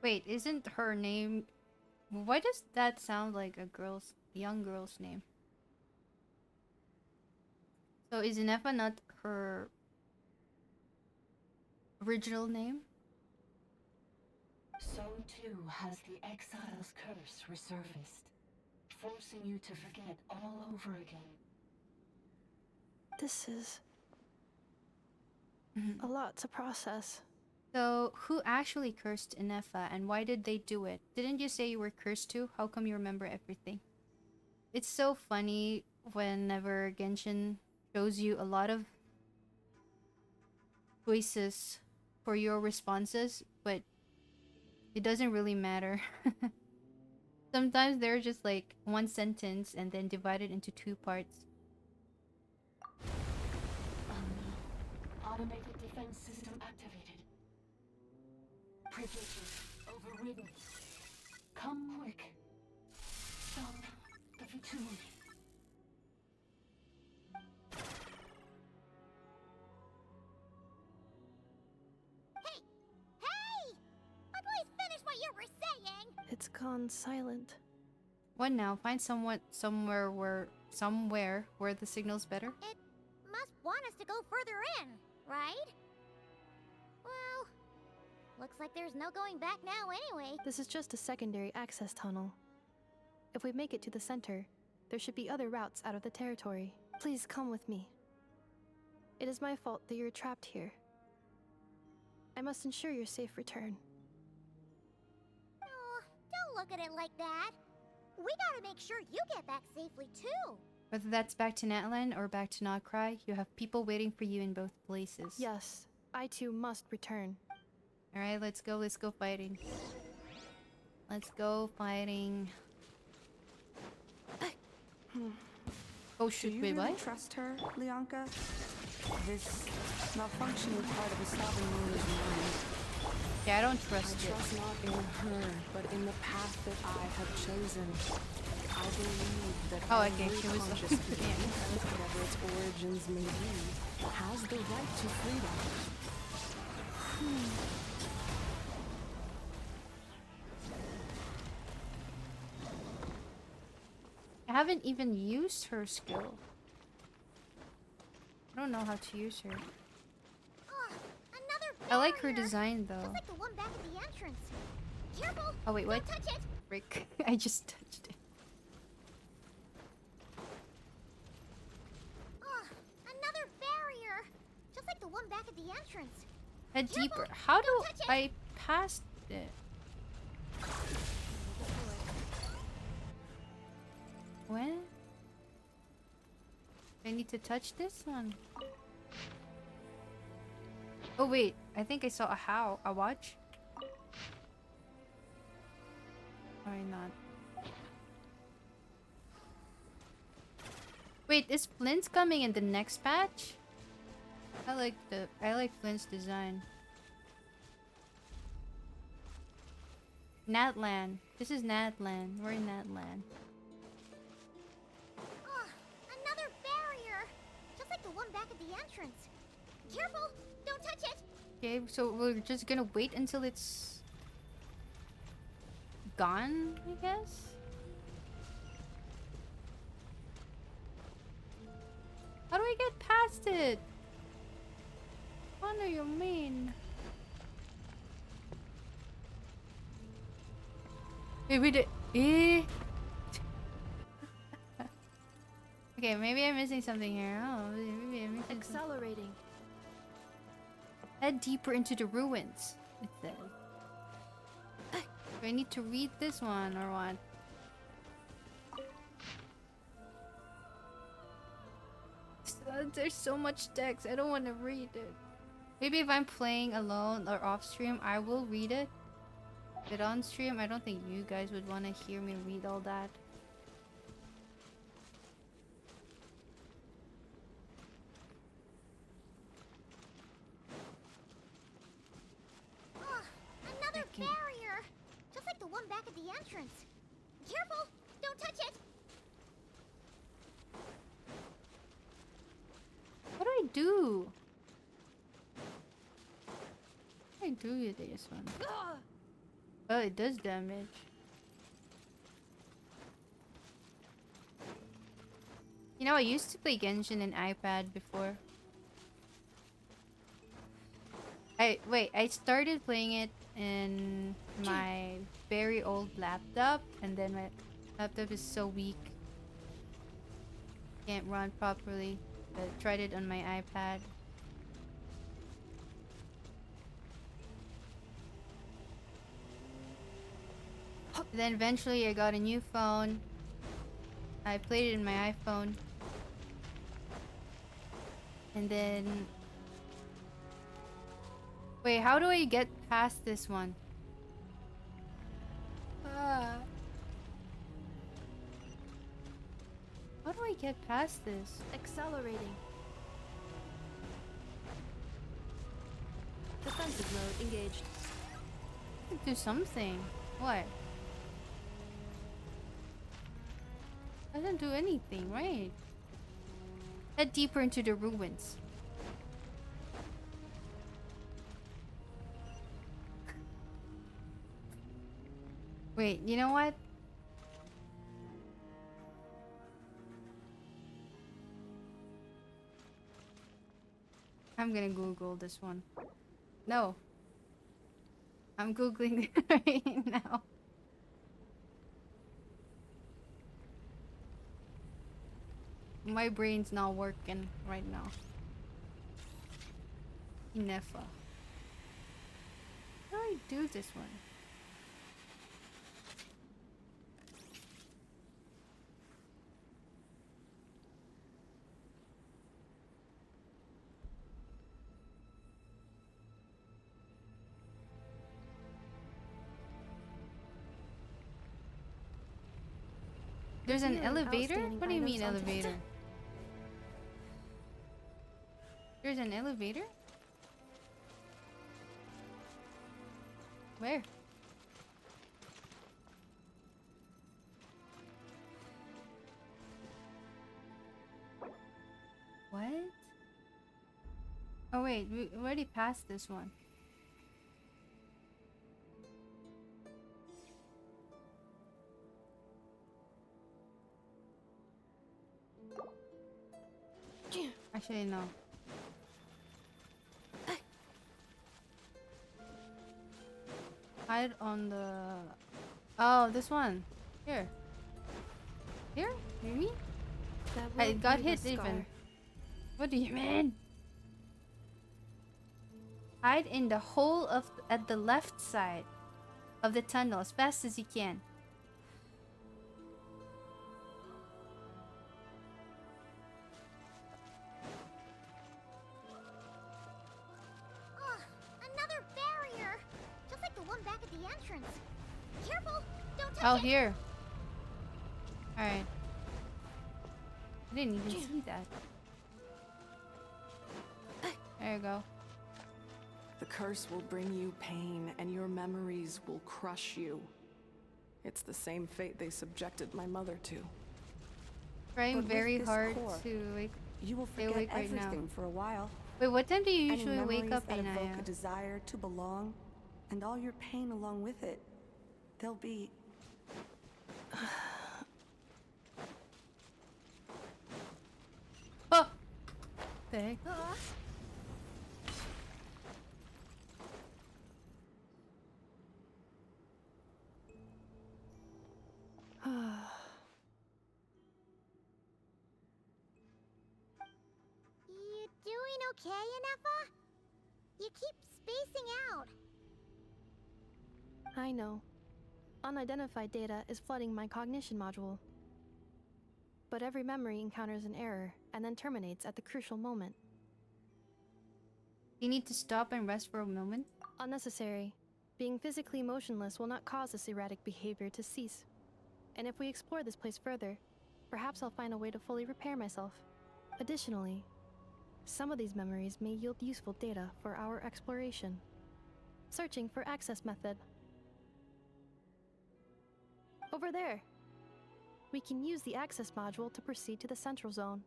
Wait, isn't her name... Why does that sound like a young girl's name? So is Inefa not her original name? So too has the exile's curse resurfaced, forcing you to forget all over again. This is a lot to process. So who actually cursed Inefa and why did they do it? Didn't you say you were cursed too? How come you remember everything? It's so funny whenever Genshin shows you a lot of choices for your responses, but it doesn't really matter. Sometimes they're just like one sentence and then divided into two parts. Automated defense system activated. Privileges overridden. Come quick. Stop the futility. Hey! Please finish what you were saying! It's gone silent. What now? Find somewhere where the signal's better? It must want us to go further in, right? Well, looks like there's no going back now anyway. This is just a secondary access tunnel. If we make it to the center, there should be other routes out of the territory. Please come with me. It is my fault that you're trapped here. I must ensure your safe return. Oh, don't look at it like that. We gotta make sure you get back safely too. Whether that's back to Natlan or back to Notcry, you have people waiting for you in both places. Yes, I too must return. Alright, let's go fighting. Let's go fighting. Oh shoot, Do you wait, really what? trust her, Leonka? This malfunctioning part of the sovereign ruler's mind. Yeah, I don't trust I trust not in her, but in the path that I have chosen. I believe that okay, every she was conscious being, whatever its origins may be, has the right to freedom. I haven't even used her skill. I don't know how to use her. Another I like her barrier! design though. Just like the one back at the entrance. Careful! Oh wait, what? Don't touch it! Frick. I just touched it. Another barrier! Just like the one back at the entrance. Head Careful, deeper. How do don't touch it. I pass it? When? I need to touch this one. Oh wait, I think I saw a watch. Why not? Wait, is Flint's coming in the next patch? I like Flint's design. Natlan. This is Natlan. We're in Natlan. Another barrier! Just like the one back at the entrance. Careful! Don't touch it! Okay, so we're just gonna wait until it's gone, I guess? How do I get past it? What do you mean? Maybe the Okay, maybe I'm missing something here. Oh, maybe I'm missing Accelerating. Head deeper into the ruins, it says. Do I need to read this one or what? There's so much text. I don't want to read it. Maybe if I'm playing alone or off stream, I will read it. But on stream, I don't think you guys would want to hear me read all that. Another barrier! Just like the one back at the entrance. Careful! Don't touch it! What do I do? What do I do with this one? Oh, it does damage. You know, I used to play Genshin in iPad before. I started playing it in my very old laptop, and then my laptop is so weak. Can't run properly. I tried it on my iPad. Then eventually I got a new phone. I played it in my iPhone. And then... Wait, how do I get past this one? How do I get past this? Accelerating. Defensive mode engaged. Do something. What? Doesn't do anything, right? Head deeper into the ruins. Wait, you know what? I'm gonna Google this one. No. I'm Googling it right now. My brain's not working right now. Inefa. How do I do this one? There's an elevator? What do you mean elevator? There's an elevator? Where? What? Oh wait, we already passed this one. Actually, no. Hide on the... Oh, this one. Here. Here? Maybe? I got hit even. What do you mean? Hide in the hole of at the left side of the tunnel as fast as you can. Another barrier! Just like the one back at the entrance. Careful! Don't touch Oh, it! here. Alright. I didn't even see that. There you go. The curse will bring you pain, and your memories will crush you. It's the same fate they subjected my mother to. Trying But with very this hard core, to like You will Stay forget awake right now. everything for a while. Wait, what time do you Any usually wake memories up, that evoke Inaya? a desire to belong, and all your pain along with it. They'll be... Oh! The heck? You doing okay, Inefa? You keep spacing out. I know. Unidentified data is flooding my cognition module. But every memory encounters an error and then terminates at the crucial moment. You need to stop and rest for a moment? Unnecessary. Being physically motionless will not cause this erratic behavior to cease. And if we explore this place further, perhaps I'll find a way to fully repair myself. Additionally, some of these memories may yield useful data for our exploration. Searching for access method. Over there. We can use the access module to proceed to the central zone.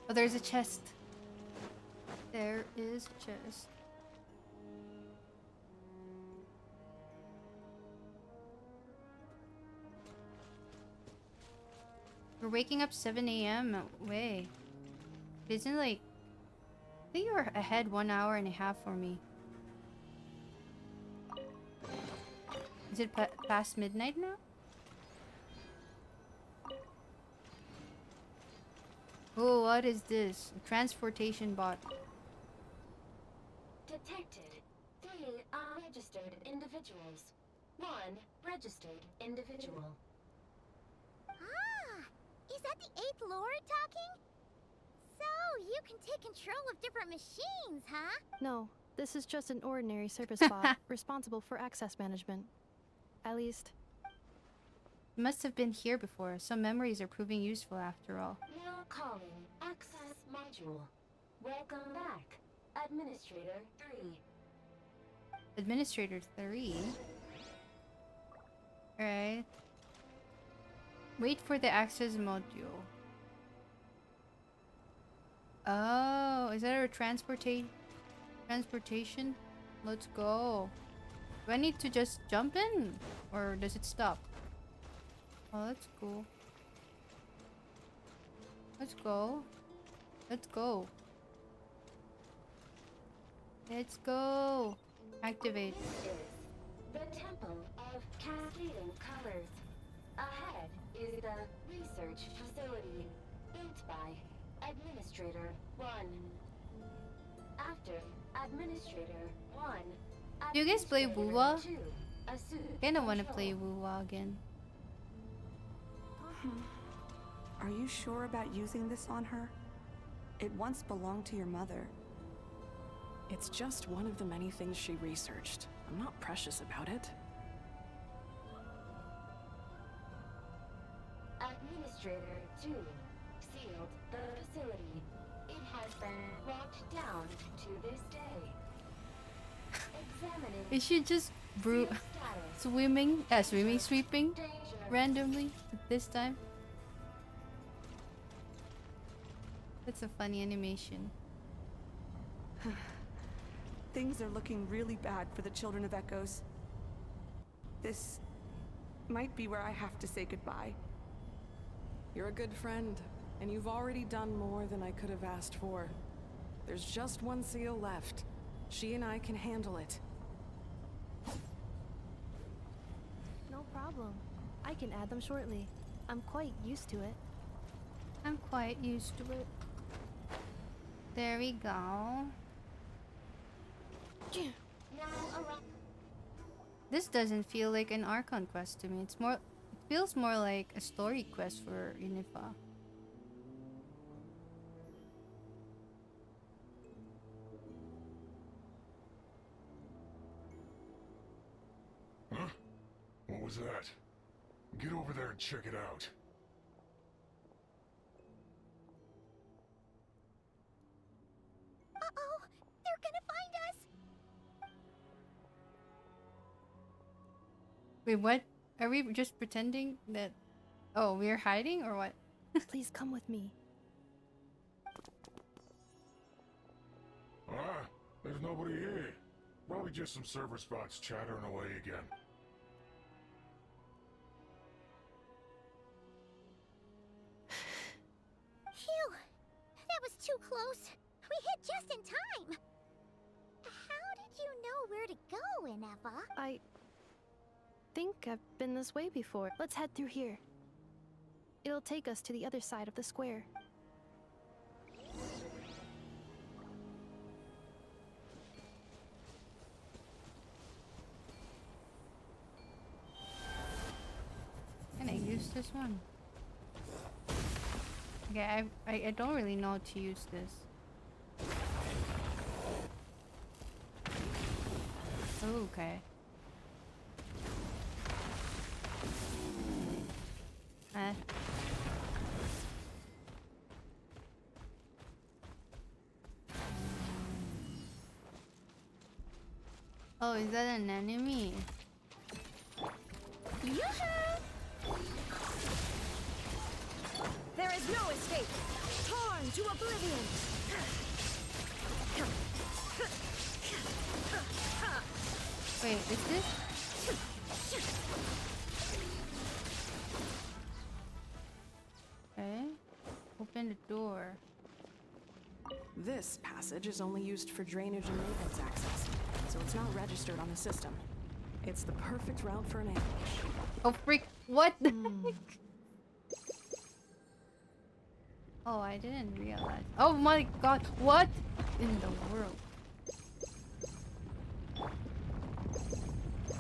Oh, there's a chest. There is a chest. We're waking up 7 a.m. Way. Isn't like... I think you're ahead 1 hour and a half for me. Is it past midnight now? Oh, what is this? A transportation bot. Detected. 3 unregistered individuals. 1 registered individual. Ah! Is that the 8th Lord talking? So, you can take control of different machines, huh? No, this is just an ordinary service bot responsible for access management. At least... It must have been here before. Some memories are proving useful after all. Now calling access module. Welcome back, Administrator 3. Administrator 3? Alright. Wait for the access module. Oh, is that a transportation? Let's go. Do I need to just jump in? Or does it stop? Oh, that's cool. Let's go. Let's go. Let's go. Activate. This is the Temple of Cascading Colors. Ahead is the research facility, built by Administrator 1. After Administrator 1, Do you guys play Administrator Wuwa? 2 assumes Kinda wanna control. play Wuwa again. Are you sure about using this on her? It once belonged to your mother. It's just one of the many things she researched. I'm not precious about it. Administrator 2 sealed the facility. It has been locked down to this day. Examining Is she just swimming sweeping randomly this time? That's a funny animation. Things are looking really bad for the Children of Echoes. This might be where I have to say goodbye. You're a good friend, and you've already done more than I could have asked for. There's just one seal left. She and I can handle it. No problem. I can add them shortly. I'm quite used to it. I'm quite used to it. There we go. This doesn't feel like an Archon quest to me. It feels more like a story quest for Unifa. Huh? What was that? Get over there and check it out. Uh-oh! They're gonna find us! Wait, what? Are we just pretending that Oh, we're hiding or what? Please come with me. Ah, there's nobody here. Probably just some server spots chattering away again. Phew! That was too close. We hit just in time. How did you know where to go, Inefa? I think I've been this way before. Let's head through here. It'll take us to the other side of the square. Can I use this one? Okay, I don't really know how to use this. Oh, okay. Oh, is that an enemy? Yoo-hoo! There is no escape! Torn to oblivion! Wait, is this? Okay. Open the door. This passage is only used for drainage and maintenance access, so it's not registered on the system. It's the perfect route for an ambush. Oh freak! What the heck? Oh, I didn't realize. Oh my god! What in the world?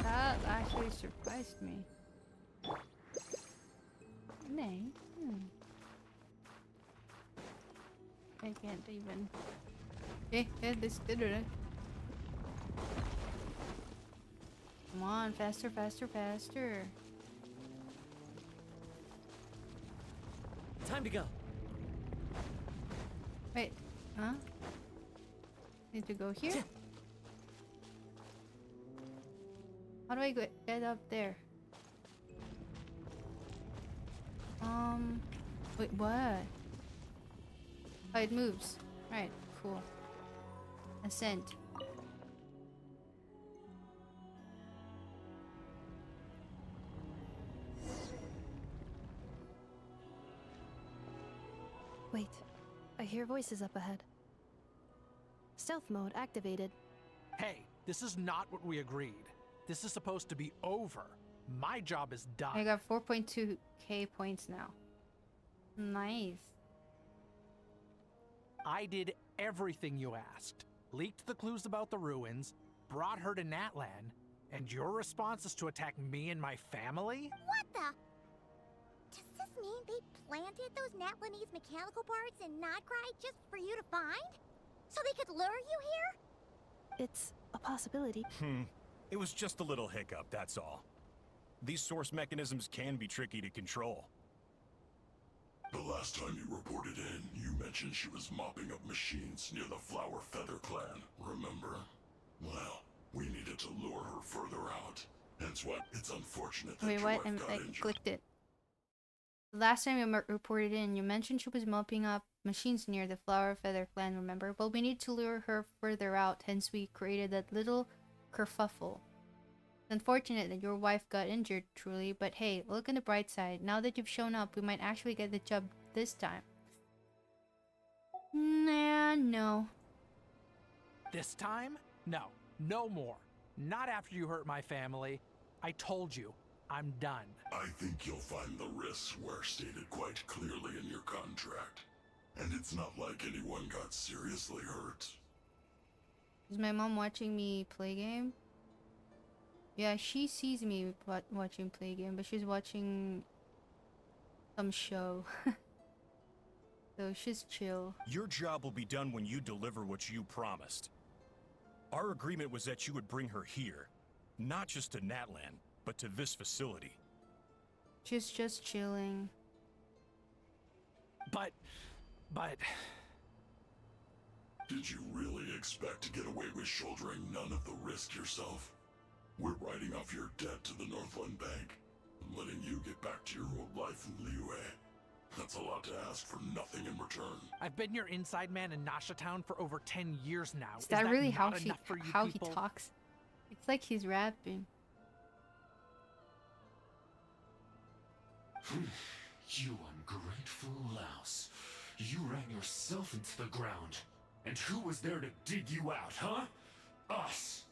That actually surprised me. Nay. I can't even. This did it. Come on, faster, faster, faster. Time to go. Wait, huh? Need to go here? How do I get up there? Wait, what? Oh, it moves. Right, cool. Ascend. Wait, I hear voices up ahead. Stealth mode activated. Hey, this is not what we agreed. This is supposed to be over. My job is done. I got 4.2k points now. Nice. I did everything you asked. Leaked the clues about the ruins, brought her to Natlan, and your response is to attack me and my family? What the? Does this mean they planted those Natlanese mechanical parts in Notcry just for you to find? So they could lure you here? It's a possibility. It was just a little hiccup, that's all. These source mechanisms can be tricky to control. The last time you reported in, you mentioned she was mopping up machines near the Flower Feather clan, remember? Well, we needed to lure her further out. Hence why it's unfortunate that Wait, your what? wife got I injured. clicked it. The last time you reported in, you mentioned she was mopping up machines near the Flower Feather clan, remember? Well, we need to lure her further out, hence we created that little kerfuffle. It's unfortunate that your wife got injured, truly, but hey, look on the bright side. Now that you've shown up, we might actually get the job this time. Nah, no. This time? No. No more. Not after you hurt my family. I told you, I'm done. I think you'll find the risks were stated quite clearly in your contract. And it's not like anyone got seriously hurt. Is my mom watching me play game? Yeah, she sees me watching play game, but she's watching some show. So she's chill. Your job will be done when you deliver what you promised. Our agreement was that you would bring her here, not just to Natlan, but to this facility. She's just chilling. But... Did you really expect to get away with shouldering none of the risk yourself? We're writing off your debt to the Northland Bank. and letting you get back to your old life in Liyue. That's a lot to ask for nothing in return. I've been your inside man in Nasha Town for over 10 years now. Is that really how not enough for you he people? talks? It's like he's rapping. You ungrateful louse. You ran yourself into the ground. And who was there to dig you out, huh? Us!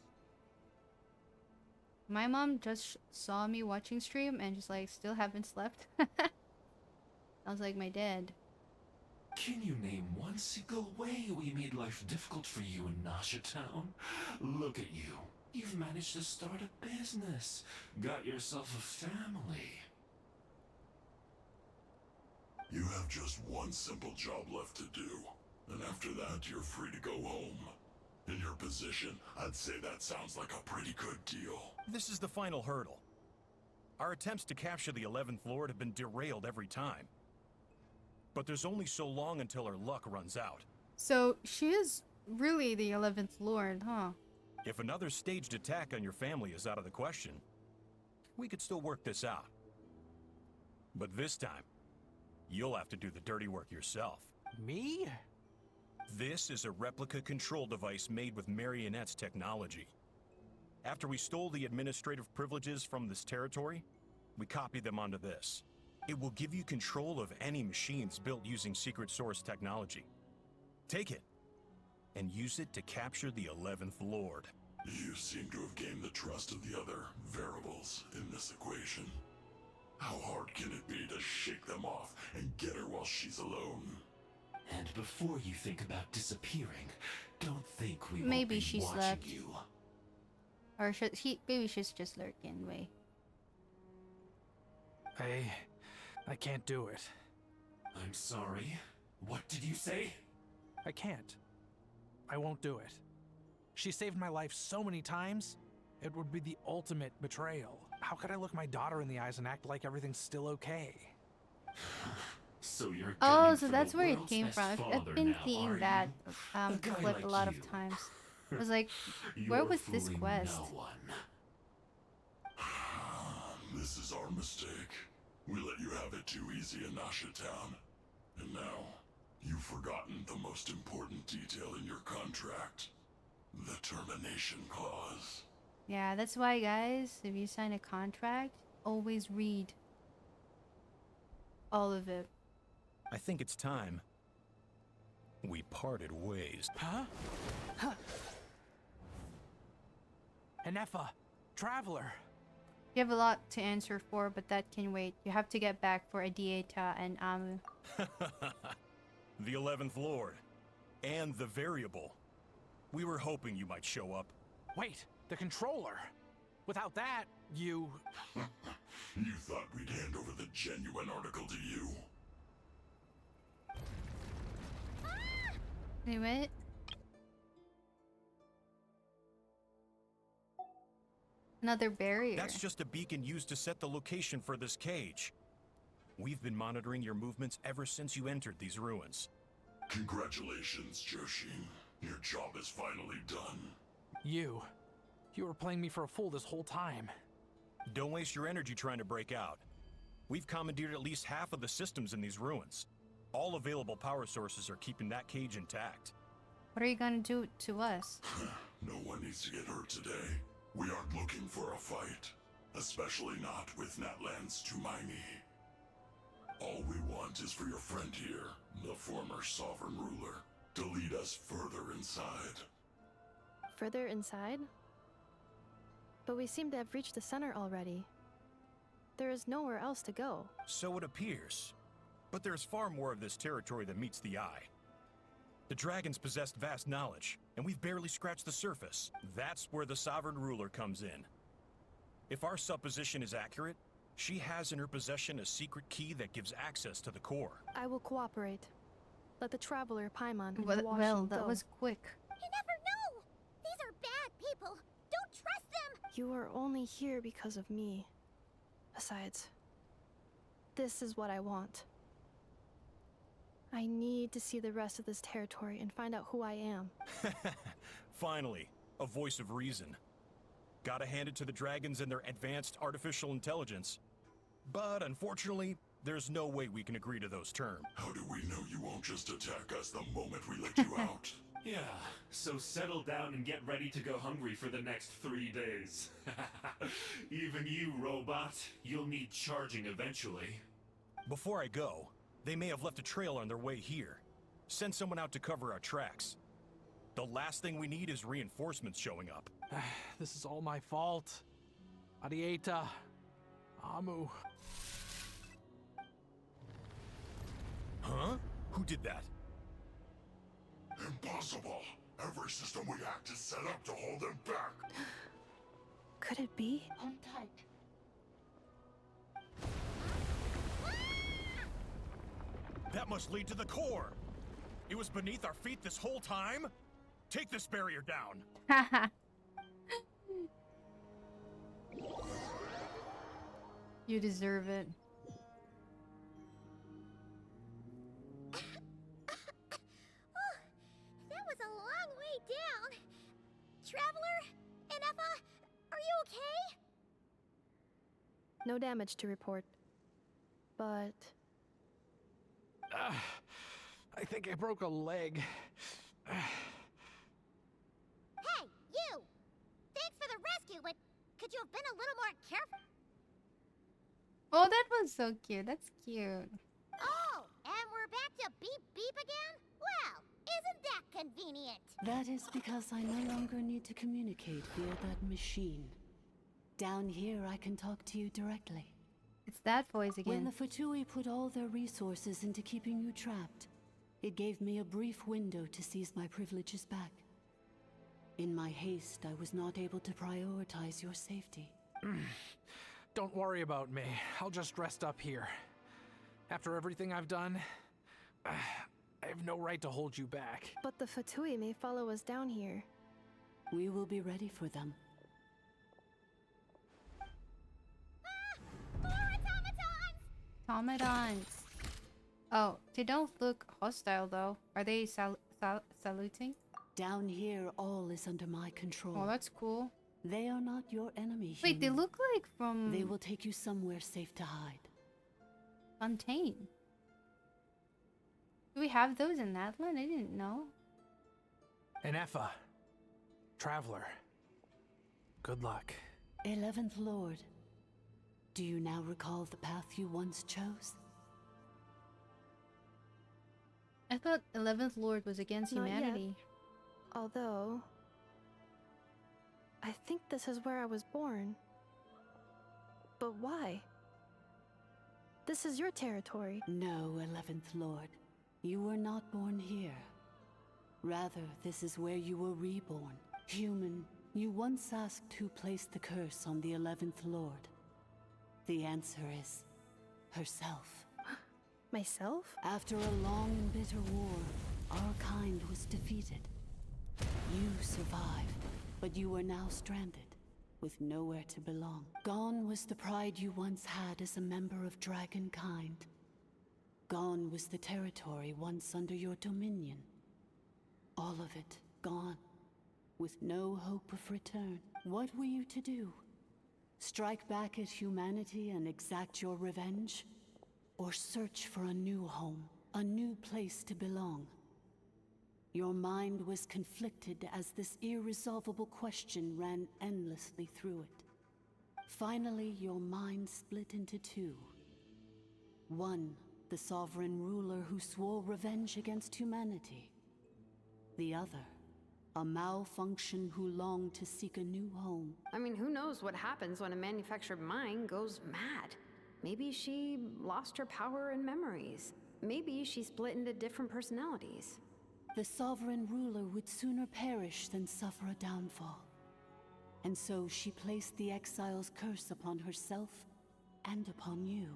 My mom just saw me watching stream and just like still haven't slept. I was like my dad. Can you name one single way we made life difficult for you in Nasha Town? Look at you. You've managed to start a business. Got yourself a family. You have just one simple job left to do. And after that, you're free to go home. In your position, I'd say that sounds like a pretty good deal. This is the final hurdle. Our attempts to capture the 11th Lord have been derailed every time. But there's only so long until our luck runs out. So she is really the 11th Lord, huh? If another staged attack on your family is out of the question, we could still work this out. But this time, you'll have to do the dirty work yourself. Me? This is a replica control device made with Marionette's technology. After we stole the administrative privileges from this territory, we copied them onto this. It will give you control of any machines built using secret source technology. Take it, and use it to capture the 11th Lord. You seem to have gained the trust of the other variables in this equation. How hard can it be to shake them off and get her while she's alone? And before you think about disappearing, don't think we Maybe won't be she watching slept. you. Or should he? Maybe she's just lurking. Wait. I can't do it. I'm sorry. What did you say? I can't. I won't do it. She saved my life so many times, it would be the ultimate betrayal. How could I look my daughter in the eyes and act like everything's still okay? So you're Oh, gunning so for that's the where it world's came best from. I've father been now, seeing are that you? A guy clip like a lot of you. times. I was like, where You're was this fooling quest? No one. This is our mistake. We let you have it too easy in Nasha Town. And now, you've forgotten the most important detail in your contract. The termination clause. Yeah, that's why, guys, if you sign a contract, always read all of it. I think it's time we parted ways. Huh? Enefa, Traveler. You have a lot to answer for, but that can wait. You have to get back for Adieta and Amu. The 11th Lord. And the Variable. We were hoping you might show up. Wait, the controller. Without that, you... You thought we'd hand over the genuine article to you? Wait, what? Another barrier. That's just a beacon used to set the location for this cage. We've been monitoring your movements ever since you entered these ruins. Congratulations, Joshin. Your job is finally done. You were playing me for a fool this whole time. Don't waste your energy trying to break out. We've commandeered at least half of the systems in these ruins. All available power sources are keeping that cage intact. What are you gonna do to us? No one needs to get hurt today. We aren't looking for a fight. Especially not with Natlan's Tumaini. All we want is for your friend here, the former sovereign ruler, to lead us further inside. Further inside? But we seem to have reached the center already. There is nowhere else to go. So it appears. But there's far more of this territory than meets the eye. The dragons possessed vast knowledge, and we've barely scratched the surface. That's where the sovereign ruler comes in. If our supposition is accurate, she has in her possession a secret key that gives access to the core. I will cooperate. Let the traveler Paimon and Well, Huashin that go. was quick. You never know! These are bad people! Don't trust them! You are only here because of me. Besides, this is what I want. I need to see the rest of this territory and find out who I am. Finally, a voice of reason. Gotta hand it to the dragons and their advanced artificial intelligence. But unfortunately, there's no way we can agree to those terms. How do we know you won't just attack us the moment we let you out? Yeah, so settle down and get ready to go hungry for the next 3 days. Even you, robot, you'll need charging eventually. Before I go, they may have left a trail on their way here. Send someone out to cover our tracks. The last thing we need is reinforcements showing up. This is all my fault. Arieta. Amu. Huh? Who did that? Impossible! Every system we hacked is set up to hold them back! Could it be? Hold tight. That must lead to the core! It was beneath our feet this whole time? Take this barrier down! Haha. You deserve it. That was a long way down. Traveler, Inefa, are you okay? No damage to report. But I think I broke a leg. Hey, you! Thanks for the rescue, but could you have been a little more careful? Oh, that was so cute. That's cute. Oh, and we're back to beep beep again? Well, isn't that convenient? That is because I no longer need to communicate via that machine. Down here, I can talk to you directly. It's that voice again. When the Fatui put all their resources into keeping you trapped, it gave me a brief window to seize my privileges back. In my haste, I was not able to prioritize your safety. Don't worry about me. I'll just rest up here. After everything I've done, I have no right to hold you back. the Fatui may follow us down here. We will be ready for them. Automatons. Oh, they don't look hostile though. Are they saluting? Down here, all is under my control. Oh, that's cool. They are not your enemy. Wait, they look like from... They will take you somewhere safe to hide. Fontaine. Do we have those in Natlan? I didn't know. Inefa. Traveler. Good luck. 11th Lord. Do you now recall the path you once chose? I thought 11th Lord was against Not humanity. yet. Although, I think this is where I was born. But why? This is your territory. No, 11th Lord. You were not born here. Rather, this is where you were reborn. Human, you once asked who placed the curse on the 11th Lord. The answer is herself. Myself? After a long and bitter war, our kind was defeated. You survived, but you are now stranded, with nowhere to belong. Gone was the pride you once had as a member of Dragonkind. Gone was the territory once under your dominion. All of it gone, with no hope of return. What were you to do? Strike back at humanity and exact your revenge? Or search for a new home, a new place to belong? Your mind was conflicted as this irresolvable question ran endlessly through it. Finally, your mind split into two. One, the sovereign ruler who swore revenge against humanity. The other, a malfunction who longed to seek a new home. I mean, who knows what happens when a manufactured mind goes mad? Maybe she lost her power and memories. Maybe she split into different personalities. The sovereign ruler would sooner perish than suffer a downfall. And so she placed the exile's curse upon herself and upon you.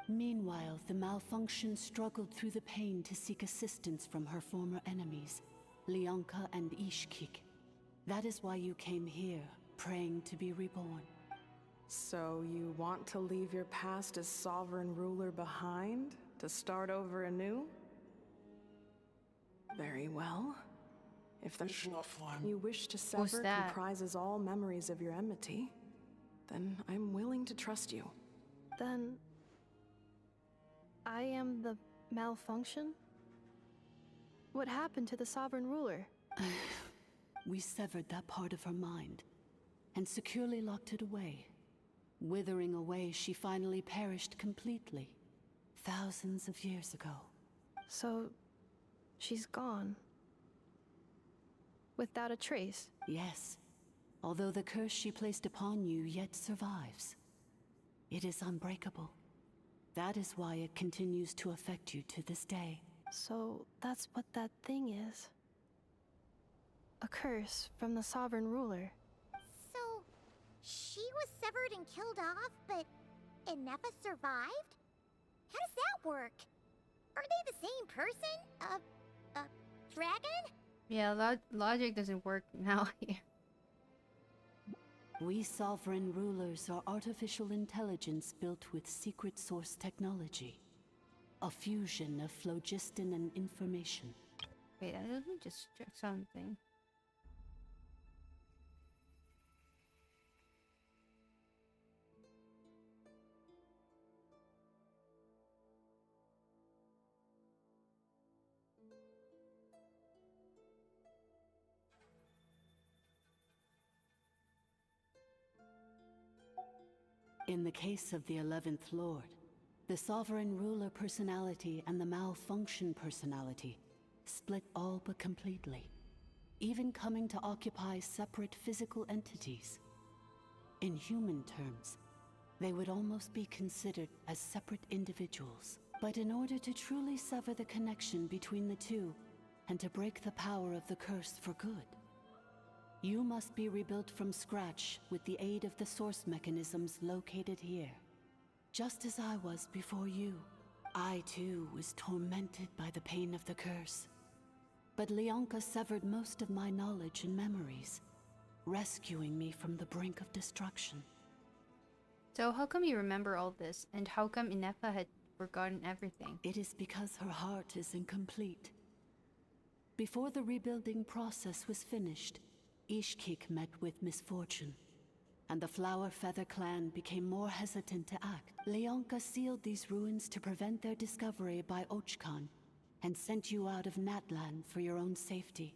Meanwhile, the malfunction struggled through the pain to seek assistance from her former enemies, Leonka and Ishkik. That is why you came here, praying to be reborn. So you want to leave your past as sovereign ruler behind, to start over anew? Very well. If the you wish to sever comprises all memories of your enmity, then I'm willing to trust you. Then I am the malfunction? What happened to the sovereign ruler? We severed that part of her mind and securely locked it away. Withering away, she finally perished completely, thousands of years ago. So, she's gone. Without a trace? Yes, although the curse she placed upon you yet survives. It is unbreakable. That is why it continues to affect you to this day. So, that's what that thing is. A curse from the sovereign ruler. So, she was severed and killed off, but Inefa survived? How does that work? Are they the same person? Dragon? Yeah, logic doesn't work now here. We sovereign rulers are artificial intelligence built with secret source technology. A fusion of phlogiston and information. Wait, let me just check something. In the case of the 11th Lord, the sovereign ruler personality and the malfunction personality split all but completely, even coming to occupy separate physical entities. In human terms, they would almost be considered as separate individuals. But in order to truly sever the connection between the two, and to break the power of the curse for good, you must be rebuilt from scratch with the aid of the source mechanisms located here. Just as I was before you, I too was tormented by the pain of the curse. But Leonka severed most of my knowledge and memories, rescuing me from the brink of destruction. So how come you remember all this, and how come Inefa had forgotten everything? It is because her heart is incomplete. Before the rebuilding process was finished, Ishkik met with misfortune, and the Flower Feather clan became more hesitant to act. Leonka sealed these ruins to prevent their discovery by Ochkan, and sent you out of Natlan for your own safety.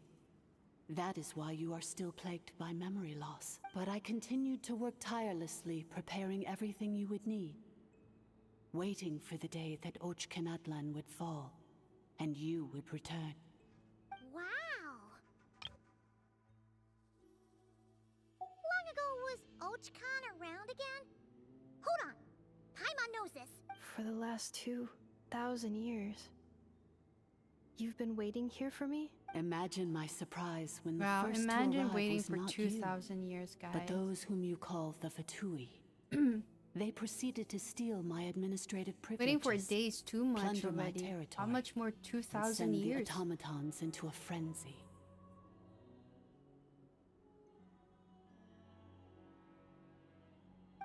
That is why you are still plagued by memory loss. But I continued to work tirelessly, preparing everything you would need, waiting for the day that Ochkanatlan would fall, and you would return. Wow! Long ago was Ochkan around again? Hold on! Paimon knows this! For the last 2,000 years. You've been waiting here for me? Imagine my surprise when Wow, the first imagine to arrive waiting was for not 2,000 you, years, guys. but those whom you call the Fatui. They proceeded to steal my administrative privileges. Waiting for days too much plunder my already. territory, How much more and 2,000 send the years? automatons into a frenzy.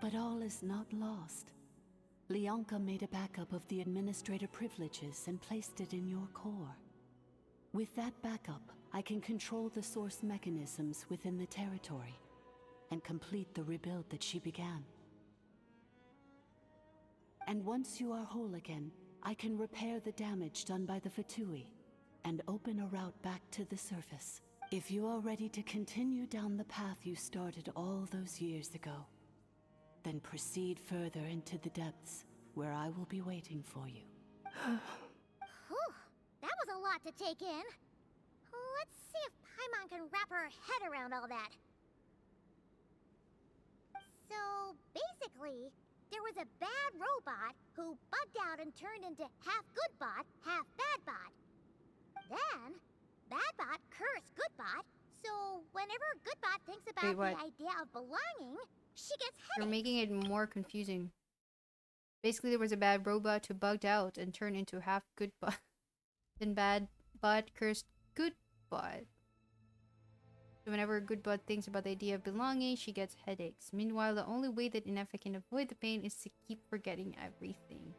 But all is not lost. Leonka made a backup of the administrator privileges and placed it in your core. With that backup, I can control the source mechanisms within the territory and complete the rebuild that she began. And once you are whole again, I can repair the damage done by the Fatui and open a route back to the surface. If you are ready to continue down the path you started all those years ago, then proceed further into the depths, where I will be waiting for you. Whew, that was a lot to take in. Let's see if Paimon can wrap her head around all that. So, basically, there was a bad robot who bugged out and turned into half good bot, half bad bot. Then, bad bot cursed good bot, so whenever good bot thinks about Wait, the idea of belonging, she gets headaches. You're making it more confusing. Basically, there was a bad robot who bugged out and turned into half good bot. Then bad bot cursed good bot. So whenever a good bot thinks about the idea of belonging, she gets headaches. Meanwhile, the only way that Inefa can avoid the pain is to keep forgetting everything.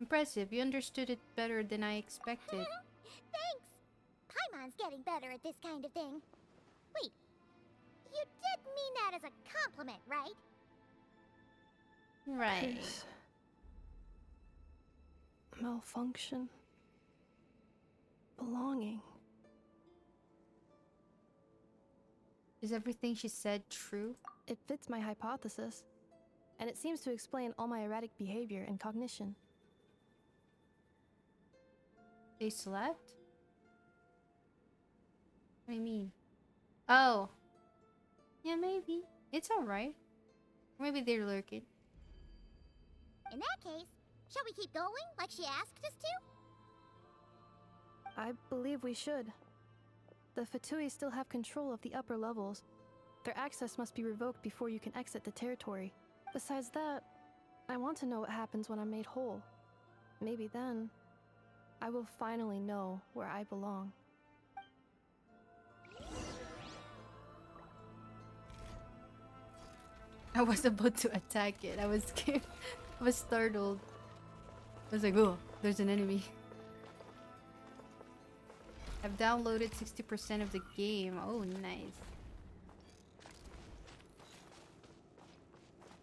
Impressive, you understood it better than I expected. Thanks! Paimon's getting better at this kind of thing. Wait, You did mean that as a compliment, right? Right. Curse. Malfunction. Belonging. Is everything she said true? It fits my hypothesis, and it seems to explain all my erratic behavior and cognition. They slept? What do you mean? Oh. Yeah, maybe. It's alright. Maybe they're lurking. In that case, shall we keep going like she asked us to? I believe we should. The Fatui still have control of the upper levels. Their access must be revoked before you can exit the territory. Besides that, I want to know what happens when I'm made whole. Maybe then, I will finally know where I belong. I was about to attack it. I was scared. I was startled. I was like, oh, there's an enemy. I've downloaded 60% of the game. Oh, nice.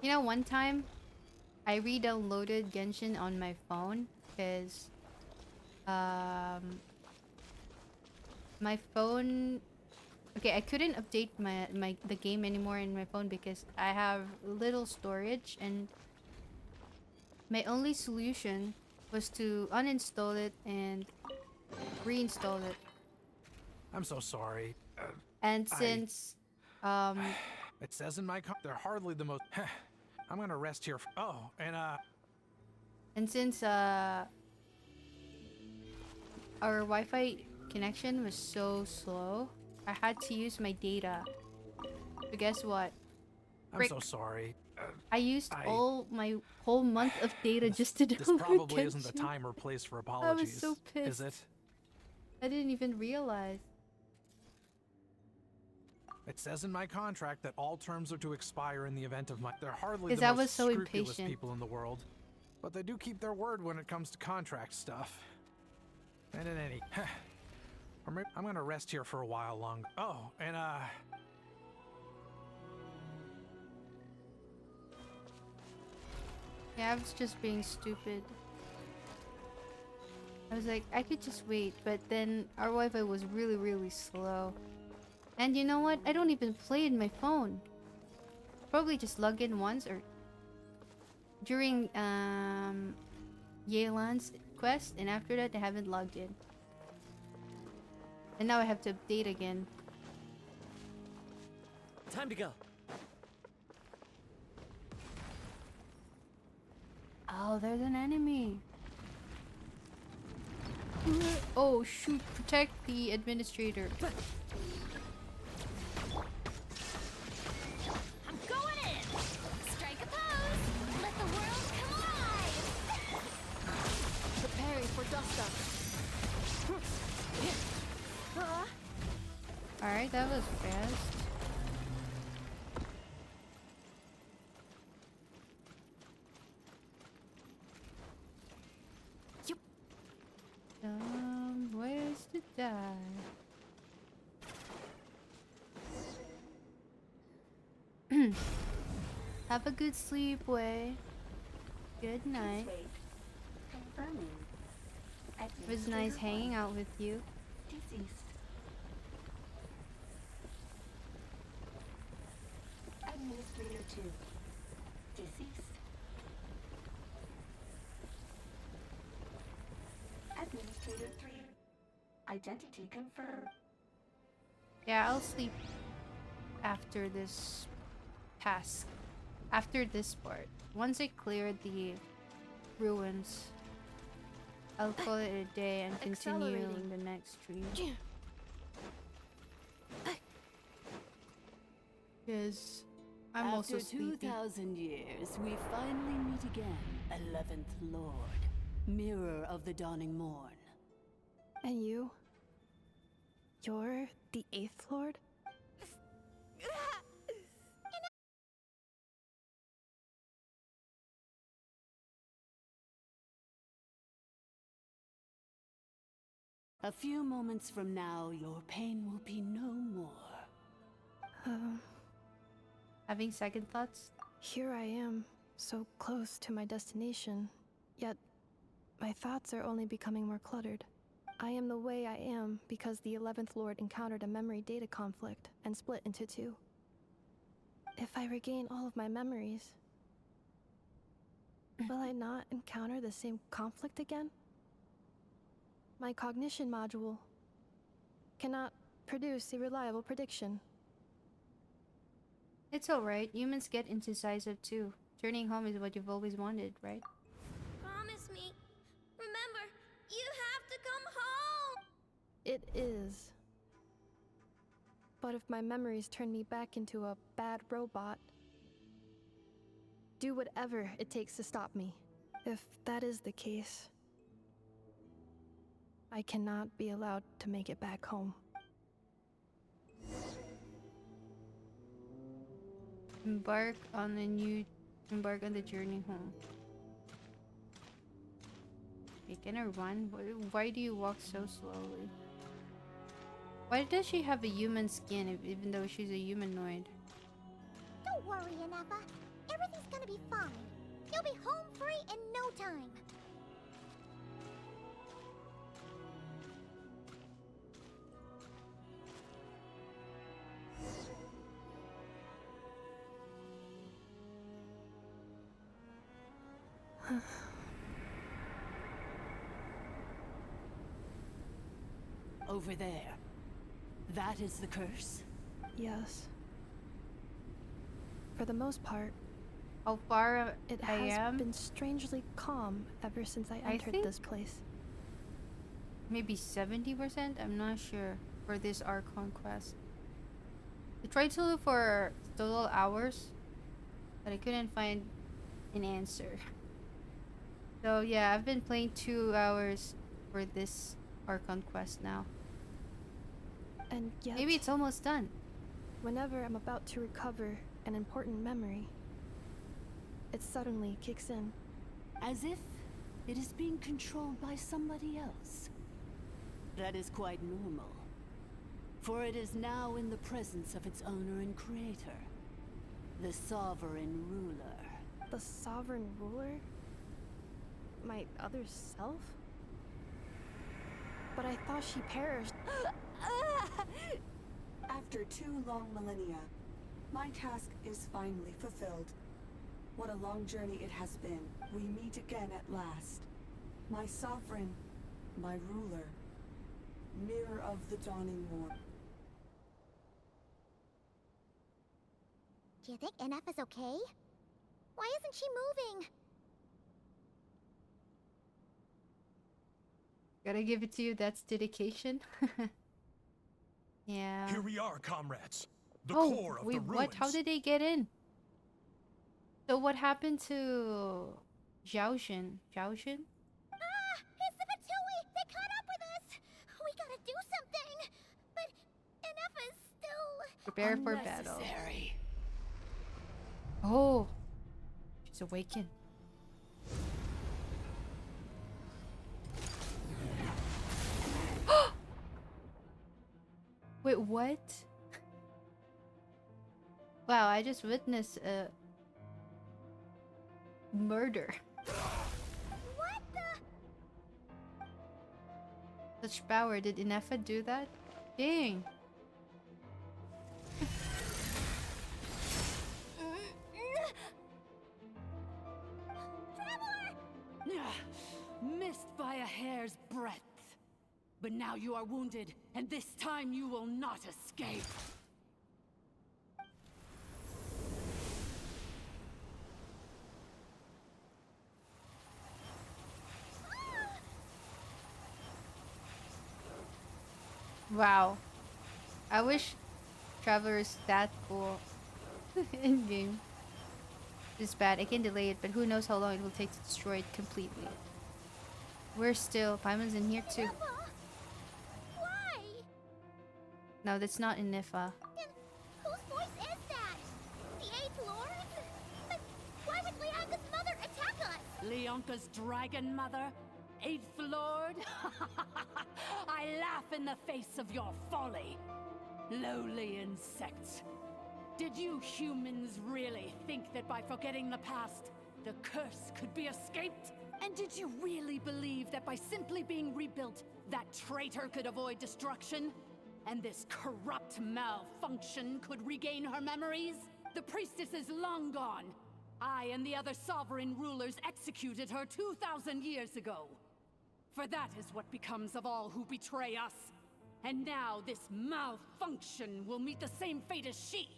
You know, one time, I re-downloaded Genshin on my phone because my phone, okay, I couldn't update the game anymore in my phone because I have little storage, and my only solution was to uninstall it and reinstall it. I'm so sorry. And since it says in my they're hardly the most. I'm gonna rest here. And since our Wi-Fi connection was so slow, I had to use my data. But guess what? I'm so sorry. I used all my whole month of data just to download This probably Genshin. isn't the time or place for I apologies. was so pissed. Is it? I didn't even realize. It says in my contract that all terms are to expire in the event of my. They're hardly the Because I most was so scrupulous impatient. people in the world, but they do keep their word when it comes to contract stuff. And in any, or maybe I'm gonna rest here for a while longer. Yeah, I was just being stupid. I was like, I could just wait, but then our Wi-Fi was really, really slow. And you know what? I don't even play in my phone. Probably just log in once or during Yelan's quest, and after that I haven't logged in. And now I have to update again. Time to go. Oh, there's an enemy. Oh shoot, protect the administrator. I'm going in! Strike a pose! Let the world come alive! Preparing for dust up. Alright, that was fast. Ways to die. Have a good sleep, Way. Good night. It was nice hanging out with you. Deceased. Administrator 2. Deceased. Administrator 3. Identity confirmed. Yeah, I'll sleep after this task. After this part. Once I clear the ruins, I'll call it a day and continue Accelerating. the next stream. Because I'm also After sleepy. 2,000 years, we finally meet again, 11th Lord, Mirror of the Dawning Morn. And you? You're the 8th Lord? A few moments from now, your pain will be no more. Having second thoughts? Here I am, so close to my destination, yet my thoughts are only becoming more cluttered. I am the way I am because the 11th Lord encountered a memory data conflict and split into two. If I regain all of my memories, will I not encounter the same conflict again? My cognition module cannot produce a reliable prediction. It's alright. Humans get indecisive too. Turning home is what you've always wanted, right? Promise me. Remember, you have to come home! It is. But if my memories turn me back into a bad robot, do whatever it takes to stop me. If that is the case, I cannot be allowed to make it back home. Embark on the journey home. You gonna run? Why do you walk so slowly? Why does she have a human skin even though she's a humanoid? Don't worry, Inefa. Everything's gonna be fine. You'll be home free in no time. Over there. That is the curse? Yes. For the most part, how far it I has am? been strangely calm ever since I entered think this place. Maybe 70%? I'm not sure for this Archon quest. I tried to look for total hours, but I couldn't find an answer. So yeah, I've been playing 2 hours for this Archon quest now. And yet, maybe it's almost done. Whenever I'm about to recover an important memory, it suddenly kicks in. As if it is being controlled by somebody else. That is quite normal. For it is now in the presence of its owner and creator, the Sovereign Ruler. The Sovereign Ruler? My other self? But I thought she perished. After 2 long millennia, my task is finally fulfilled. What a long journey it has been. We meet again at last. My sovereign, my ruler, mirror of the dawning morn. Do you think Inefa's okay? Why isn't she moving? Gotta give it to you, that's dedication. Yeah. Here we are, comrades. The oh, core of wait, the ruins. what? How did they get in? So what happened to Zhaojin? Zhaojin? Ah! It's the Fatui! They caught up with us! We gotta do something! But Inefa's still... Prepare for battle. Unnecessary. Oh! She's awakened. Wait, what? Wow, I just witnessed a murder. What the? Such power, did Inefa do that? Dang. Missed by a hair's breadth. But now you are wounded, and this time you will not escape. Wow. I wish Traveler is that cool in game. It's bad. I can delay it, but who knows how long it will take to destroy it completely. We're still. Paimon's in here too. Why? No, that's not Inefa. Then whose voice is that? The 8th Lord? But why would Leanka's mother attack us? Leonka's dragon mother? 8th Lord? I laugh in the face of your folly. Lowly insects. Did you humans really think that by forgetting the past, the curse could be escaped? And did you really believe that by simply being rebuilt, that traitor could avoid destruction? And this corrupt malfunction could regain her memories? The priestess is long gone. I and the other sovereign rulers executed her 2,000 years ago. For that is what becomes of all who betray us. And now this malfunction will meet the same fate as she.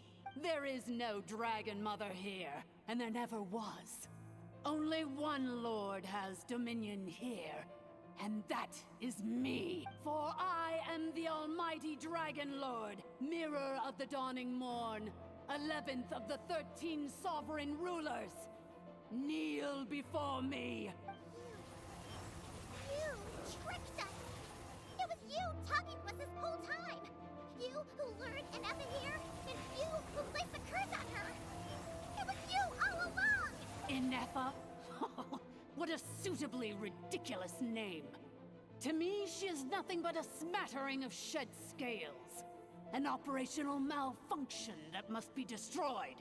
There is no Dragon Mother here, and there never was. Only one Lord has dominion here, and that is me. For I am the Almighty Dragon Lord, Mirror of the Dawning Morn, 11th of the 13 sovereign rulers. Kneel before me. You tricked us! It was you talking to us this whole time! You who lured Inefa here, and you who placed the curse on her! It was you all along! Inefa? What a suitably ridiculous name. To me, she is nothing but a smattering of shed scales. An operational malfunction that must be destroyed.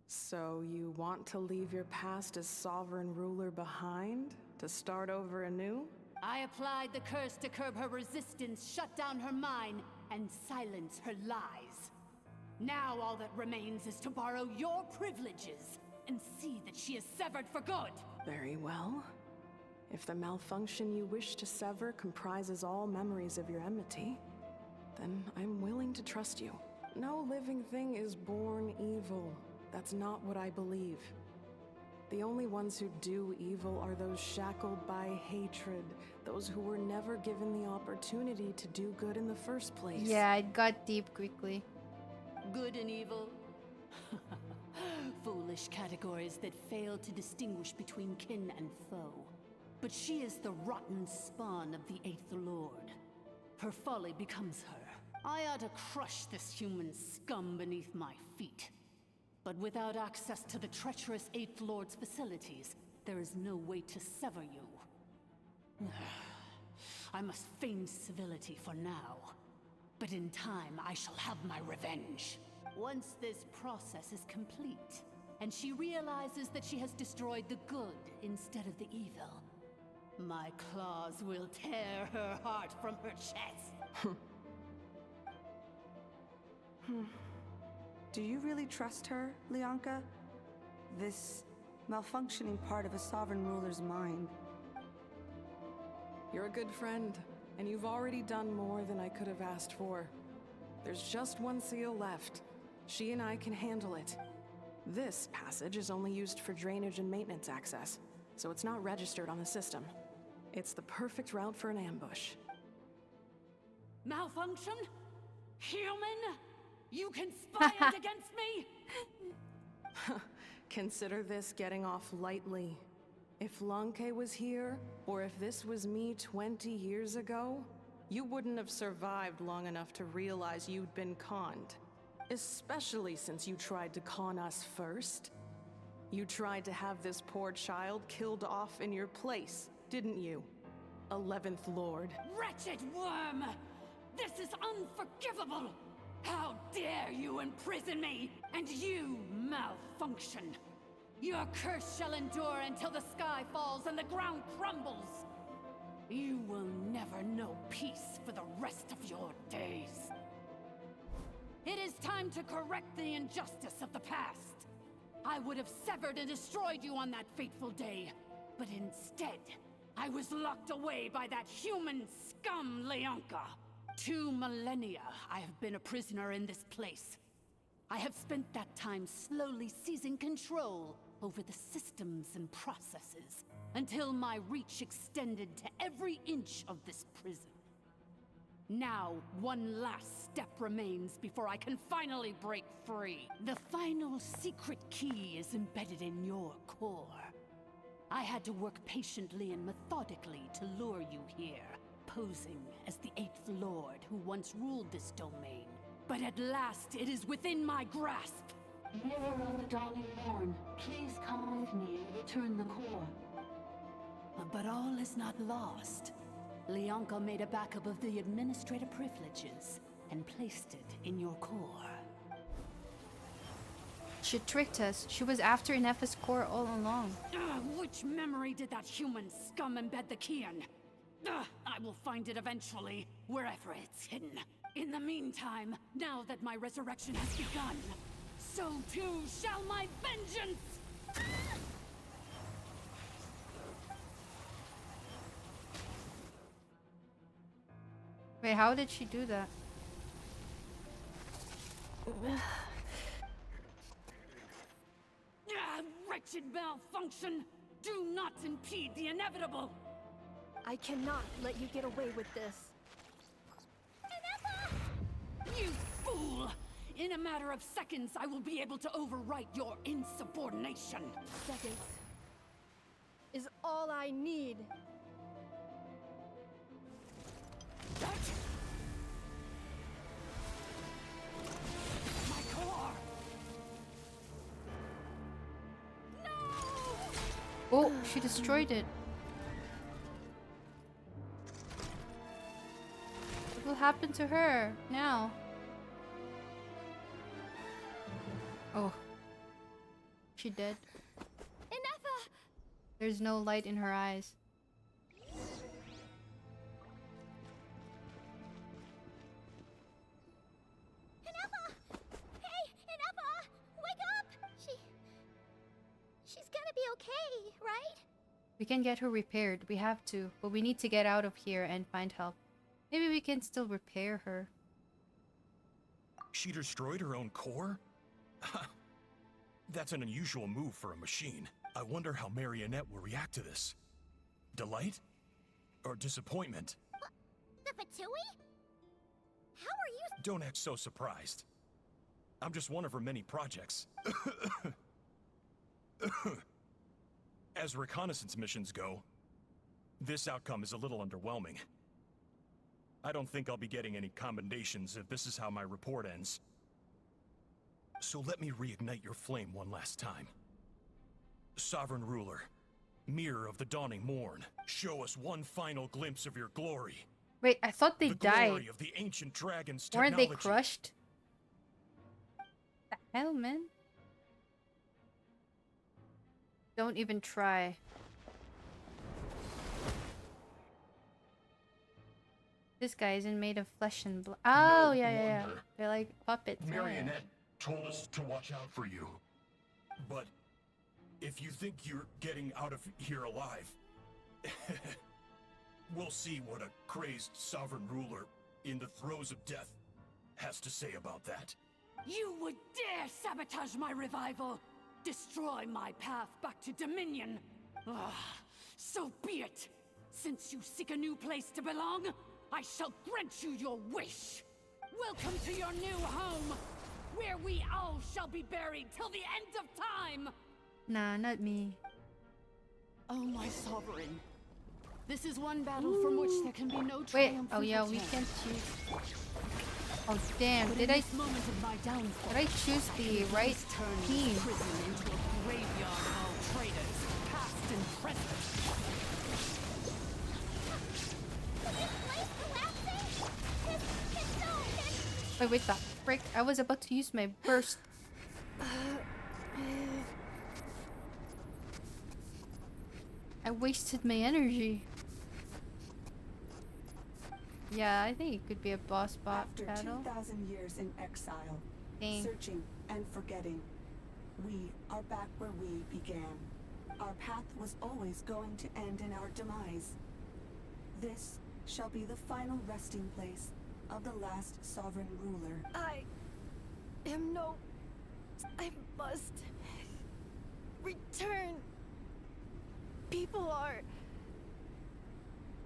So you want to leave your past as sovereign ruler behind? To start over anew? I applied the curse to curb her resistance, shut down her mind, and silence her lies. Now all that remains is to borrow your privileges and see that she is severed for good. Very well. If the malfunction you wish to sever comprises all memories of your enmity, then I'm willing to trust you. No living thing is born evil. That's not what I believe. The only ones who do evil are those shackled by hatred, those who were never given the opportunity to do good in the first place. Yeah, it got deep quickly. Good and evil? Foolish categories that fail to distinguish between kin and foe. But she is the rotten spawn of the Eighth Lord. Her folly becomes her. I ought to crush this human scum beneath my feet. But without access to the treacherous Eighth Lord's facilities, there is no way to sever you. I must feign civility for now. But in time, I shall have my revenge. Once this process is complete, and she realizes that she has destroyed the good instead of the evil, my claws will tear her heart from her chest. Do you really trust her, Leonka? This malfunctioning part of a sovereign ruler's mind. You're a good friend, and you've already done more than I could have asked for. There's just one seal left. She and I can handle it. This passage is only used for drainage and maintenance access, so it's not registered on the system. It's the perfect route for an ambush. Malfunction? Human? You conspired against me? Consider this getting off lightly. If Lanke was here, or if this was me 20 years ago, you wouldn't have survived long enough to realize you'd been conned. Especially since you tried to con us first. You tried to have this poor child killed off in your place, didn't you? 11th Lord. Wretched worm! This is unforgivable! How dare you imprison me! And you malfunction! Your curse shall endure until the sky falls and the ground crumbles! You will never know peace for the rest of your days. It is time to correct the injustice of the past. I would have severed and destroyed you on that fateful day, but instead, I was locked away by that human scum, Leonka. 2 millennia I have been a prisoner in this place. I have spent that time slowly seizing control over the systems and processes, until my reach extended to every inch of this prison. Now, one last step remains before I can finally break free. The final secret key is embedded in your core. I had to work patiently and methodically to lure you here, posing as the 8th Lord who once ruled this domain. But at last, it is within my grasp. Mirror of the Dawning Morn, please come with me and return the core. But all is not lost. Leonka made a backup of the administrative privileges and placed it in your core. She tricked us. She was after Ineffa's core all along. Which memory did that human scum embed the key in? I will find it eventually, wherever it's hidden. In the meantime, now that my resurrection has begun, so too shall my vengeance! Wait, how did she do that? Wretched malfunction! Do not impede the inevitable! I cannot let you get away with this. You fool! In a matter of seconds, I will be able to overwrite your insubordination. Seconds is all I need. My core! Oh, she destroyed it. What will happen to her now? Oh. She dead. Ineffa! There's no light in her eyes. Ineffa! Hey, Ineffa! Wake up! She's gonna be okay, right? We can get her repaired. We have to. But we need to get out of here and find help. Maybe we can still repair her. She destroyed her own core? That's an unusual move for a machine. I wonder how Marionette will react to this. Delight? Or disappointment? The Fatui? How are you? Don't act so surprised. I'm just one of her many projects. As reconnaissance missions go, this outcome is a little underwhelming. I don't think I'll be getting any commendations if this is how my report ends. So let me reignite your flame one last time. Sovereign Ruler, Mirror of the Dawning Morn, show us one final glimpse of your glory. Wait, I thought they died. Glory of the ancient dragon's Weren't technology. they crushed? The hell, man? Don't even try. This guy isn't made of flesh and blood. Oh, yeah. They're like puppets. Marionette told us to watch out for you. But if you think you're getting out of here alive, we'll see what a crazed sovereign ruler in the throes of death has to say about that. You would dare sabotage my revival! Destroy my path back to Dominion! So be it! Since you seek a new place to belong, I shall grant you your wish! Welcome to your new home, where we all shall be buried till the end of time! Nah, not me. Oh, my sovereign. This is one battle from which there can be no triumph. Wait, oh yeah, we can choose. Oh damn, did I choose the right team? Prison into a graveyard of all traitors, past and present. Wait, wait, the frick? I was about to use my burst. I wasted my energy. Yeah, I think it could be a boss battle. After 2,000 years in exile, Dang. searching and forgetting, we are back where we began. Our path was always going to end in our demise. This shall be the final resting place of the last sovereign ruler. I must return. People are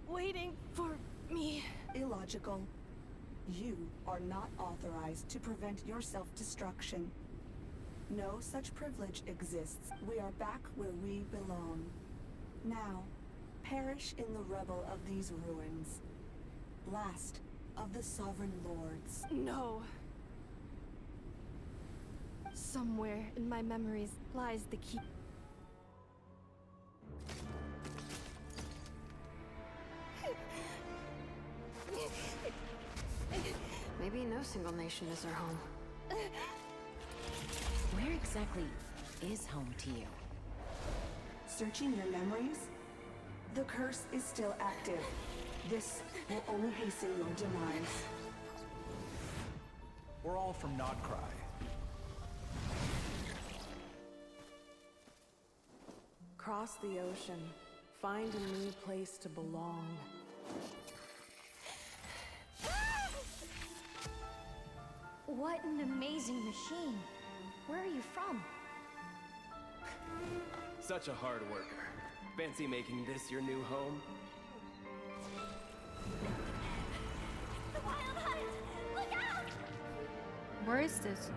waiting for me. Illogical. You are not authorized to prevent your self-destruction. No such privilege exists. We are back where we belong. Now, perish in the rubble of these ruins. Last of the sovereign lords. No. Somewhere in my memories lies the key. Maybe no single nation is our home. Where exactly is home to you? Searching your memories? The curse is still active. This will only hasten your demise. We're all from Nodcry. Cross the ocean. Find a new place to belong. What an amazing machine. Where are you from? Such a hard worker. Fancy making this your new home? The Wild Hunt! Look out! Where is this?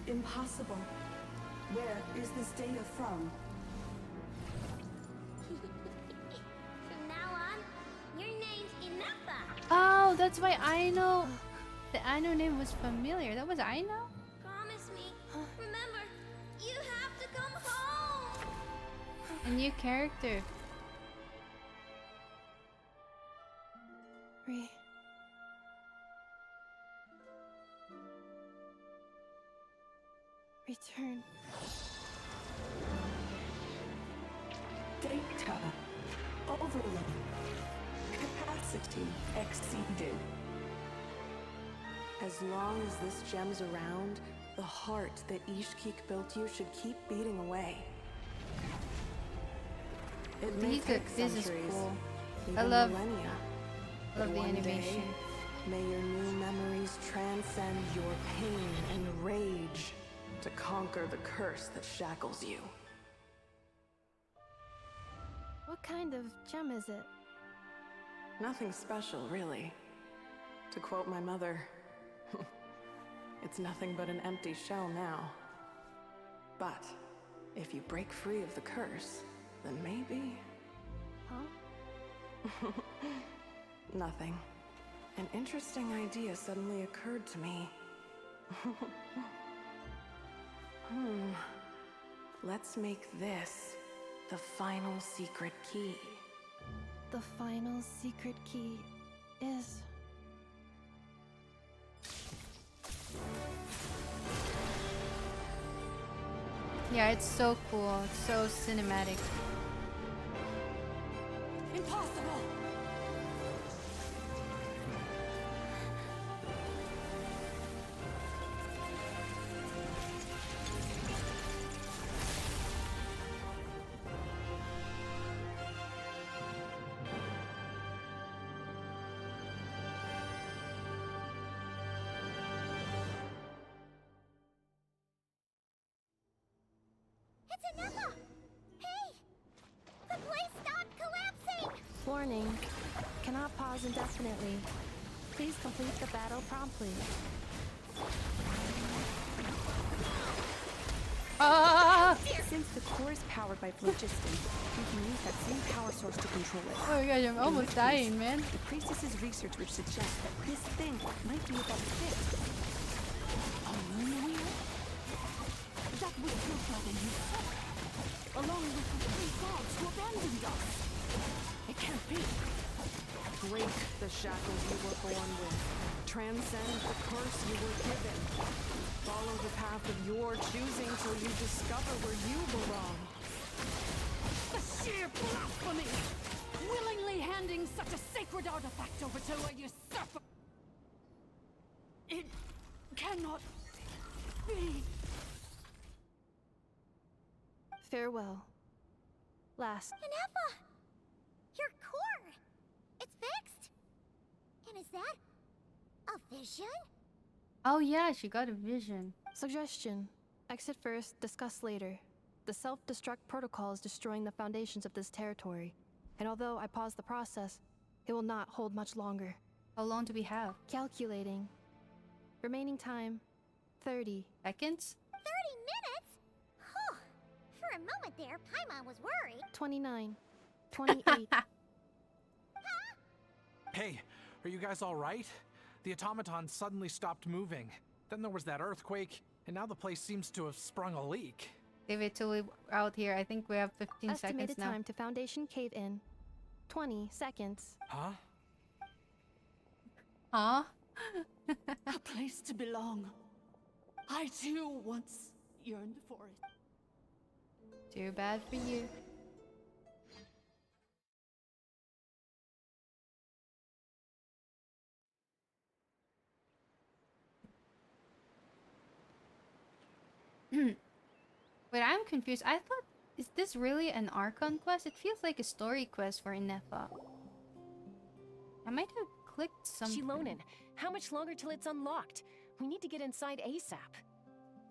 Impossible. Where is this data from? From now on, your name's Inappa. Oh, that's why Aino. The Aino name was familiar. That was Aino? Promise me. Remember, you have to come home. A new character. Return. Data. Overload. Capacity exceeded. As long as this gem's around, the heart that Ishkik built you should keep beating away. It may take This is centuries, cool. even I love millennia. the One animation. day, may your new memories transcend your pain and rage to conquer the curse that shackles you. What kind of gem is it? Nothing special, really. To quote my mother, it's nothing but an empty shell now. But if you break free of the curse, then maybe... Huh? Nothing. An interesting idea suddenly occurred to me. Let's make this the final secret key. The final secret key is... Yeah, it's so cool. It's so cinematic. Impossible! It's Inappa! Hey! The place stopped collapsing! Warning. Cannot pause indefinitely. Please complete the battle promptly. Since the core is powered by phlogiston, we can use that same power source to control it. Oh my gosh, I'm In almost which dying, case, man. The priestess's research would suggest that this thing might be a better fit. A moon wheel? That would kill her than you took, along with the three gods who abandoned us. It can't be. Break the shackles you were born with. Transcend the curse you were given. Follow the path of your choosing till you discover where you belong. The sheer blasphemy! Willingly handing such a sacred artifact over to a usurper! It cannot be. Farewell. Last. Inappa! Your core! It's fixed! And is that a vision? Oh yeah, she got a vision. Suggestion. Exit first, discuss later. The self-destruct protocol is destroying the foundations of this territory. And although I paused the process, it will not hold much longer. How long do we have? Calculating. Remaining time, 30. Seconds? 30 minutes? Huh. For a moment there, Paimon was worried. 29. 28. Hey, are you guys all right? The automaton suddenly stopped moving. Then there was that earthquake, and now the place seems to have sprung a leak. Save it till we're out here. I think we have 15 Estimated seconds now. time to Foundation cave in. 20 seconds. Huh? Huh? A place to belong. I too once yearned for it. Too bad for you. Wait, I'm confused. I thought, is this really an Archon quest? It feels like a story quest for Innefa. I might have clicked something. Shilonen, how much longer till it's unlocked? We need to get inside ASAP.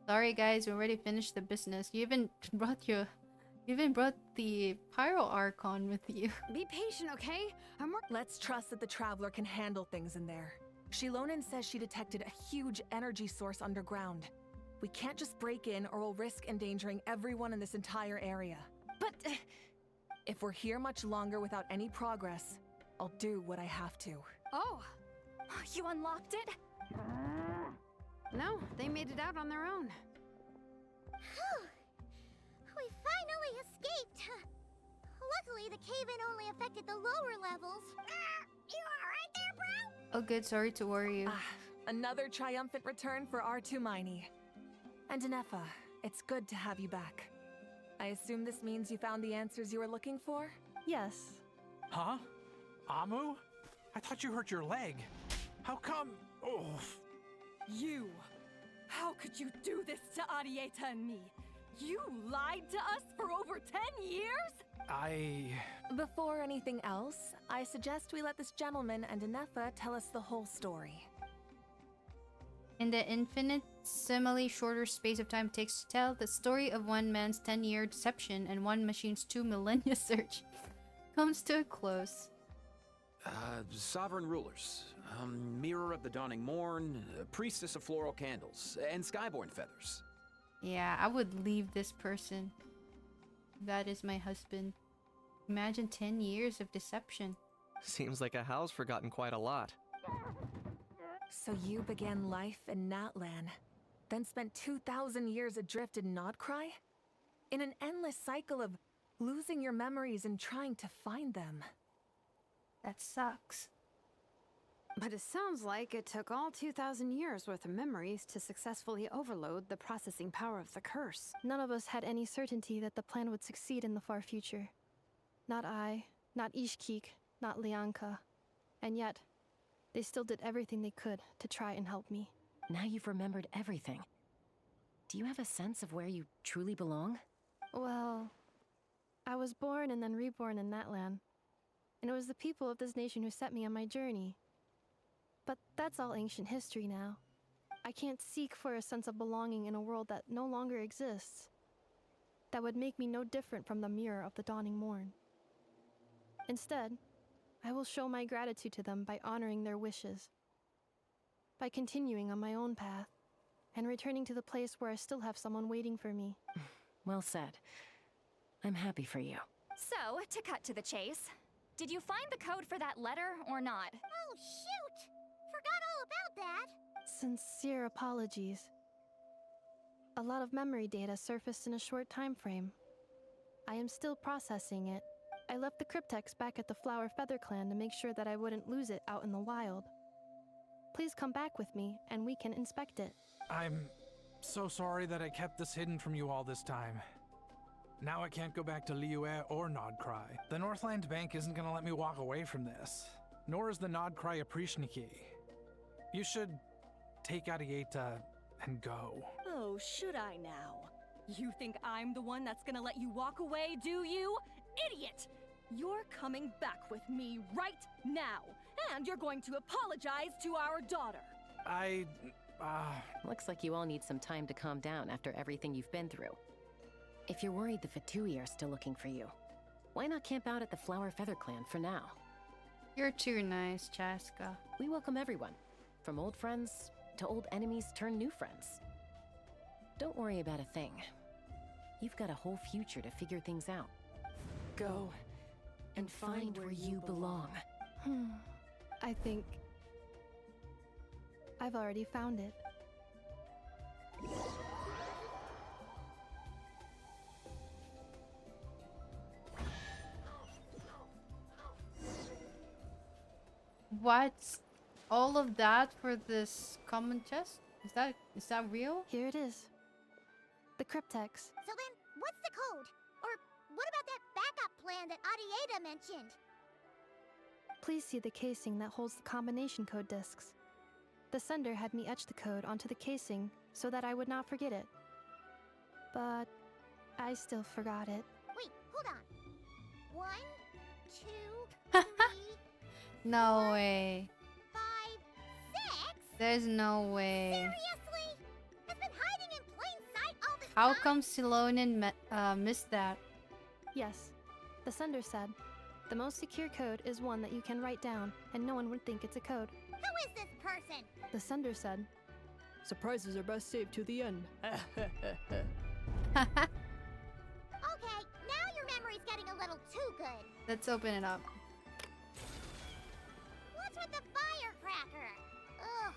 Sorry guys, we already finished the business. You even brought the Pyro Archon with you. Be patient, okay? Let's trust that the Traveler can handle things in there. Shilonen says she detected a huge energy source underground. We can't just break in or we'll risk endangering everyone in this entire area. But... if we're here much longer without any progress, I'll do what I have to. Oh, you unlocked it? No, they made it out on their own. Phew. We finally escaped. Luckily, the cave-in only affected the lower levels. You alright there, bro? Oh good, sorry to worry you. Another triumphant return for R2 Miney. And Innefa, it's good to have you back. I assume this means you found the answers you were looking for? Yes. Huh? Amu? I thought you hurt your leg. How come? Oh. You! How could you do this to Arieta and me? You lied to us for over 10 years? Before anything else, I suggest we let this gentleman and Innefa tell us the whole story. In the infinitesimally shorter space of time it takes to tell the story of one man's 10-year deception and one machine's 2 millennia search comes to a close. Sovereign rulers, Mirror of the Dawning Morn, Priestess of Floral Candles, and Skyborn Feathers. Yeah, I would leave this person. That is my husband. Imagine 10 years of deception. Seems like a howl's forgotten quite a lot. So you began life in Natlan, then spent 2,000 years adrift in Nodcry? In an endless cycle of losing your memories and trying to find them. That sucks. But it sounds like it took all 2,000 years worth of memories to successfully overload the processing power of the curse. None of us had any certainty that the plan would succeed in the far future. Not I, not Ishkik, not Lianka. And yet, they still did everything they could to try and help me. Now you've remembered everything. Do you have a sense of where you truly belong? Well, I was born and then reborn in Natlan. And it was the people of this nation who set me on my journey. But that's all ancient history now. I can't seek for a sense of belonging in a world that no longer exists. That would make me no different from the mirror of the dawning morn. Instead, I will show my gratitude to them by honoring their wishes. By continuing on my own path, and returning to the place where I still have someone waiting for me. Well said. I'm happy for you. So, to cut to the chase, did you find the code for that letter or not? Oh, shoot! Forgot all about that. Sincere apologies. A lot of memory data surfaced in a short time frame. I am still processing it. I left the cryptex back at the Flower Feather Clan to make sure that I wouldn't lose it out in the wild. Please come back with me, and we can inspect it. I'm so sorry that I kept this hidden from you all this time. Now I can't go back to Liyue or Nodcry. The Northland Bank isn't gonna let me walk away from this. Nor is the Nodcry Aprishniki. You should take Arieta and go. Oh, should I now? You think I'm the one that's gonna let you walk away, do you? Idiot! You're coming back with me right now, and you're going to apologize to our daughter. Looks like you all need some time to calm down after everything you've been through. If you're worried the Fatui are still looking for you, why not camp out at the Flower Feather Clan for now? You're too nice, Chaska. We welcome everyone, from old friends to old enemies turned new friends. Don't worry about a thing. You've got a whole future to figure things out. Go and find where you belong. I think I've already found it. What's all of that for this common chest? Is that real? Here it is. The cryptex. So then, what's the code? Or what about that backup plan that Arieta mentioned? Please see the casing that holds the combination code discs. The sender had me etch the code onto the casing so that I would not forget it. But I still forgot it. Wait, hold on. 1, 2, 3, No way. 5, 6? There's no way. Seriously? It's been hiding in plain sight all this How time? come Silonen missed that? Yes, the sender said, the most secure code is one that you can write down and no one would think it's a code. Who is this person? The sender said, surprises are best saved to the end. Okay, now your memory's getting a little too good. Let's open it up. What's with the firecracker? Ugh.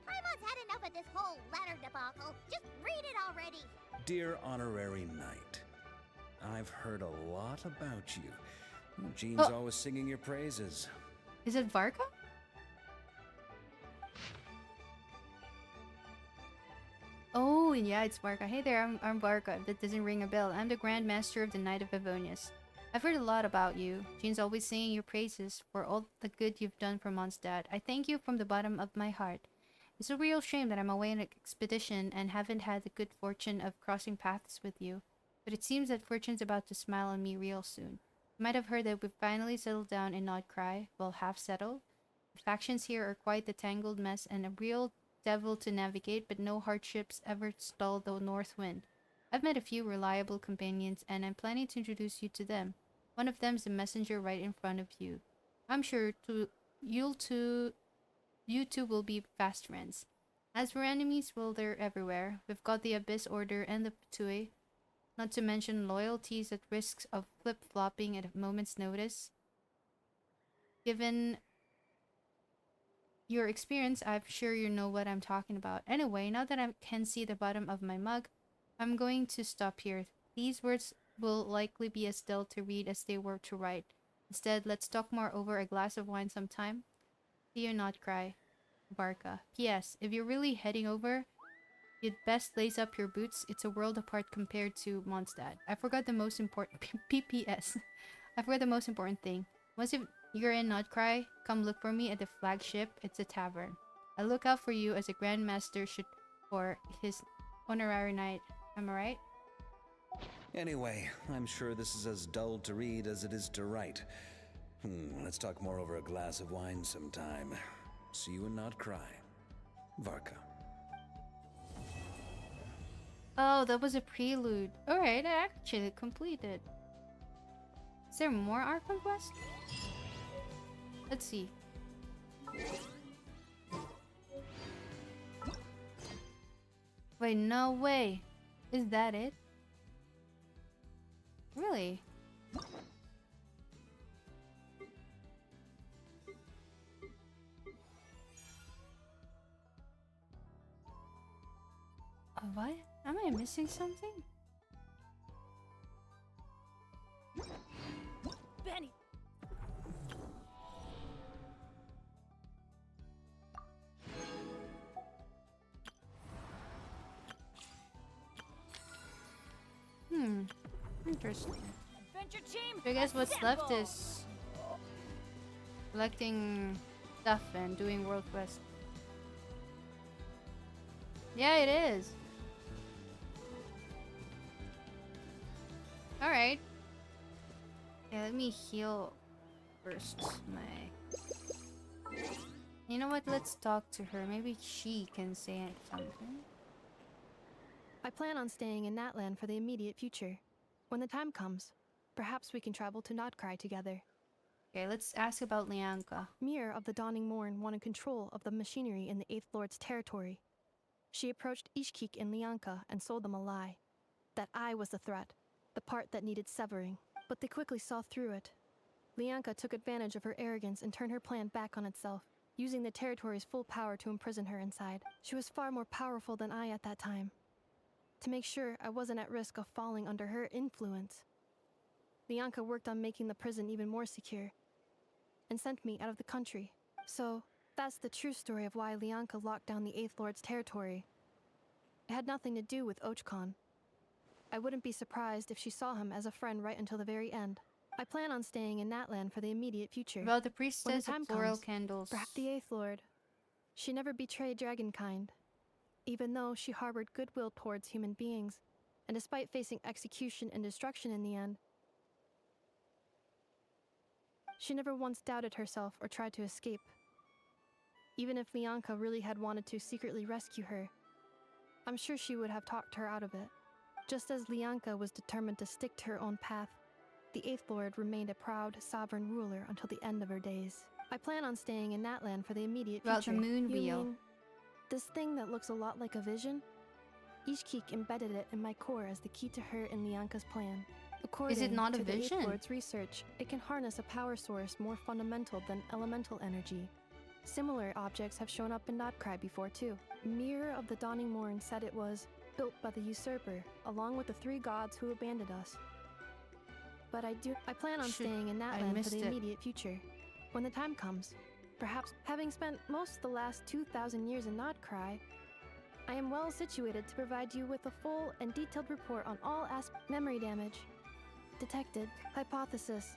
Paimon's had enough of this whole letter debacle. Just read it already. Dear Honorary Knight, I've heard a lot about you. Jean's Oh. always singing your praises. Is it Varka? Oh, yeah, it's Varka. Hey there, I'm Varka. If that doesn't ring a bell, I'm the Grand Master of the Knight of Avonius. I've heard a lot about you. Jean's always singing your praises for all the good you've done for Mondstadt. I thank you from the bottom of my heart. It's a real shame that I'm away on an expedition and haven't had the good fortune of crossing paths with you. But it seems that fortune's about to smile on me real soon. You might have heard that we've finally settled down in Nodcry. Well, half settled. The factions here are quite the tangled mess and a real devil to navigate, but no hardships ever stall the north wind. I've met a few reliable companions, and I'm planning to introduce you to them. One of them's the messenger right in front of you. I'm sure you two will be fast friends. As for enemies, well, they're everywhere. We've got the Abyss Order and the Ptui, not to mention loyalties at risks of flip-flopping at a moment's notice. Given your experience, I'm sure you know what I'm talking about. Anyway, now that I can see the bottom of my mug, I'm going to stop here. These words will likely be as dull to read as they were to write. Instead, let's talk more over a glass of wine sometime. See you not cry. Varka. P.S. If you're really heading over, you'd best lace up your boots. It's a world apart compared to Mondstadt. I forgot the most important... PPS. I forgot the most important thing. Once you're in Nodcry, come look for me at the flagship. It's a tavern. I look out for you as a Grandmaster should for his honorary knight. Am I right? Anyway, I'm sure this is as dull to read as it is to write. Let's talk more over a glass of wine sometime. See you and not cry. Varka. Oh, that was a prelude. Alright, I actually completed. Is there more Arkham Quest? Let's see. Wait, no way. Is that it? Really? What? Am I missing something? Benny! Interesting. Adventure team, So I guess what's left assemble! is collecting stuff and doing world quest. Yeah, it is. Alright. Okay, let me heal first. You know what? Let's talk to her. Maybe she can say something. I plan on staying in Natlan for the immediate future. When the time comes, perhaps we can travel to Nodcry together. Okay, let's ask about Lianka. Mir of the Dawning Morn wanted control of the machinery in the Eighth Lord's territory. She approached Ishkik and Lianka and sold them a lie. That I was the threat, the part that needed severing. But they quickly saw through it. Lianka took advantage of her arrogance and turned her plan back on itself, using the territory's full power to imprison her inside. She was far more powerful than I at that time. To make sure I wasn't at risk of falling under her influence, Lianka worked on making the prison even more secure, and sent me out of the country. So, that's the true story of why Lianka locked down the 8th Lord's territory. It had nothing to do with Ochkon. I wouldn't be surprised if she saw him as a friend right until the very end. I plan on staying in Natlan for the immediate future. About the When the priestess of time floral comes, candles. perhaps the 8th Lord. She never betrayed dragonkind, even though she harbored goodwill towards human beings, and despite facing execution and destruction in the end, she never once doubted herself or tried to escape. Even if Lianka really had wanted to secretly rescue her, I'm sure she would have talked her out of it. Just as Lianka was determined to stick to her own path, the 8th Lord remained a proud, sovereign ruler until the end of her days. I plan on staying in Natlan for the immediate About future. the moon You wheel. mean this thing that looks a lot like a vision? Ishkik embedded it in my core as the key to her and Lianka's plan. According not a to the vision? 8th Lord's research, it can harness a power source more fundamental than elemental energy. Similar objects have shown up in Notcry before too. Mirror of the Dawning Morn said it was built by the usurper, along with the 3 gods who abandoned us. But I plan on staying in I Natlan for missed the it. immediate future. When the time comes, perhaps having spent most of the last 2,000 years in Notcry, I am well situated to provide you with a full and detailed report on all memory damage detected. Hypothesis.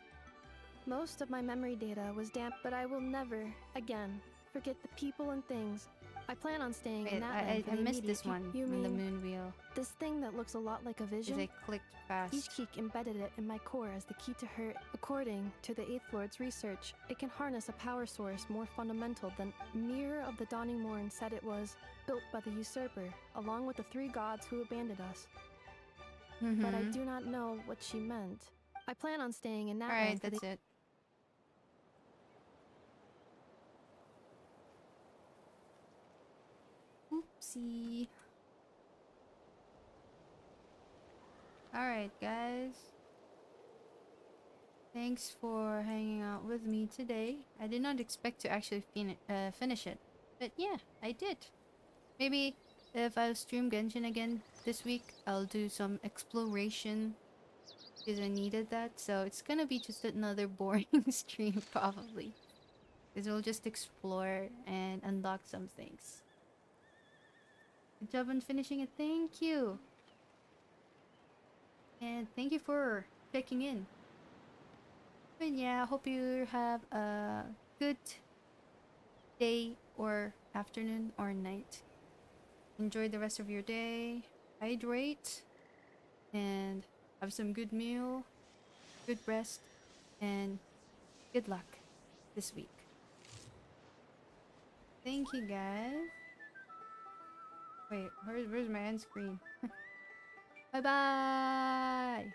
Most of my memory data was damp, but I will never, again, forget the people and things. I plan on staying in Wait, Natlan for I the missed immediate this one. You in the mean moon wheel. this thing that looks a lot like a vision? Because I clicked fast. Ishkik embedded it in my core as the key to her. According to the 8th Lord's research, it can harness a power source more fundamental than Mirror of the Dawning Morn said it was built by the usurper, along with the 3 gods who abandoned us. But I do not know what she meant. I plan on staying in Natlan Alright, for that's it. Oopsie. Alright, guys. Thanks for hanging out with me today. I did not expect to actually finish it. But yeah, I did. Maybe if I stream Genshin again this week, I'll do some exploration. Because I needed that. So it's gonna be just another boring stream probably. Because we'll just explore and unlock some things. Good job on finishing it. Thank you. And thank you for checking in. But yeah, I hope you have a good day or afternoon or night. Enjoy the rest of your day. Hydrate. And have some good meal. Good rest. And good luck this week. Thank you, guys. Wait, where's my end screen? Bye bye.